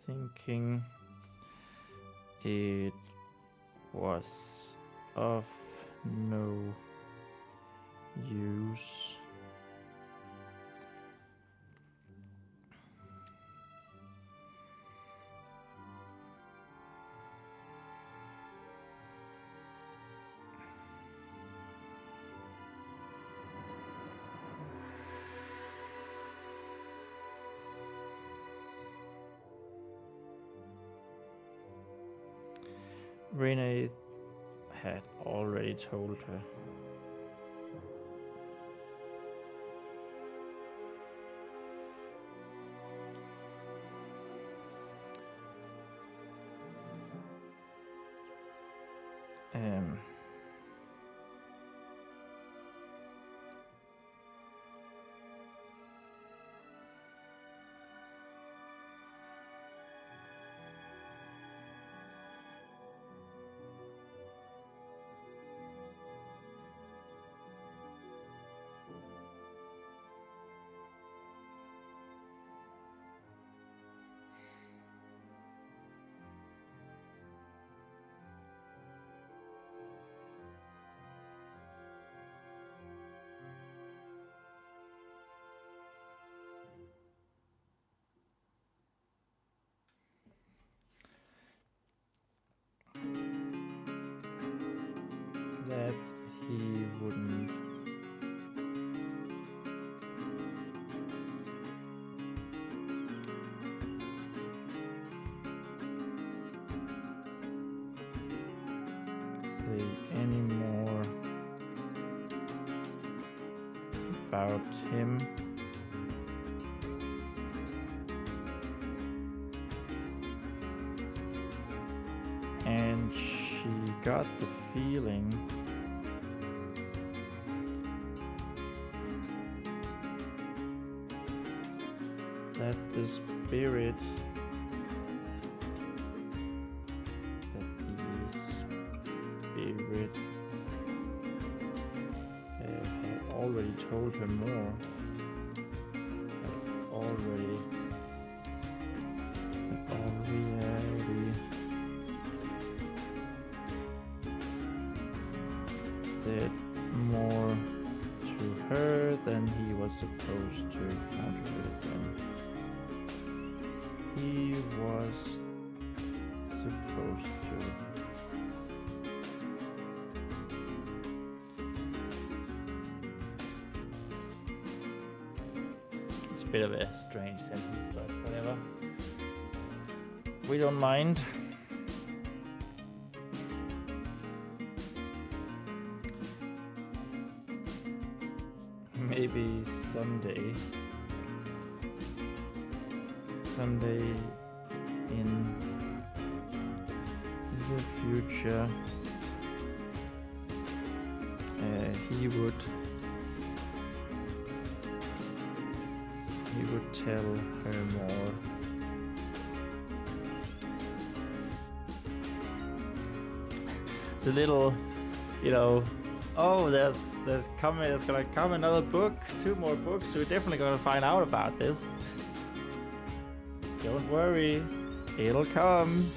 Thinking it was of no use. Renee had already told her. That he wouldn't say any more about him. And she got the feeling that the spirit had already told her more, had already said more to her than he was supposed to counterfeit them. He was supposed to. It's a bit of a strange sentence, but whatever. We don't mind. Maybe someday in the future, he would tell her more. It's a little, oh, there's gonna come another book, 2 more books. So we're definitely gonna find out about this. Don't worry, it'll come.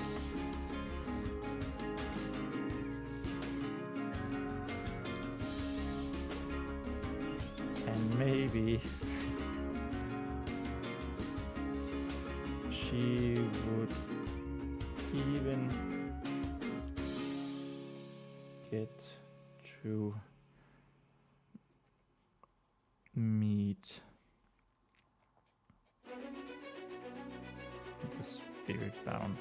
maybe she would even get to meet the spirit bound.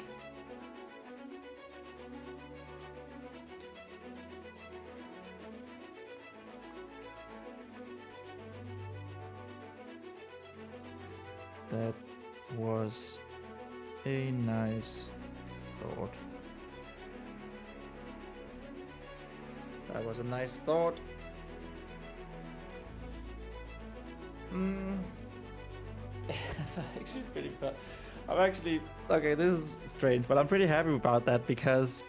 That was a nice thought. That was a nice thought. That's actually pretty fun. I'm actually okay. This is strange, but I'm pretty happy about that because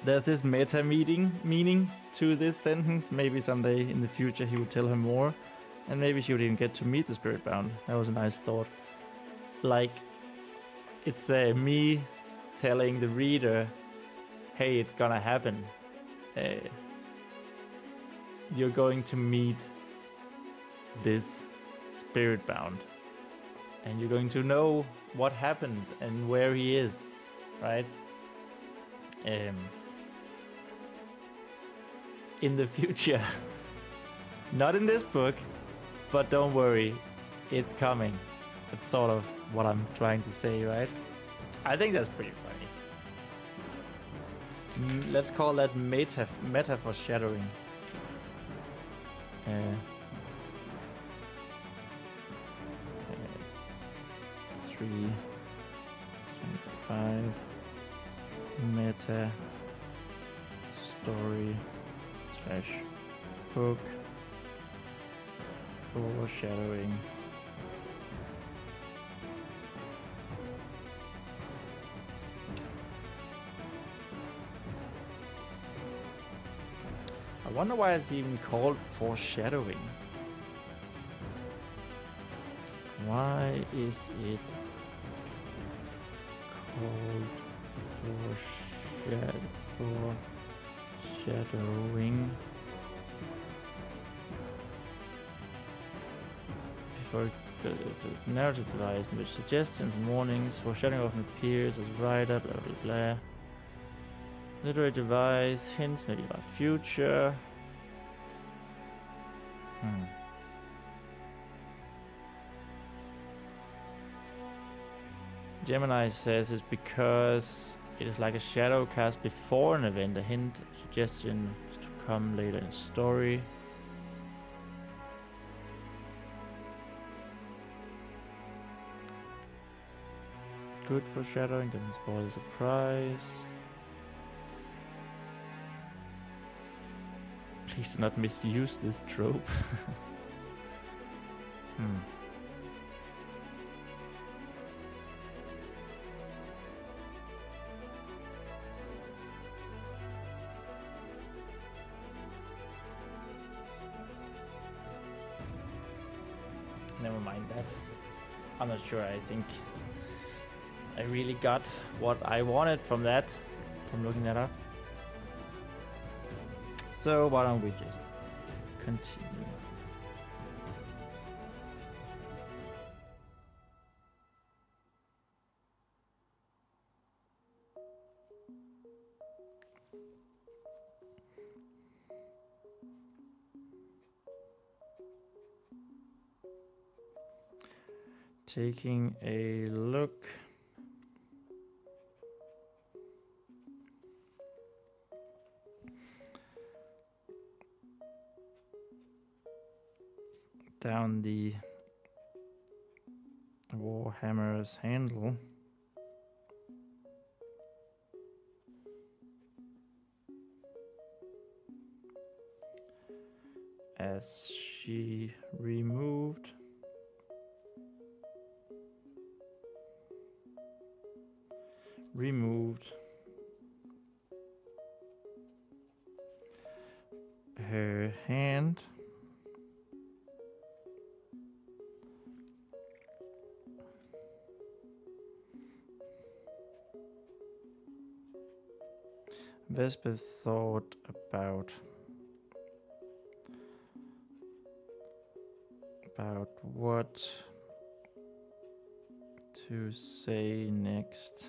there's this meta meaning to this sentence. Maybe someday in the future he would tell her more, and maybe she would even get to meet the spirit bound. That was a nice thought. Like, it's me telling the reader, "Hey, it's gonna happen. You're going to meet this spirit bound, and you're going to know what happened and where he is," right? In the future. Not in this book, but don't worry, it's coming. That's sort of what I'm trying to say, right? I think that's pretty funny. Let's call that meta foreshadowing. 3.5 meta story / book foreshadowing. I wonder why it's even called foreshadowing. Why is it called foreshadowing? Before the narrative device in which suggestions, warnings, foreshadowing often appears as write-up, blah blah blah. Literary device, hints maybe about future. Gemini says it's because it is like a shadow cast before an event, a hint, suggestion to come later in the story. Good foreshadowing, doesn't spoil the surprise. Please do not misuse this trope. Never mind that. I'm not sure. I think I really got what I wanted from that, from looking that up. So why don't we just continue? Taking a look. Down the Warhammer's handle. As she removed her hand. Vesper thought about about what to say next.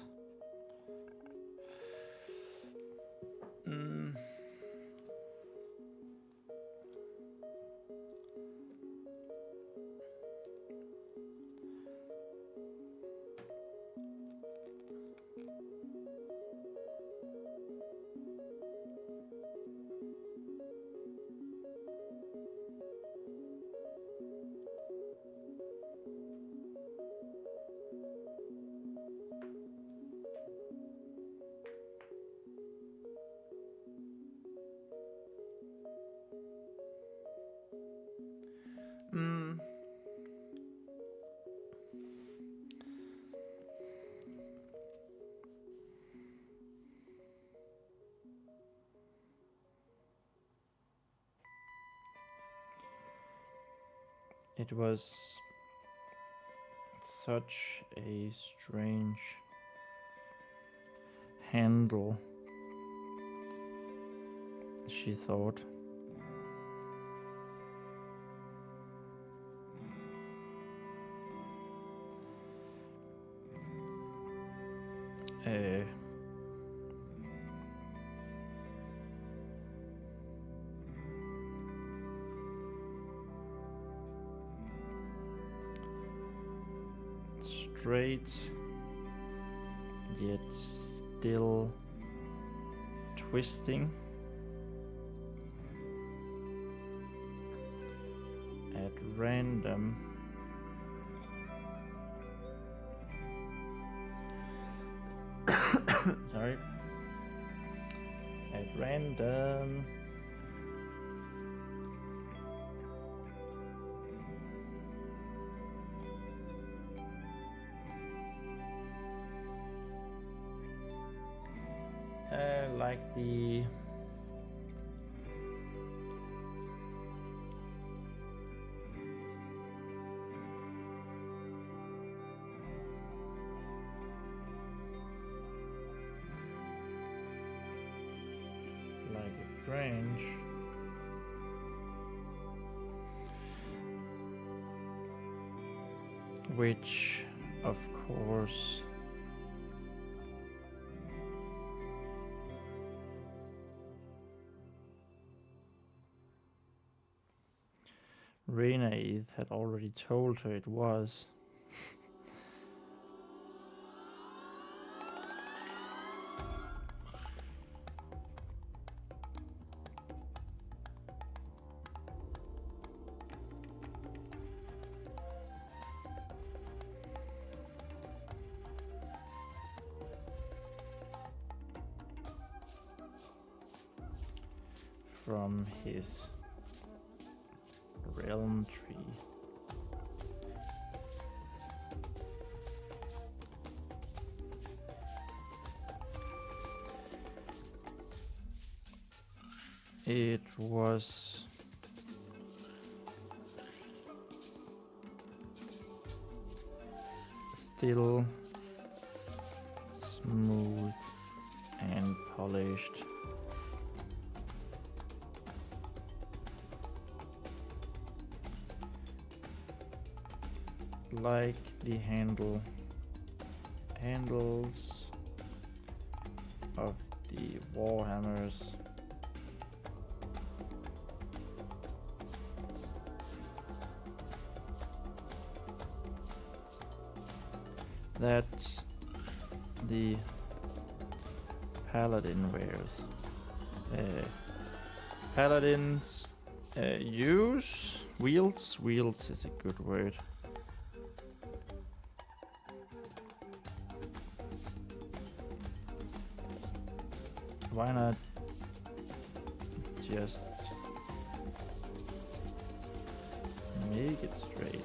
It was such a strange handle, she thought. Straight, yet still twisting at random. Sorry. At random. Like the branch, which of course Renaeve had already told her it was. From his realm tree. It was still smooth and polished. Like the handles of the warhammers that the paladin wears. Paladins wields is a good word. Why not just make it straight?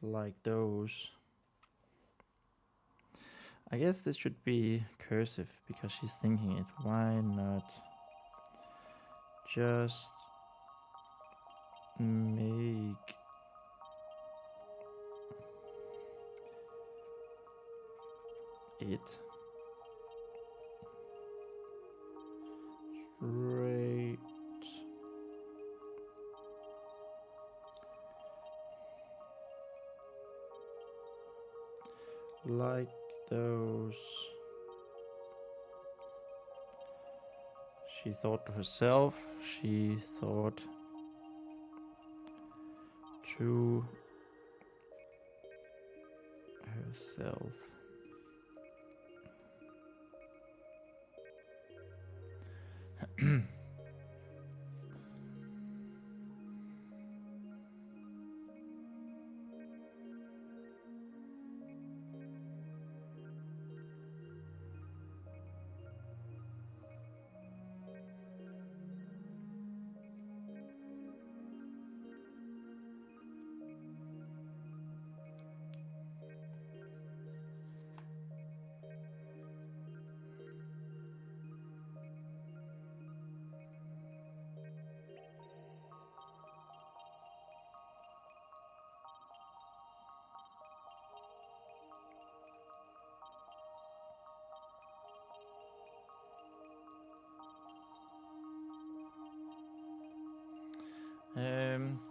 Like those. I guess this should be cursive because she's thinking it. Why not just make it like those. She thought to herself, she thought to herself.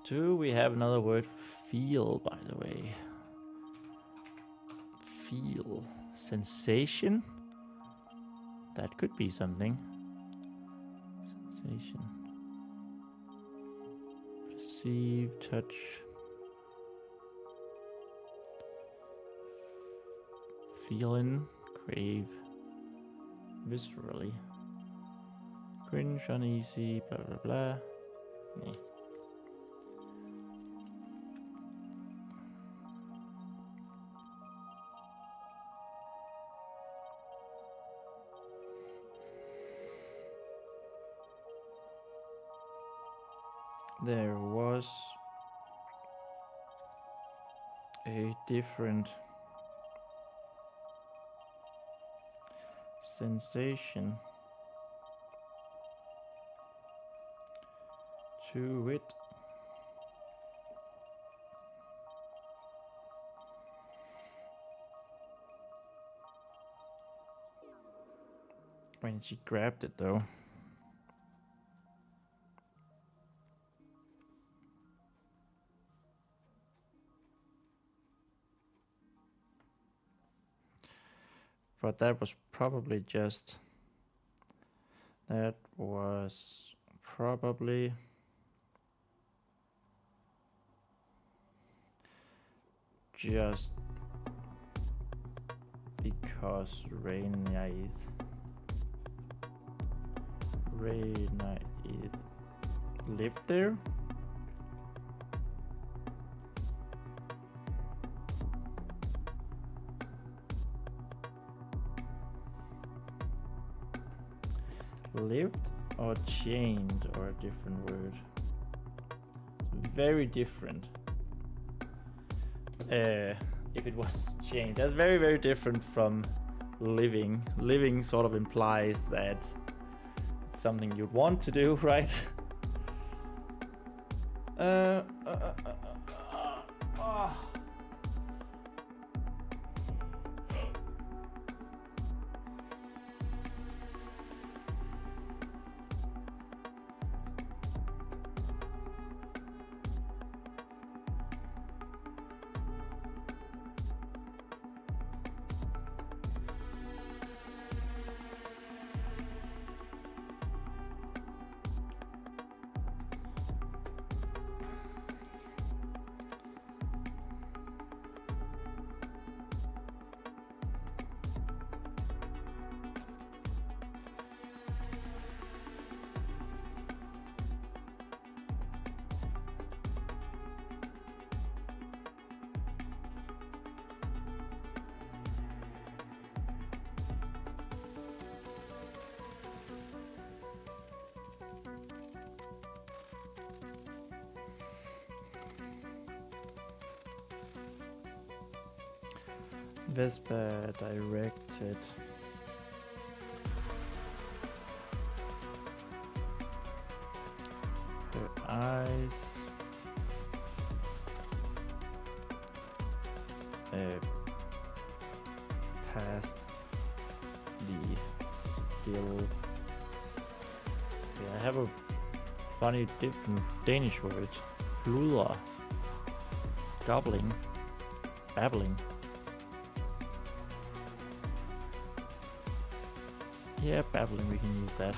Do we have another word for feel, by the way? Feel. Sensation? That could be something. Sensation. Perceive, touch. Feeling, crave. Viscerally. Cringe, uneasy, blah blah blah. Nee. There was a different sensation to it. When she grabbed it though. But that was probably just because Reinaith lived there. Lived or chained, or a different word? Very different. If it was chained, that's very, very different from living. Living sort of implies that it's something you'd want to do, right? Vespa directed. Her eyes past the still. Yeah, I have a funny different Danish word. Luder. Gobbling. Babbling. Yeah, babbling, we can use that.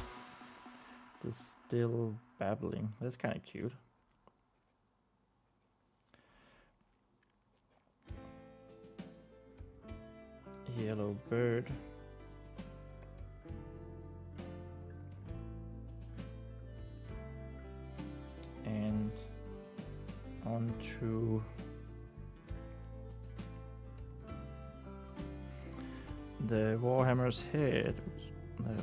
The still babbling. That's kind of cute. Yellow bird. And onto the Warhammer's head. The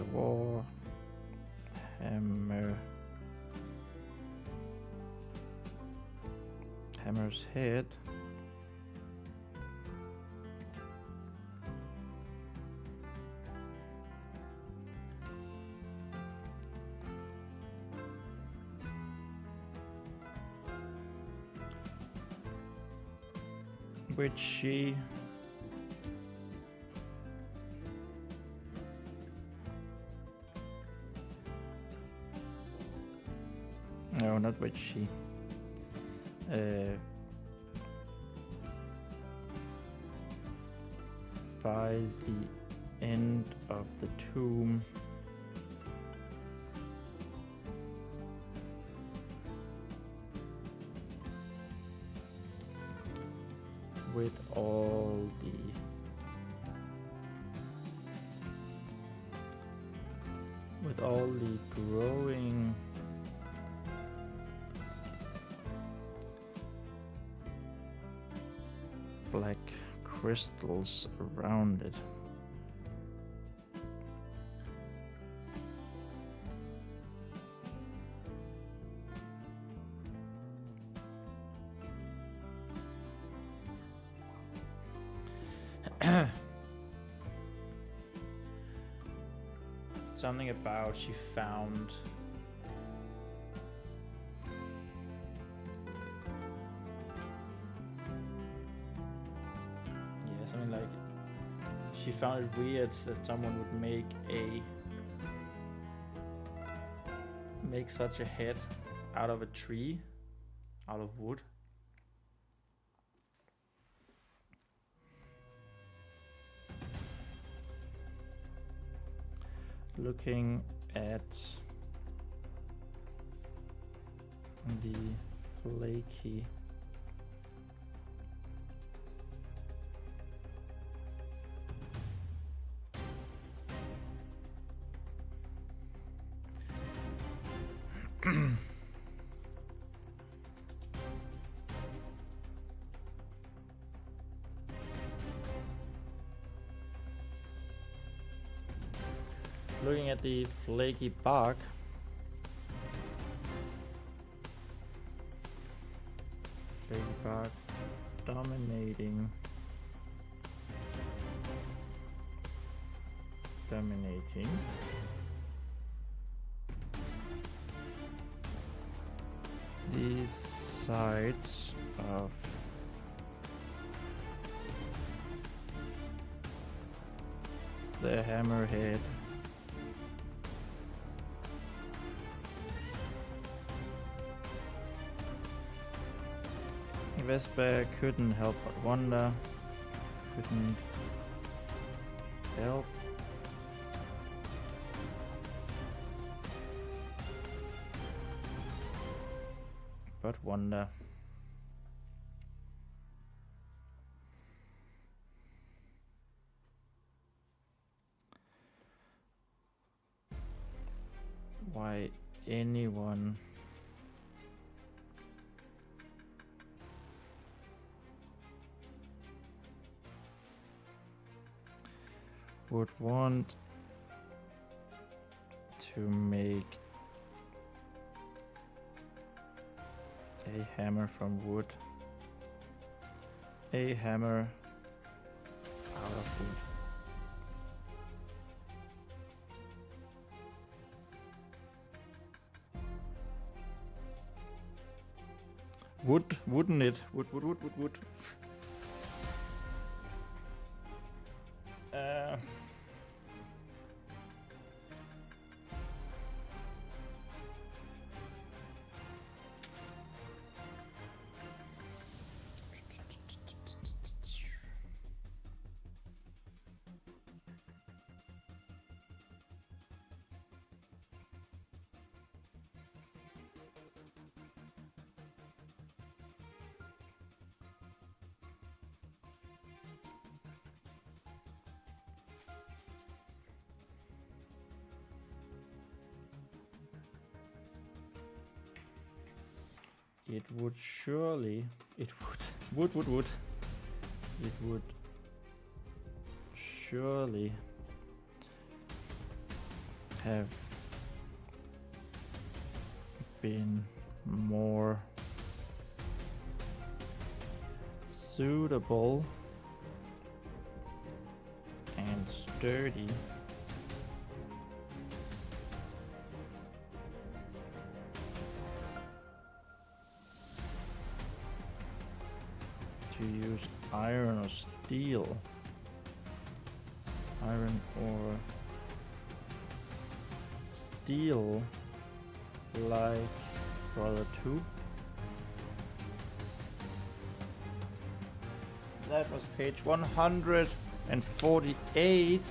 Hammer's head. Which she no, not which she by the end of the tomb with all the growing black crystals around it. Something about she found something like she found it weird that someone would make such a head out of a tree, out of wood. Looking at the flaky looking at the flaky bark, dominating these sides of the hammerhead. Vesper couldn't help but wonder. Couldn't help but wonder. Why anyone would want to make a hammer from wood, a hammer out of wood. Wouldn't it? Wood. it would surely, it would surely have been more suitable and sturdy to use iron or steel. Iron or steel like brother 2. That was page 148,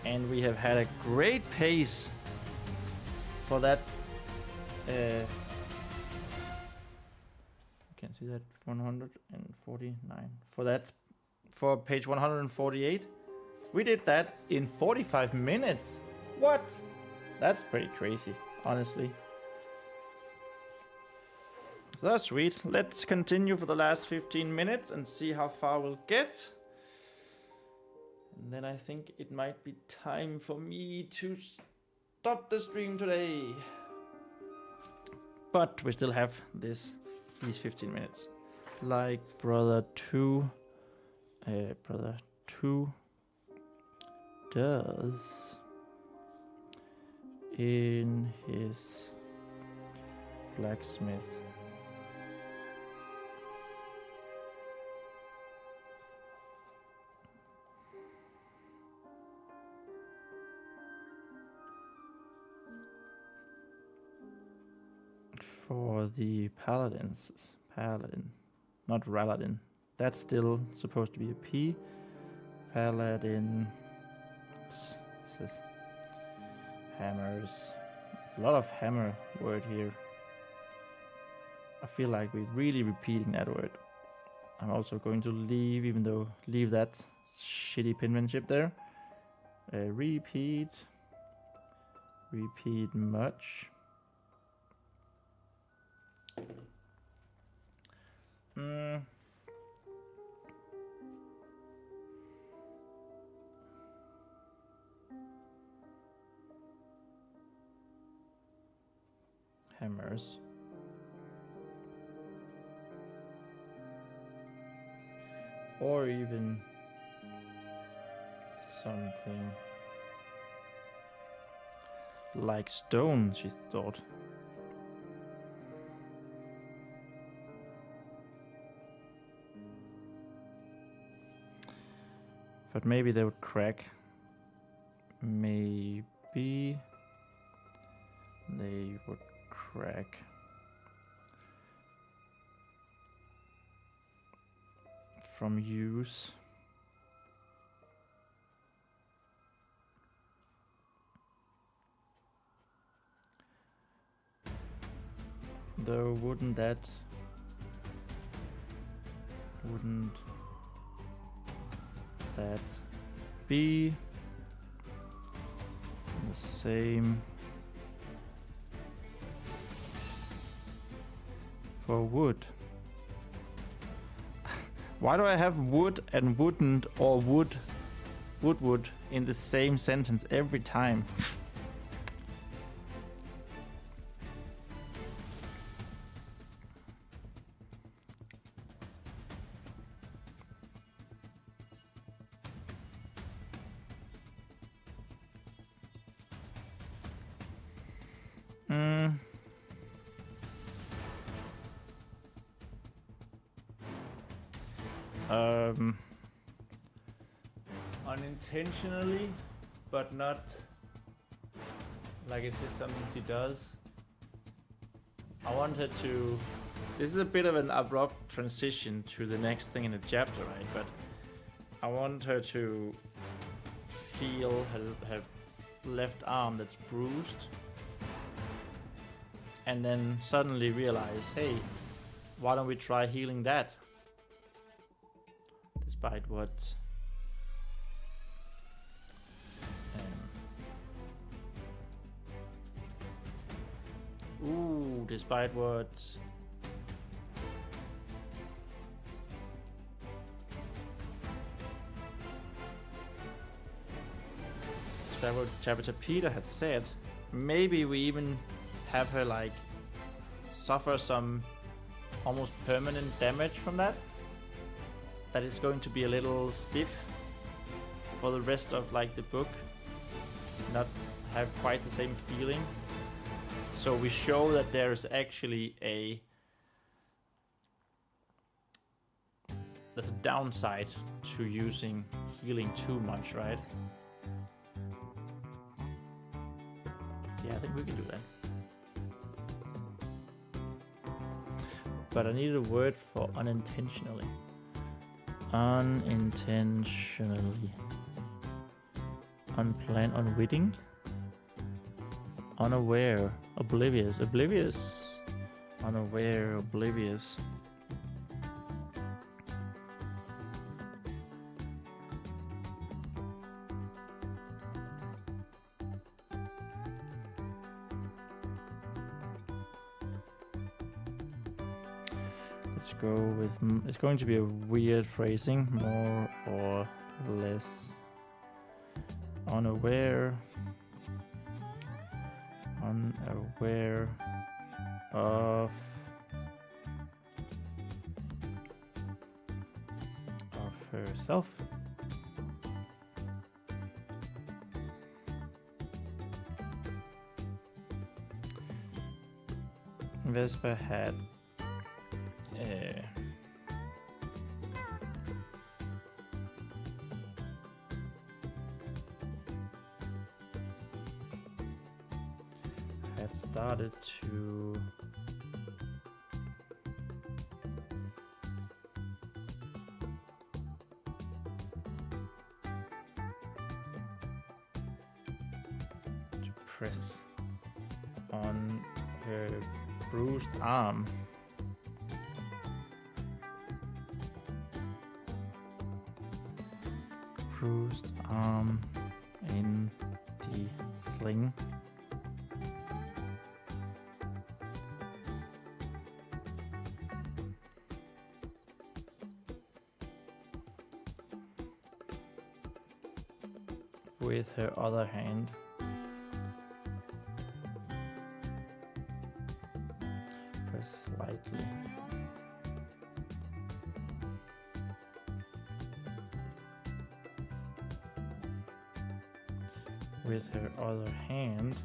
and we have had a great pace for that. You can see that 149 for that. For page 148, we did that in 45 minutes. What? That's pretty crazy, honestly. So that's sweet. Let's continue for the last 15 minutes and see how far we'll get. And then I think it might be time for me to stop the stream today. But we still have these 15 minutes. Like brother 2 does in his blacksmith. For the paladins, not Raladin. That's still supposed to be a P. Paladin says hammers. There's a lot of hammer word here. I feel like we're really repeating that word. I'm also going to leave that shitty penmanship there. Repeat much. Hammers. Or even something like stone, she thought. But maybe they would crack. Maybe they would crack. From use. Though wouldn't that be the same for wood? Why do I have would and wouldn't or would in the same sentence every time? Unintentionally, but not like it's just something she does. I want her to... This is a bit of an abrupt transition to the next thing in the chapter, right? But I want her to feel her left arm that's bruised, and then suddenly realize, hey, why don't we try healing that? Despite what... despite what that what Chapter Peter had said. Maybe we even have her like suffer some almost permanent damage from that. That is going to be a little stiff for the rest of like the book. Not have quite the same feeling. So we show that there's actually there's a downside to using healing too much, right? Yeah, I think we can do that. But I need a word for unintentionally. Unintentionally. Unplanned, unwitting. Unaware, oblivious, oblivious. Unaware, oblivious. Let's go with, it's going to be a weird phrasing, more or less. Unaware. Unaware of herself. Vespa had started to press on her bruised arm. Bruised arm in the sling. With her other hand. Press slightly. With her other hand.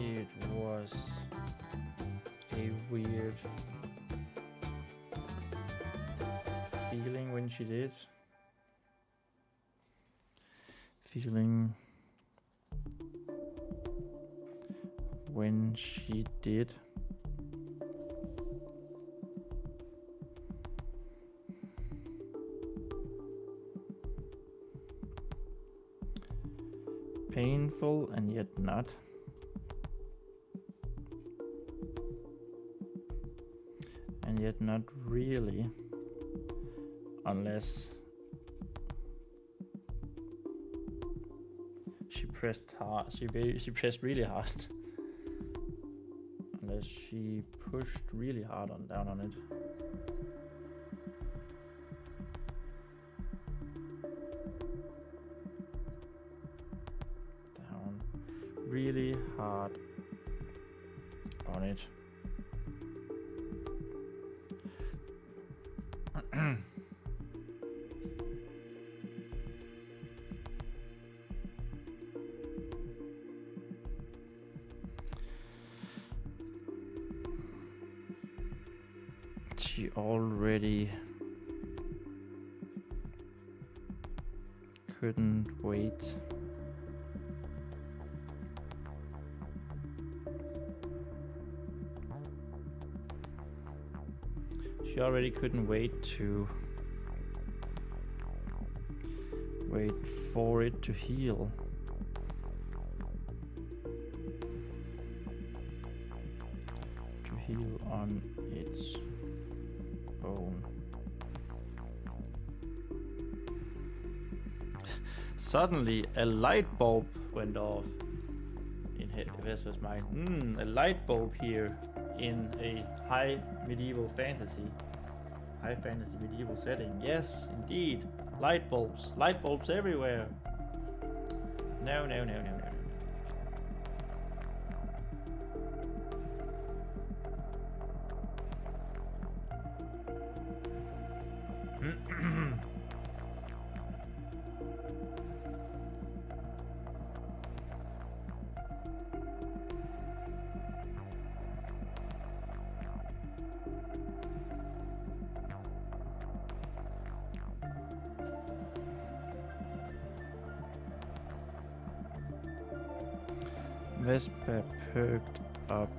It was a weird feeling when she did. Feeling when she did. Painful and yet not. And yet not really, unless she pressed hard. She pressed really hard. Unless she pushed really hard down on it. Down really hard on it. She already couldn't wait. She already couldn't wait for it to heal. on its own. Suddenly, a light bulb went off in Vesper's mind. A light bulb here in a high fantasy medieval setting. Yes, indeed, light bulbs everywhere. No. Vesper perked up.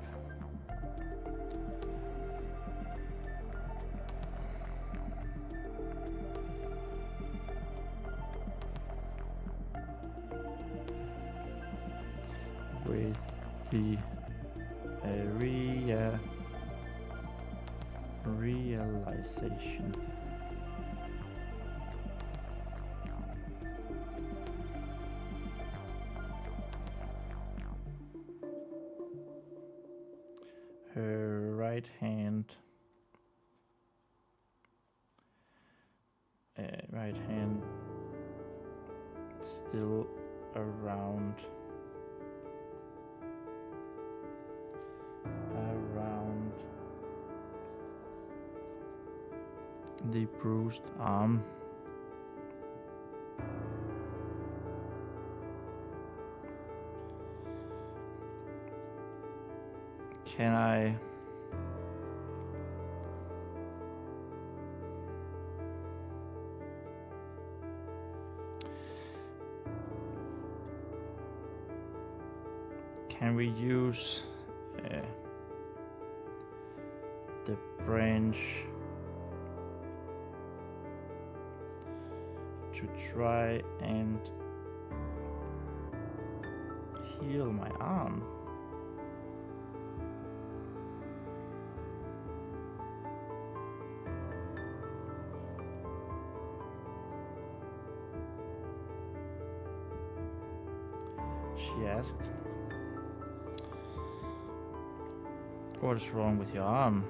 With the realization. Her right hand still around the bruised arm. Can I we use the branch to try and heal my arm? She asked. What is wrong with your arm?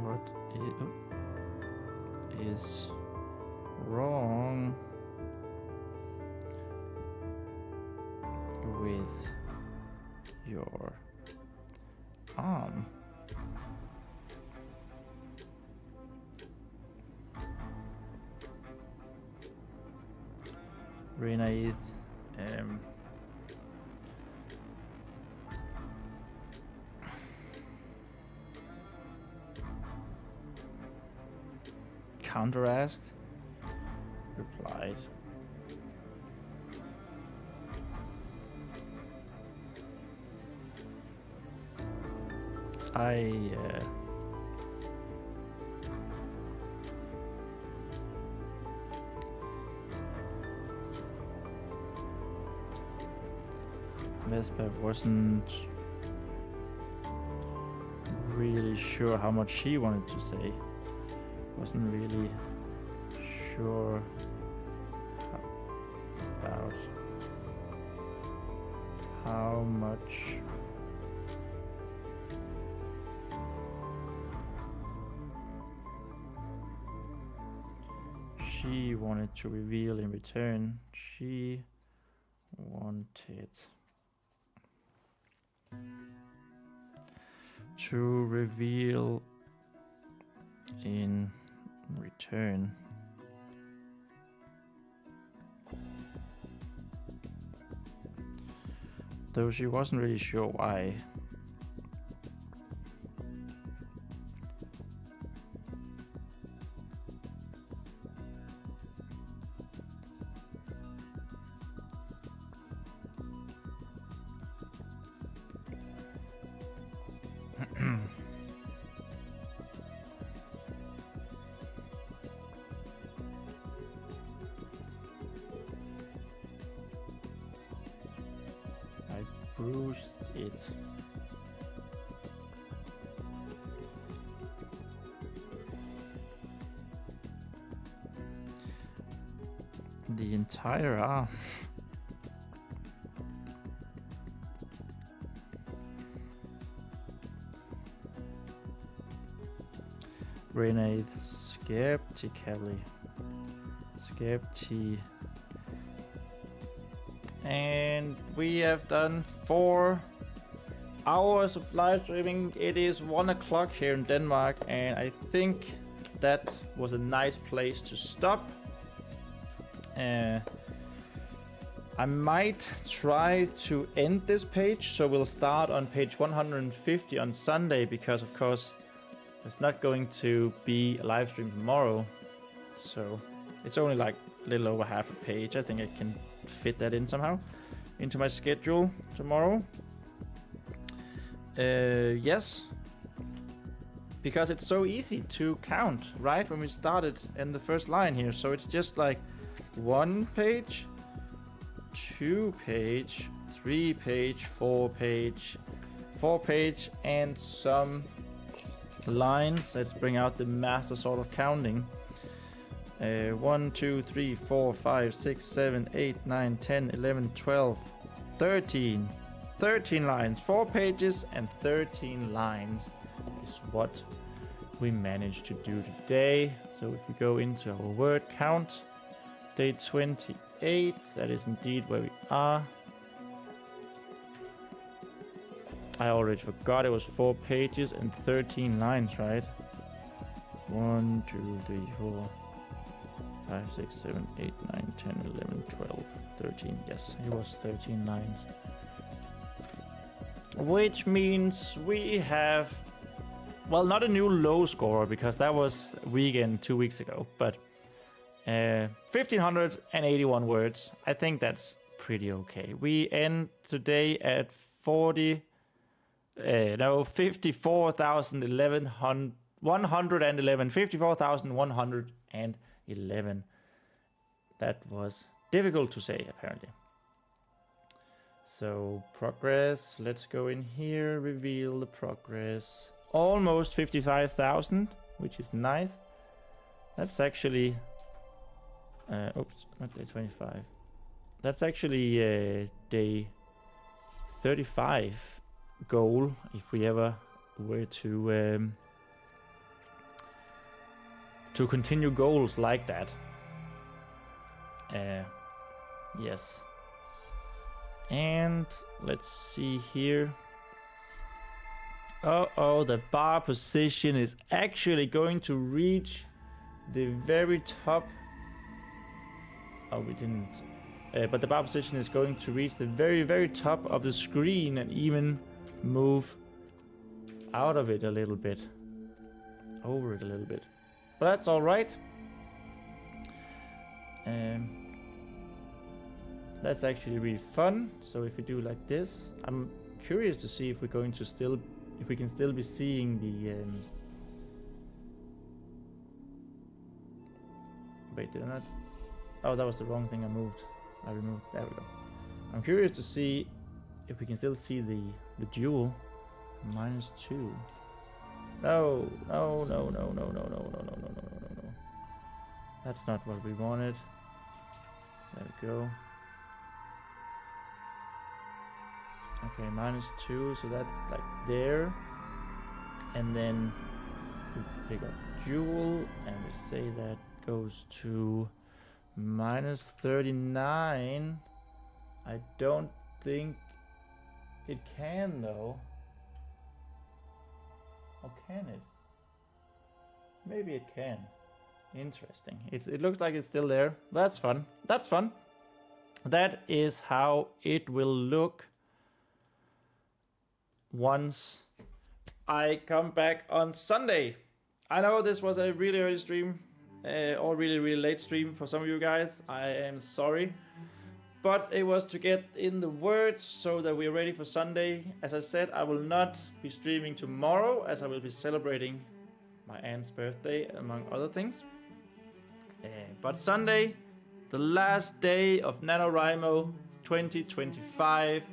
What is wrong with your arm? Renaith, counter-asked, replied. Vesper wasn't really sure how much she wanted to say. Wasn't really sure about how much she wanted to reveal in return. She wanted to reveal in return. Though she wasn't really sure why. Bruised it. the entire R. Renee skeptically. And we have done 4 hours of live streaming. It is 1 o'clock here in Denmark, and I think that was a nice place to stop. I might try to end this page, so we'll start on page 150 on Sunday, because of course there's not going to be a live stream tomorrow. So it's only like a little over half a page. I think I can fit that in somehow into my schedule tomorrow. Yes, because it's so easy to count, right? When we started in the first line here, so it's just like 1 page, 2 page, 3 page, 4 page, 4 page, and some lines. Let's bring out the master sort of counting. 1, 2, 3, 4, 5, 6, 7, 8, 9, 10, 11, 12, 13. 13 lines, 4 pages and 13 lines is what we managed to do today. So if we go into our word count, day 28, that is indeed where we are. I already forgot it was 4 pages and 13 lines, right? 1, 2, 3, 4, 5, 6, 7, 8, 9, 10, 11, 12, 13. Yes, it was 13 lines. Which means we have, well, not a new low score, because that was weekend 2 weeks ago, but 1,581 words. I think that's pretty okay. We end today at 54,111. 54,111. That was difficult to say, apparently. So progress, let's go in here, reveal the progress. Almost 55,000, which is nice. That's actually, oops, not day 25. That's actually day 35 goal, if we ever were to continue goals like that. Yes. And let's see here. Uh-oh, the bar position is actually going to reach the very top. Oh, we didn't. But the bar position is going to reach the very, very top of the screen and even move out of it a little bit. Over it a little bit. But that's all right. That's actually really fun. So if we do like this, I'm curious to see if we're going to still, if we can still be seeing the. Wait, did I not? Oh, that was the wrong thing I moved. I removed. There we go. I'm curious to see if we can still see the dual. -2. No. That's not what we wanted. There we go. Okay, -2, so that's like there. And then we pick up dual and we say that goes to -39. I don't think it can though. Or can it? Maybe it can. Interesting. It looks like it's still there. That's fun. That's fun. That is how it will look once I come back on Sunday. I know this was a really early stream, or really late stream for some of you guys. I am sorry. But it was to get in the words so that we're ready for Sunday. As I said, I will not be streaming tomorrow, as I will be celebrating my aunt's birthday, among other things. But Sunday, the last day of NaNoWriMo 2025.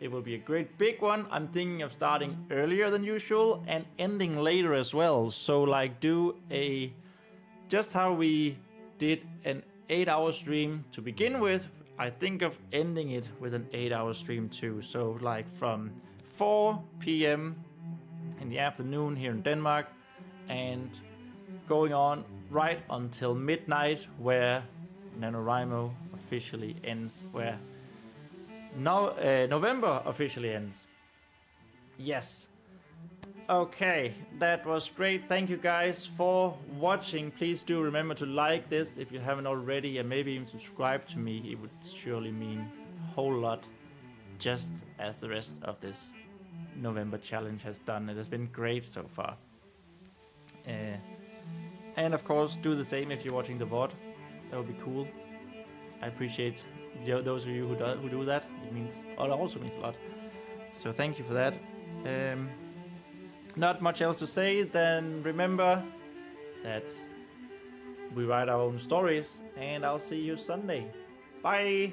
It will be a great big one. I'm thinking of starting earlier than usual and ending later as well. So like do a, just how we did an 8-hour stream to begin with. I think of ending it with an 8-hour stream too. So like from 4 p.m. in the afternoon here in Denmark and going on right until midnight where NaNoWriMo officially ends, where November officially ends. Yes. Okay, that was great. Thank you guys for watching. Please do remember to like this if you haven't already, and maybe even subscribe to me. It would surely mean a whole lot, just as the rest of this November challenge has done. It has been great so far. And of course, do the same if you're watching the VOD. That would be cool. I appreciate those of you who do that. It also means a lot. So thank you for that. Not much else to say, then remember that we write our own stories, and I'll see you Sunday. Bye!